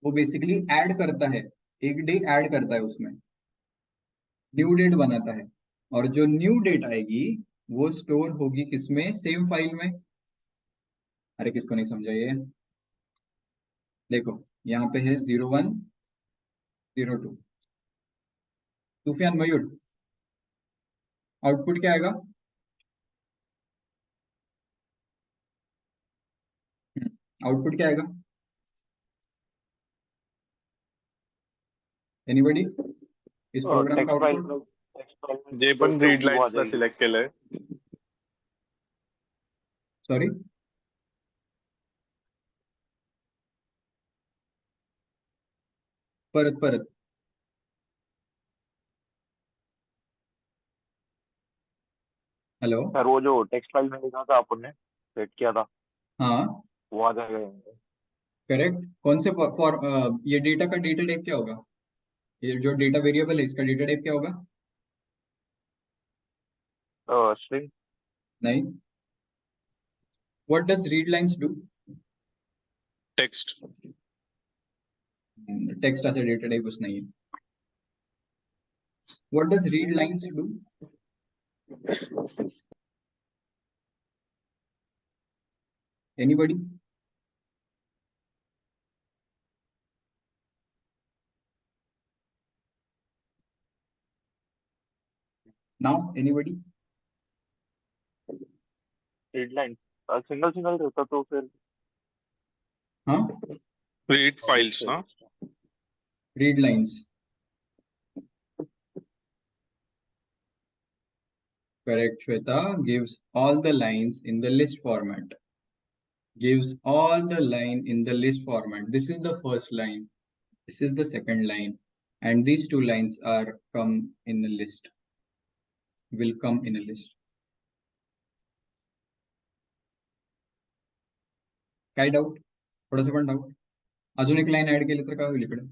वो बेसिकली ऐड करता है, एक डे ऐड करता है उसमें, न्यू डेट बनाता है। और जो न्यू डेट आएगी वो स्टोर होगी किसमें, सेम फाइल में। अरे किसको नहीं समझा ये, देखो यहाँ पे है 0102, सुफियान मयूर, आउटपुट क्या आएगा, आउटपुट क्या आएगा, एनीबॉडी, इस प्रोग्राम का आउटपुट। जे पण रीड लाईन्सला सिलेक्ट केलंय. सॉरी, परत परत, हेलो, सर वो जो टेक्स्ट फाइल में लिखा था अपन ने सेट किया था हाँ वो आ जाएगा यहाँ पे। करेक्ट। कौन से फॉर ये डेटा का डेटा टाइप क्या होगा, ये जो डेटा वेरिएबल है इसका डेटा टाइप क्या होगा, स्ट्रिंग। नहीं, what does read lines do, text. Text ऐसा डेटा टाइप उस नहीं है, what does read lines do, anybody, now anybody, read line single single रहता तो फिर हाँ रीड पब्लिक फाइल्स से। ना. Read lines, correct Shweta, gives all the lines in the list format, gives all the line in the list format. This is the first line, this is the second line, and these two lines are come in a list, will come in a list. काय doubt, थोडंसं पण doubt, अजून एक line add केली तर काय होईल इकडे,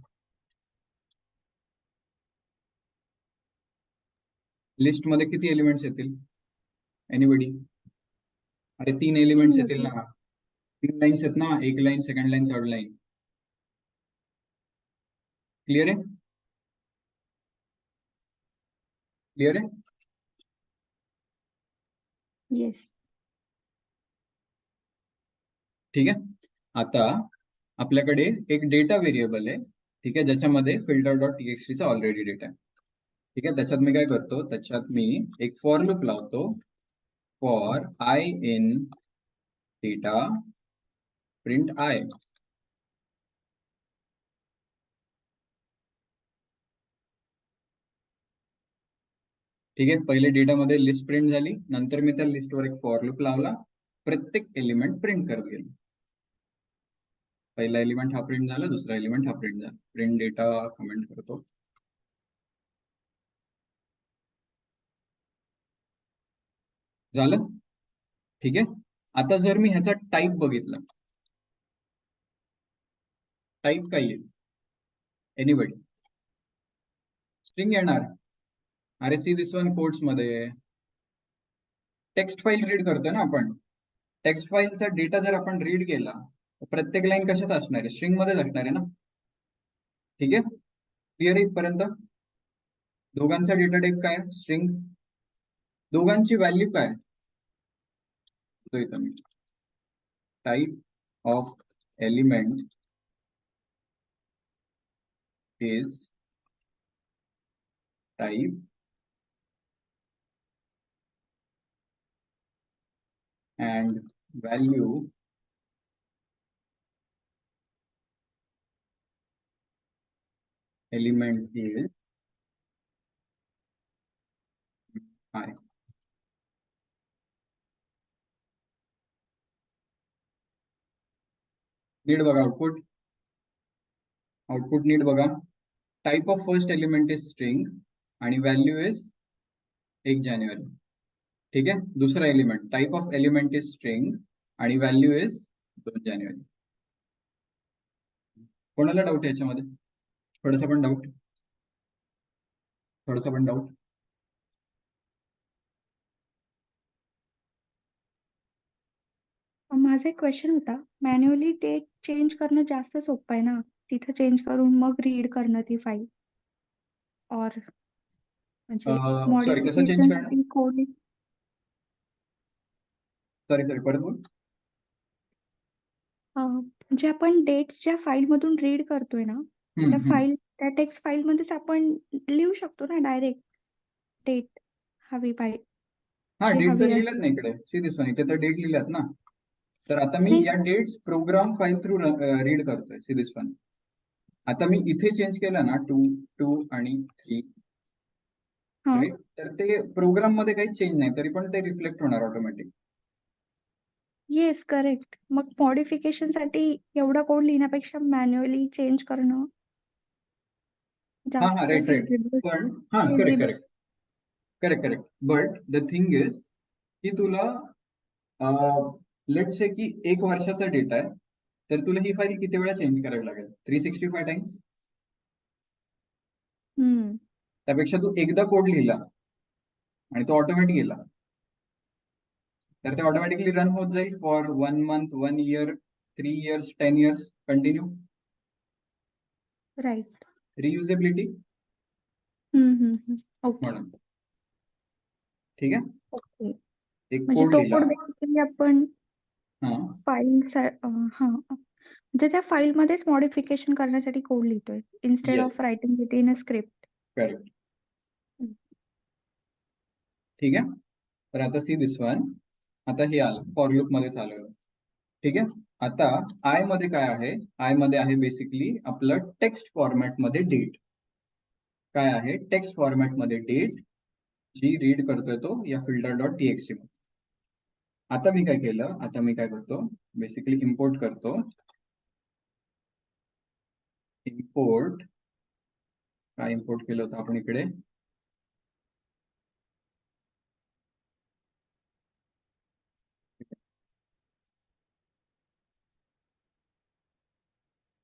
लिस्ट मध्ये किती एलिमेंट्स येतील, एनीबडी, अरे 3 एलिमेंट्स येतील ना, 3 लाईन्स आहेत ना, एक line, second line, third line, clear आहे, क्लियर आहे. येस. ठीक आहे. आता आपल्याकडे एक डेटा व्हेरिएबल आहे, ठीक आहे, ज्याच्यामध्ये फिल्टर डॉट टीएक्सटी चा ऑलरेडी डेटा आहे. ठीक आहे, त्याच्यात मी काय करतो, त्याच्यात मी एक फॉर लूप लावतो, for I in data print I. ठीक आहे, पहिले डेटामध्ये लिस्ट प्रिंट झाली, नंतर मी त्या लिस्टवर एक फॉर लूप लावला, प्रत्येक एलिमेंट प्रिंट करत गेलो. पहिला एलिमेंट हा प्रिंट झाला, दुसरा एलिमेंट हा प्रिंट झाला, प्रिंट डेटा कमेंट करतो. झालं, ठीक आहे. आता जर मी ह्याचा टाईप बघितला, टाईप काय येईल, एनीबडी, स्ट्रिंग येणार, अरे सी दिस वन कोट्स मध्ये टेक्स्ट फाईल रीड करतोय ना आपण. टेक्स्ट फाईलचा डेटा जर आपण रीड केला तर प्रत्येक लाईन कशात असणार आहे? स्ट्रिंग मध्येच असणार आहे ना. ठीक आहे, क्लिअर आहे इथपर्यंत? दोघांचा डेटा टाईप काय? स्ट्रिंग. दोघांची व्हॅल्यू काय? तो इथं मी type of element is type and value element is I. नीट बघा आउटपुट. नीट बघा. Type of first element is string आणि व्हॅल्यू इज 1 जानेवारी. ठीक आहे, दुसरा element type of element is string आणि व्हॅल्यू इज 2 जानेवारी. कोणाला डाऊट याच्यामध्ये? थोडासा पण डाऊट? माझा एक क्वेश्चन होता, मॅन्युअली डेट चेंज करणं जास्त सोपं आहे ना, तिथं चेंज करून मग रीड करणं ती फाईल, और म्हणजे सॉरी, कसं चेंज करणं? मॉडिफिकेशनसाठी कोड. सॉरी परत बोल. म्हणजे आपण डेट्स ज्या फाईलमधून रीड करतोय ना, त्या टेक्स्ट फाईलमध्येच आपण लिहू शकतो ना डायरेक्ट डेट हवी पाहिजे. हा, जी डेट तर हवी आहे. लिहिल्यात ना इकडे. सी दिस वन, इथे तर डेट लिहिल्यात ना. तर आता मी नाही. या dates program file through read करतोय. See this one. आता मी इथे चेंज केलं ना 2 आणि 3, हा, राईट? तर ते प्रोग्राम मध्ये काही चेंज नाही, तरी पण ते रिफ्लेक्ट होणार ऑटोमॅटिक. Yes, correct. मग मॉडिफिकेशनसाठी एवढा कोड लिहिण्यापेक्षा मॅन्युअली चेंज करणं हा जास्त राईट. feasible. पण हा, correct. But the thing is की तुला लेट्स से की 1 वर्षाचा डेटा आहे, तर तुला ही फाईल किती वेळा चेंज करावी लागेल? 365 टाइम्स. त्यापेक्षा तू एकदा कोड लिहिला आणि तो ऑटोमॅटिक गेला, तर ते ऑटोमॅटिकली रन होत जाईल for 1 month, 1 year, 3 years, 10 years continue. Right. Reusability okay. म्हणून. ठीक आहे, ओके. एक म्हणजे कोड तो लिहिला. कोड बेसिकली आपण हा फाईल म्हणजे त्या फाईलमध्येच मॉडिफिकेशन करण्यासाठी कोड लिहितोय instead of yes, writing it in a script. Correct. ठीक आहे, तर आता सी दिस वन. आता हे आलं फॉर लूप मध्ये चालवलं. ठीक आहे, आता आय मध्ये काय आहे? आय मध्ये आहे बेसिकली आपलं टेक्स्ट फॉर्मॅट मध्ये डेट. काय आहे? टेक्स्ट फॉर्मॅट मध्ये डेट जी रीड करतोय तो या filter.txt मध्ये. आता मी काय केलं? आता मी काय करतो? बेसिकली इम्पोर्ट करतो. काय इम्पोर्ट केलं होतं आपण इकडे?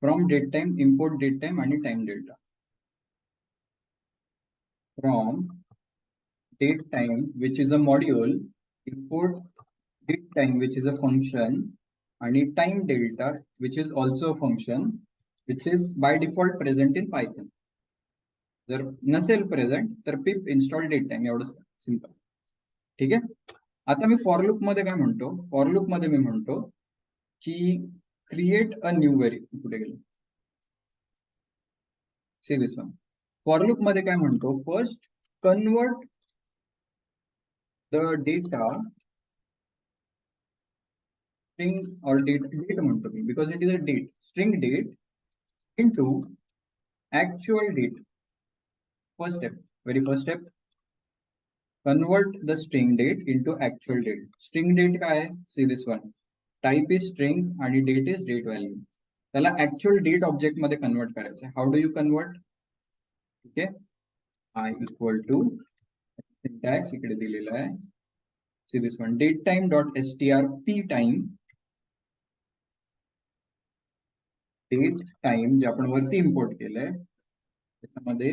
From date time import date time आणि time delta. From date time which is a module, import date time which is a function आणि time delta which is also a function which is by default present in Python. जर नसेल present तर pip install date time, एवढंच simple. ठीक आहे, आता me for loop मध्ये काय म्हणतो? फॉर लूप मध्ये मी म्हणतो की क्रिएट अ न्यू व्हेरिएबल. कुठे गेलो? सी दिस वन. फॉर लूप मध्ये काय म्हणतो? First convert the data string or date म्हणतो मी because it is a date, string date into actual date. First step, very first step, convert the string date into actual date. String date काय आहे? See this one, type is string आणि date is date value. त्याला actual date object मध्ये convert करायचं आहे. How do you convert? ठीक आहे, I equal to syntax इकडे दिलेला आहे. See this one, datetime dot str p time, date time जे आपण वरती इम्पोर्ट केलंय त्याच्यामध्ये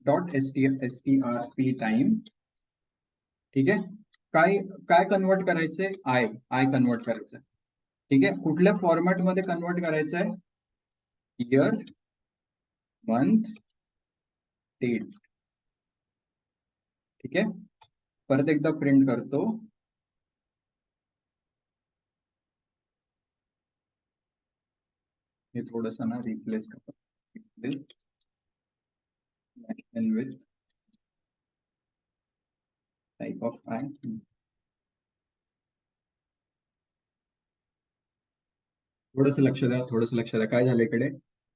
डॉट strp टाइम. ठीक आहे. काय काय कन्वर्ट करायचंय? आय कन्वर्ट करायचंय. ठीक आहे. कुठल्या फॉर्मॅट मध्ये कन्वर्ट करायचंय? Year, month, date. ठीक आहे. परत एकदा प्रिंट करतो. हे थोडस ना रिप्लेस करतो with type of I. थोडस लक्ष द्या, थोडस लक्ष द्या. काय झालं इकडे?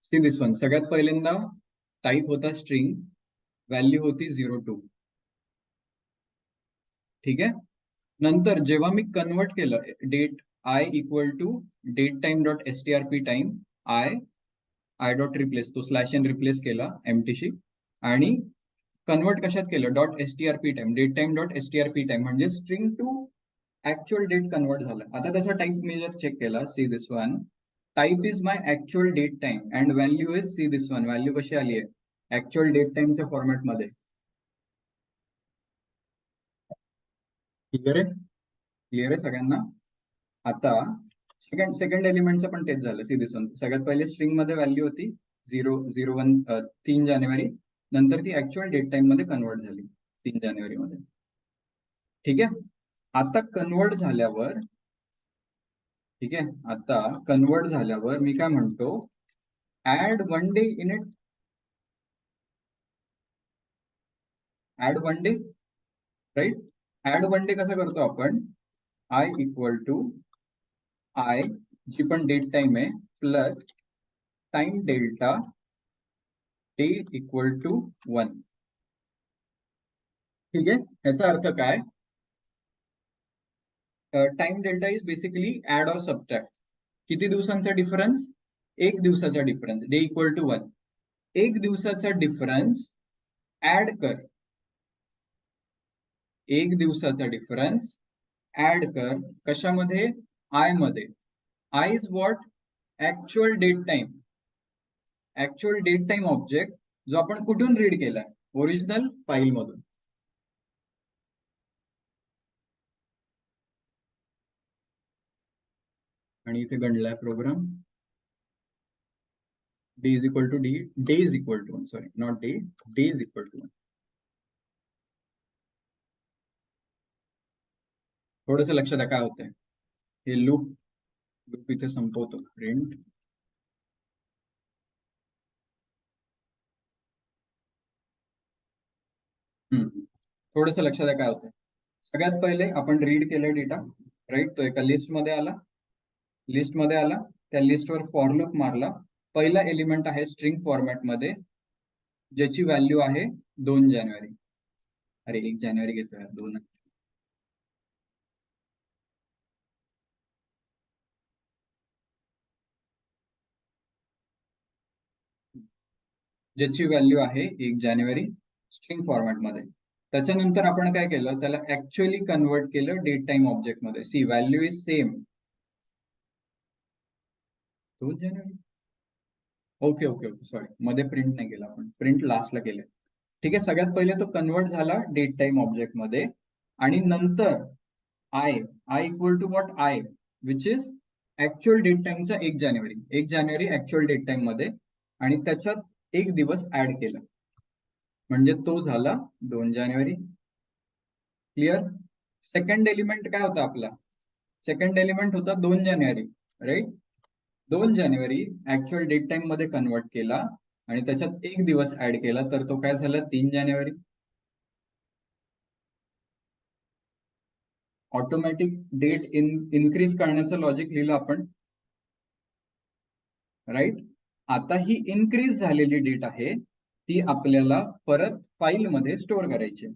सी दिस वन. सगळ्यात पहिल्यांदा टाईप होता स्ट्रिंग, व्हॅल्यू होती 02. ठीक आहे. नंतर जेव्हा मी कन्वर्ट केलं date I equal to date time dot strp time I dot replace, तो स्लॅश एन रिप्लेस केला एमटीशी, आणि कन्वर्ट कशात केलं? Dot strp time, date time dot strp time, म्हणजे string to actual date convert झालं. आता त्याचा टाइप मी जर चेक केला, see this one, type is my actual date time and value is, see this one, value कशी आली आहे? ऍक्च्युअल डेट टाइमच्या फॉर्मॅट मध्ये. क्लिअर आहे? क्लिअर आहे सगळ्यांना? आता सेकंड एलिमेंटचं पण तेच झालं. सी दिस वन, सगळ्यात पहिले स्ट्रिंग मध्ये व्हॅल्यू होती 001 3 जानेवारी, नंतर ती ऍक्च्युअल डेट टाइम मध्ये कन्वर्ट झाली 3 जानेवारी मध्ये. ठीक आहे. आता कन्वर्ट झाल्यावर, ठीक आहे, आता कन्वर्ट झाल्यावर मी काय म्हणतो? Add one day in it. Add one day, right? Add one day कसा करतो आपण? आय इक्वल टू आय, जी पण डेट टाइम आहे, plus time delta day equal to 1. ठीक आहे. याचा अर्थ काय? Time delta is basically add और सबट्रॅक्ट. किती दिवसांचा डिफरन्स? 1 दिवसाचा डिफरन्स. Day equal to 1. 1 दिवसाचा डिफरन्स ऍड कर. 1 दिवसाचा डिफरन्स ऍड कर. कशामध्ये? आय मध्ये. I is what? Actual date time. Actual date time object, जो आपण कुठून रीड केलाय? ओरिजिनल फाईल मधून. आणि इथे गणलाय program. Day is equal to D, day is equal to 1, sorry not day, day is equal to 1. थोडस लक्ष द्या काय होतंय. हे लूप इथे संपवतो. प्रिंट थोडस लक्ष द्या काय होतंय. सगळ्यात पहिले आपण रीड केलं डेटा, राईट? तो एका लिस्ट मध्ये आला. लिस्ट मध्ये आला, त्या लिस्टवर फॉर लूप मारला. पहिला एलिमेंट आहे स्ट्रिंग फॉर्मॅट मध्ये, ज्याची व्हॅल्यू आहे 2 जानेवारी. अरे 1 जानेवारी घेतोय, 2. ज्याची व्हॅल्यू आहे 1 जानेवारी स्ट्रिंग फॉर्मॅट मध्ये. त्याच्यानंतर आपण काय केलं? त्याला ऍक्च्युअली कन्वर्ट केलं डेट टाइम ऑब्जेक्ट मध्ये. सी, व्हॅल्यू इज सेम 2 जानेवारी. ओके ओके ओके, सॉरी, मध्ये प्रिंट नाही केला आपण, प्रिंट लास्टला केले. ठीक आहे. सगळ्यात पहिले तो कन्वर्ट झाला डेट टाइम ऑब्जेक्ट मध्ये, आणि नंतर I equal to what? I which is actual date टाइमचा 1 जानेवारी. 1 जानेवारी ऍक्च्युअल डेट टाइम मध्ये, आणि त्याच्यात 1 दिवस ऍड केला, म्हणजे तो झाला 2 जानेवारी. क्लिअर? सेकंड एलिमेंट काय होता आपला? सेकंड एलिमेंट होता 2 जानेवारी, राईट? 2 जानेवारी ऍक्च्युअल डेट टाइम मध्ये कन्वर्ट केला, आणि त्याच्यात 1 दिवस ऍड केला, तर तो काय झाला? 3 जानेवारी. ऑटोमॅटिक डेट इन्क्रीज करण्याचं लॉजिक लिहिलं आपण, राईट? आता ही इन्क्रीज झालेली डेट आहे, ती आपल्याला परत फाईल मध्ये स्टोअर करायची.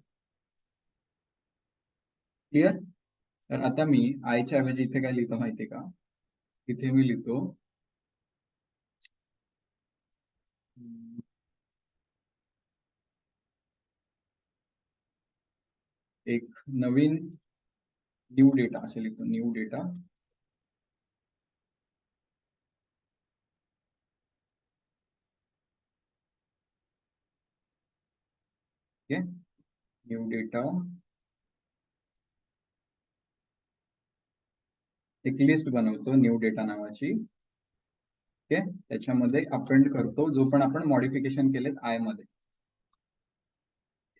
क्लिअर? तर आता मी आयच्या ऐवजी इथे काय लिहितो माहितीये का? इथे मी लिहितो एक नवीन न्यू डेटा, असे लिहितो, न्यू डेटा. ठीक आहे, न्यू डेटा, एक लिस्ट बनवतो न्यू डेटा नावाची. ठीक आहे, त्याच्यामध्ये अपेंड करतो जो पण आपण मॉडिफिकेशन केलेत आय मध्ये.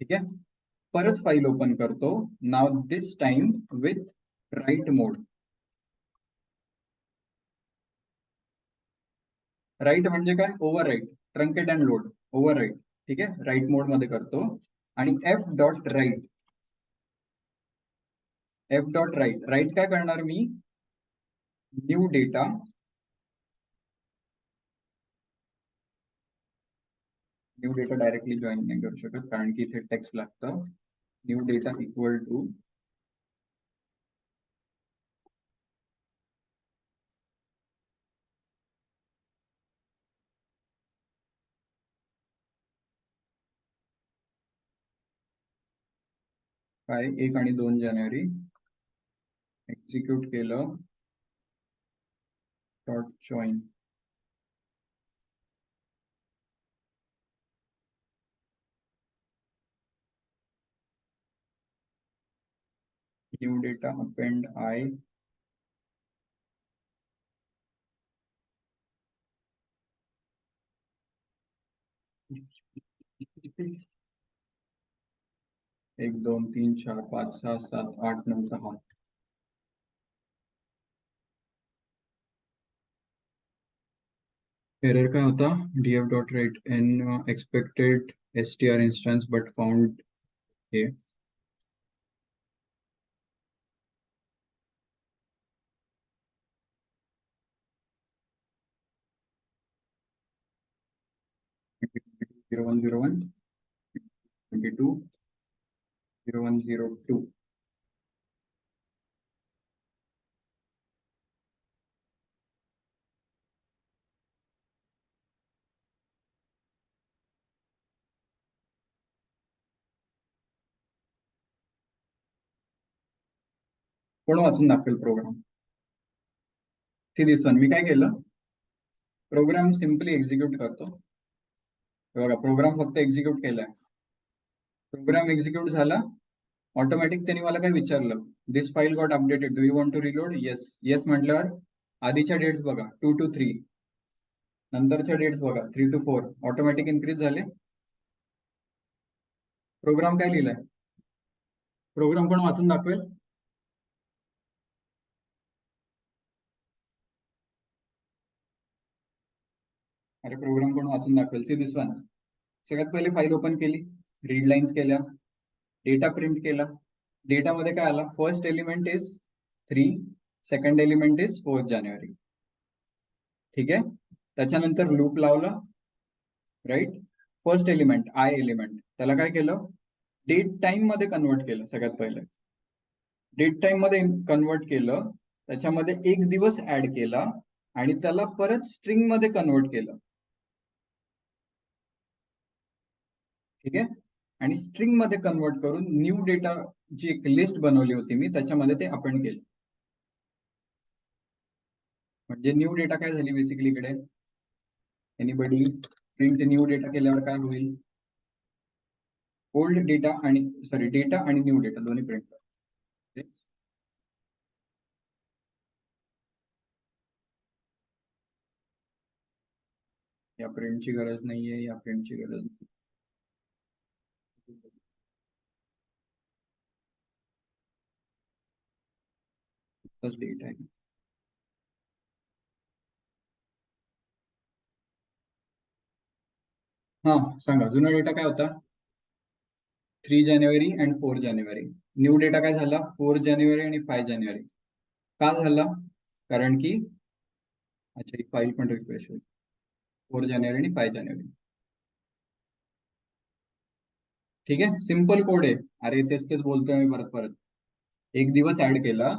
ठीक आहे, परत फाईल ओपन करतो. नाव this time with write mode. Write म्हणजे काय? Overwrite, truncate and load, overwrite. ठीक आहे, राईट मोड मध्ये करतो. आणि F dot write, F dot write, write काय करणार मी? New data, new data directly join नाही करू शकत कारण की इथे टेक्स्ट लागतं. न्यू डेटा इक्वल टू काय, 1 आणि 2 जानेवारी एक्झिक्यूट केलं, dot join. New data append I, एक 2 3 4 5 6 7 8 9 10. एरर काय होता? df dot write in expected str instance but found हे. Zero one 22 0102. कोण वाचून दाखवेल प्रोग्राम? ती दिसन मी काय केलं, प्रोग्राम सिम्पली एक्झिक्यूट करतो. बघा, प्रोग्राम फक्त एक्झिक्यूट केलाय. प्रोग्राम एक्झिक्यूट झाला, ऑटोमॅटिक त्यांनी मला काय विचारलं, this file got updated, do you want to reload? Yes. Yes म्हटल्यावर आधीच्या डेट्स बघा 2 to 3, नंतरच्या डेट्स बघा 3 to 4, ऑटोमॅटिक इन्क्रीज झाले. प्रोग्राम काय लिहिलाय? प्रोग्राम कोण वाचून दाखवेल? अरे प्रोग्राम कोण वाचून दाखवेल? सी दिस वन. सगळ्यात पहिले फाईल ओपन केली, रीड लाईन्स केल्या, डेटा प्रिंट केला. डेटामध्ये काय आला? First element is 3, second element is 4 January. ठीक आहे, त्याच्यानंतर लूप लावला, राईट. फर्स्ट एलिमेंट आय एलिमेंट, त्याला काय केलं? डेट टाइम मध्ये कन्वर्ट केलं. सगळ्यात पहिले डेट टाइम मध्ये कन्वर्ट केलं, त्याच्यामध्ये एक दिवस ऍड केला आणि त्याला परत स्ट्रिंग मध्ये कन्वर्ट केलं. ठीक आहे, आणि स्ट्रिंग मध्ये कन्वर्ट करून न्यू डेटा जी एक लिस्ट बनवली होती मी, त्याच्यामध्ये ते अपेंड केलं. म्हणजे न्यू डेटा काय झाली बेसिकली इकडे? एनीबडी? प्रिंट न्यू डेटा केल्यावर काय होईल? ओल्ड डेटा आणि डेटा आणि न्यू डेटा दोन्ही प्रिंट कर. या प्रिंटची गरज नाहीये, या प्रिंटची गरज नाही. डेटा आहे. हा सांगा, जुना डेटा काय होता? 3 January and 4 January. New data काय झाला? 4 जानेवारी आणि 5 जानेवारी. का झाला? कारण की अच्छा, ही फाईल पण रिफ्रेश होईल. 4 जानेवारी आणि 5 जानेवारी. ठीक आहे, सिंपल कोड आहे. अरे तेच बोलतोय मी परत परत. एक दिवस ऍड केला,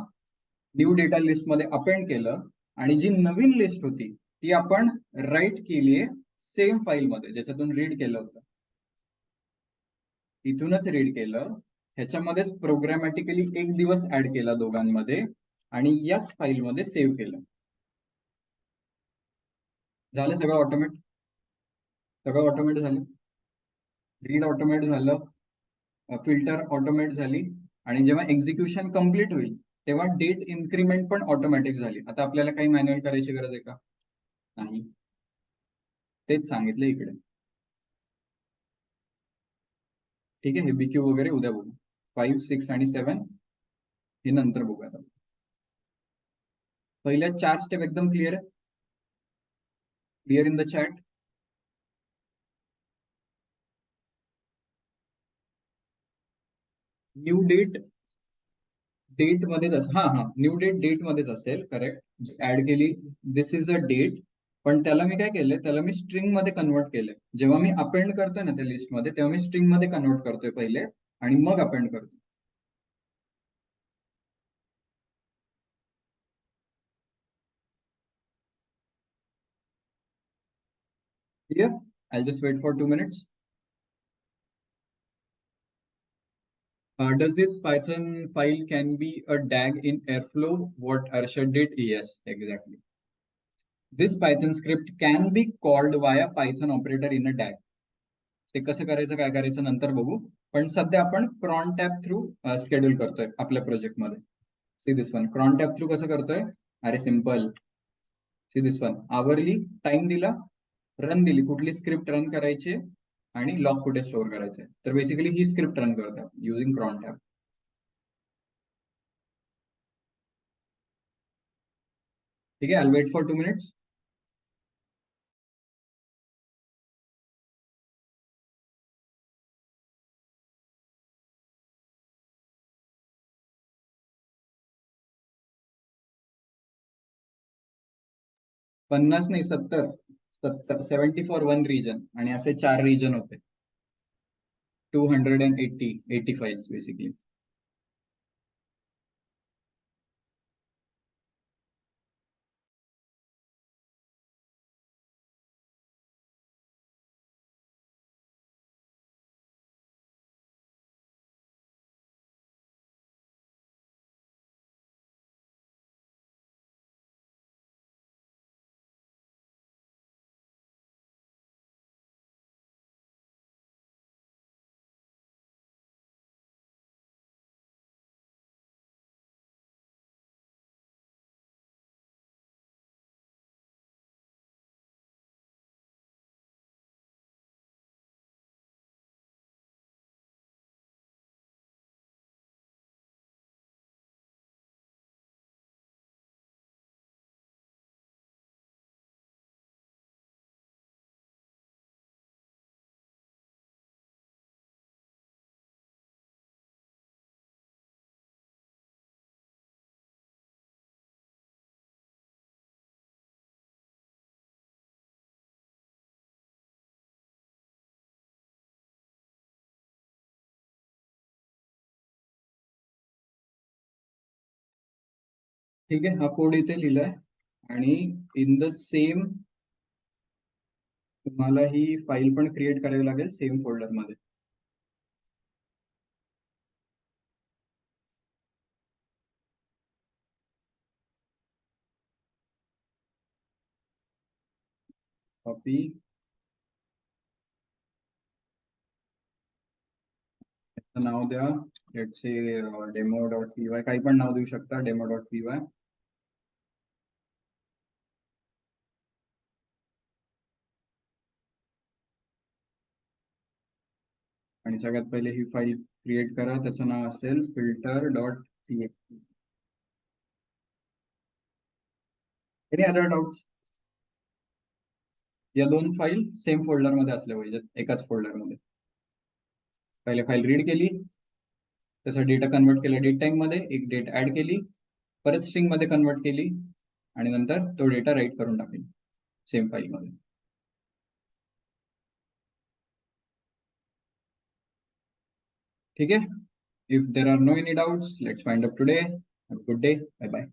न्यू डेटा लिस्ट मध्ये अपेंड केलं, आणि जी नवीन लिस्ट होती ती आपण राईट केलीये सेम फाईल मध्ये ज्याच्यातून रीड केलं होतं. इथूनच रीड केलं, ह्याच्यामध्येच प्रोग्रामॅटिकली एक दिवस ऍड केला दोघांमध्ये आणि याच फाईल मध्ये सेव्ह केलं. झालं सगळं ऑटोमेट, सगळं ऑटोमेट झालं. रीड ऑटोमेट झालं, फिल्टर ऑटोमेट झाली आणि जेव्हा एक्झिक्युशन कम्प्लीट होईल तेव्हा डेट इन्क्रीमेंट पण ऑटोमॅटिक झाली. आता आपल्याला काही मॅन्युअल करायची गरज आहे का? नाही. तेच सांगितलं इकडे. ठीक आहे, हे बीक्यू वगैरे उद्या बघू. 5, 6 आणि 7 हे नंतर बघूया. पहिल्या 4 स्टेप एकदम क्लिअर आहे? Clear in the chat? New date मध्येच न्यू डेट मध्येच असेल. करेक्ट. ऍड केली, दिस इज अ डेट, पण त्याला मी काय केलंय, त्याला मी स्ट्रिंग मध्ये कन्वर्ट केलंय. जेव्हा मी अपेंड करतोय ना त्या लिस्ट मध्ये, तेव्हा मी स्ट्रिंग मध्ये कन्वर्ट करतोय पहिले आणि मग अपेंड करतोय. Clear? I'll just wait for 2 minutes. Does this Python file can be a DAG in Airflow? What Arshad did? Yes, exactly. This Python script can be called via Python operator in a DAG. ते कसं करायचं, काय करायचं नंतर बघू, पण सध्या आपण cron tab थ्रू शेड्यूल करतोय आपल्या प्रोजेक्ट मध्ये. सी this one. cron tab through कसं करतोय? अरे simple. C this one. Hourly, time दिला, रन दिली, कुठली स्क्रिप्ट रन करायची आणि लॉग कुठे स्टोअर करायचे. तर बेसिकली ही स्क्रिप्ट रन करतो युझिंग cron tab. ठीक आहे, I'll wait for 2 minutes. पन्नास नाही, 70 फॉर वन रिजन आणि असे 4 रिजन होते. 280 फाइल्स बेसिकली. ठीक आहे, हा कोड इथे लिहिलाय आणि इन द सेम तुम्हाला ही फाईल पण क्रिएट करावी लागेल सेम फोल्डर मध्ये. कॉपी, नाव द्या, लेट्स से demo.py, काही पण नाव देऊ शकता, demo.py. आणि सगळ्यात पहिले ही फाईल क्रिएट करा, त्याचं नाव असेल filter.txt. Any other doubts? या 2 फाईल सेम फोल्डर मध्ये असल्या पाहिजेत, एकाच फोल्डर मध्ये. पहिले फाईल रीड केली, त्याचा डेटा कन्वर्ट केला डेट टाइम मध्ये, एक डेट ऍड केली, परत स्ट्रिंग मध्ये कन्वर्ट केली आणि नंतर तो डेटा राईट करून टाकली सेम फाईल मध्ये. ठीक आहे. If there are no any doubts, let's wind up today. Have a good day. Bye bye.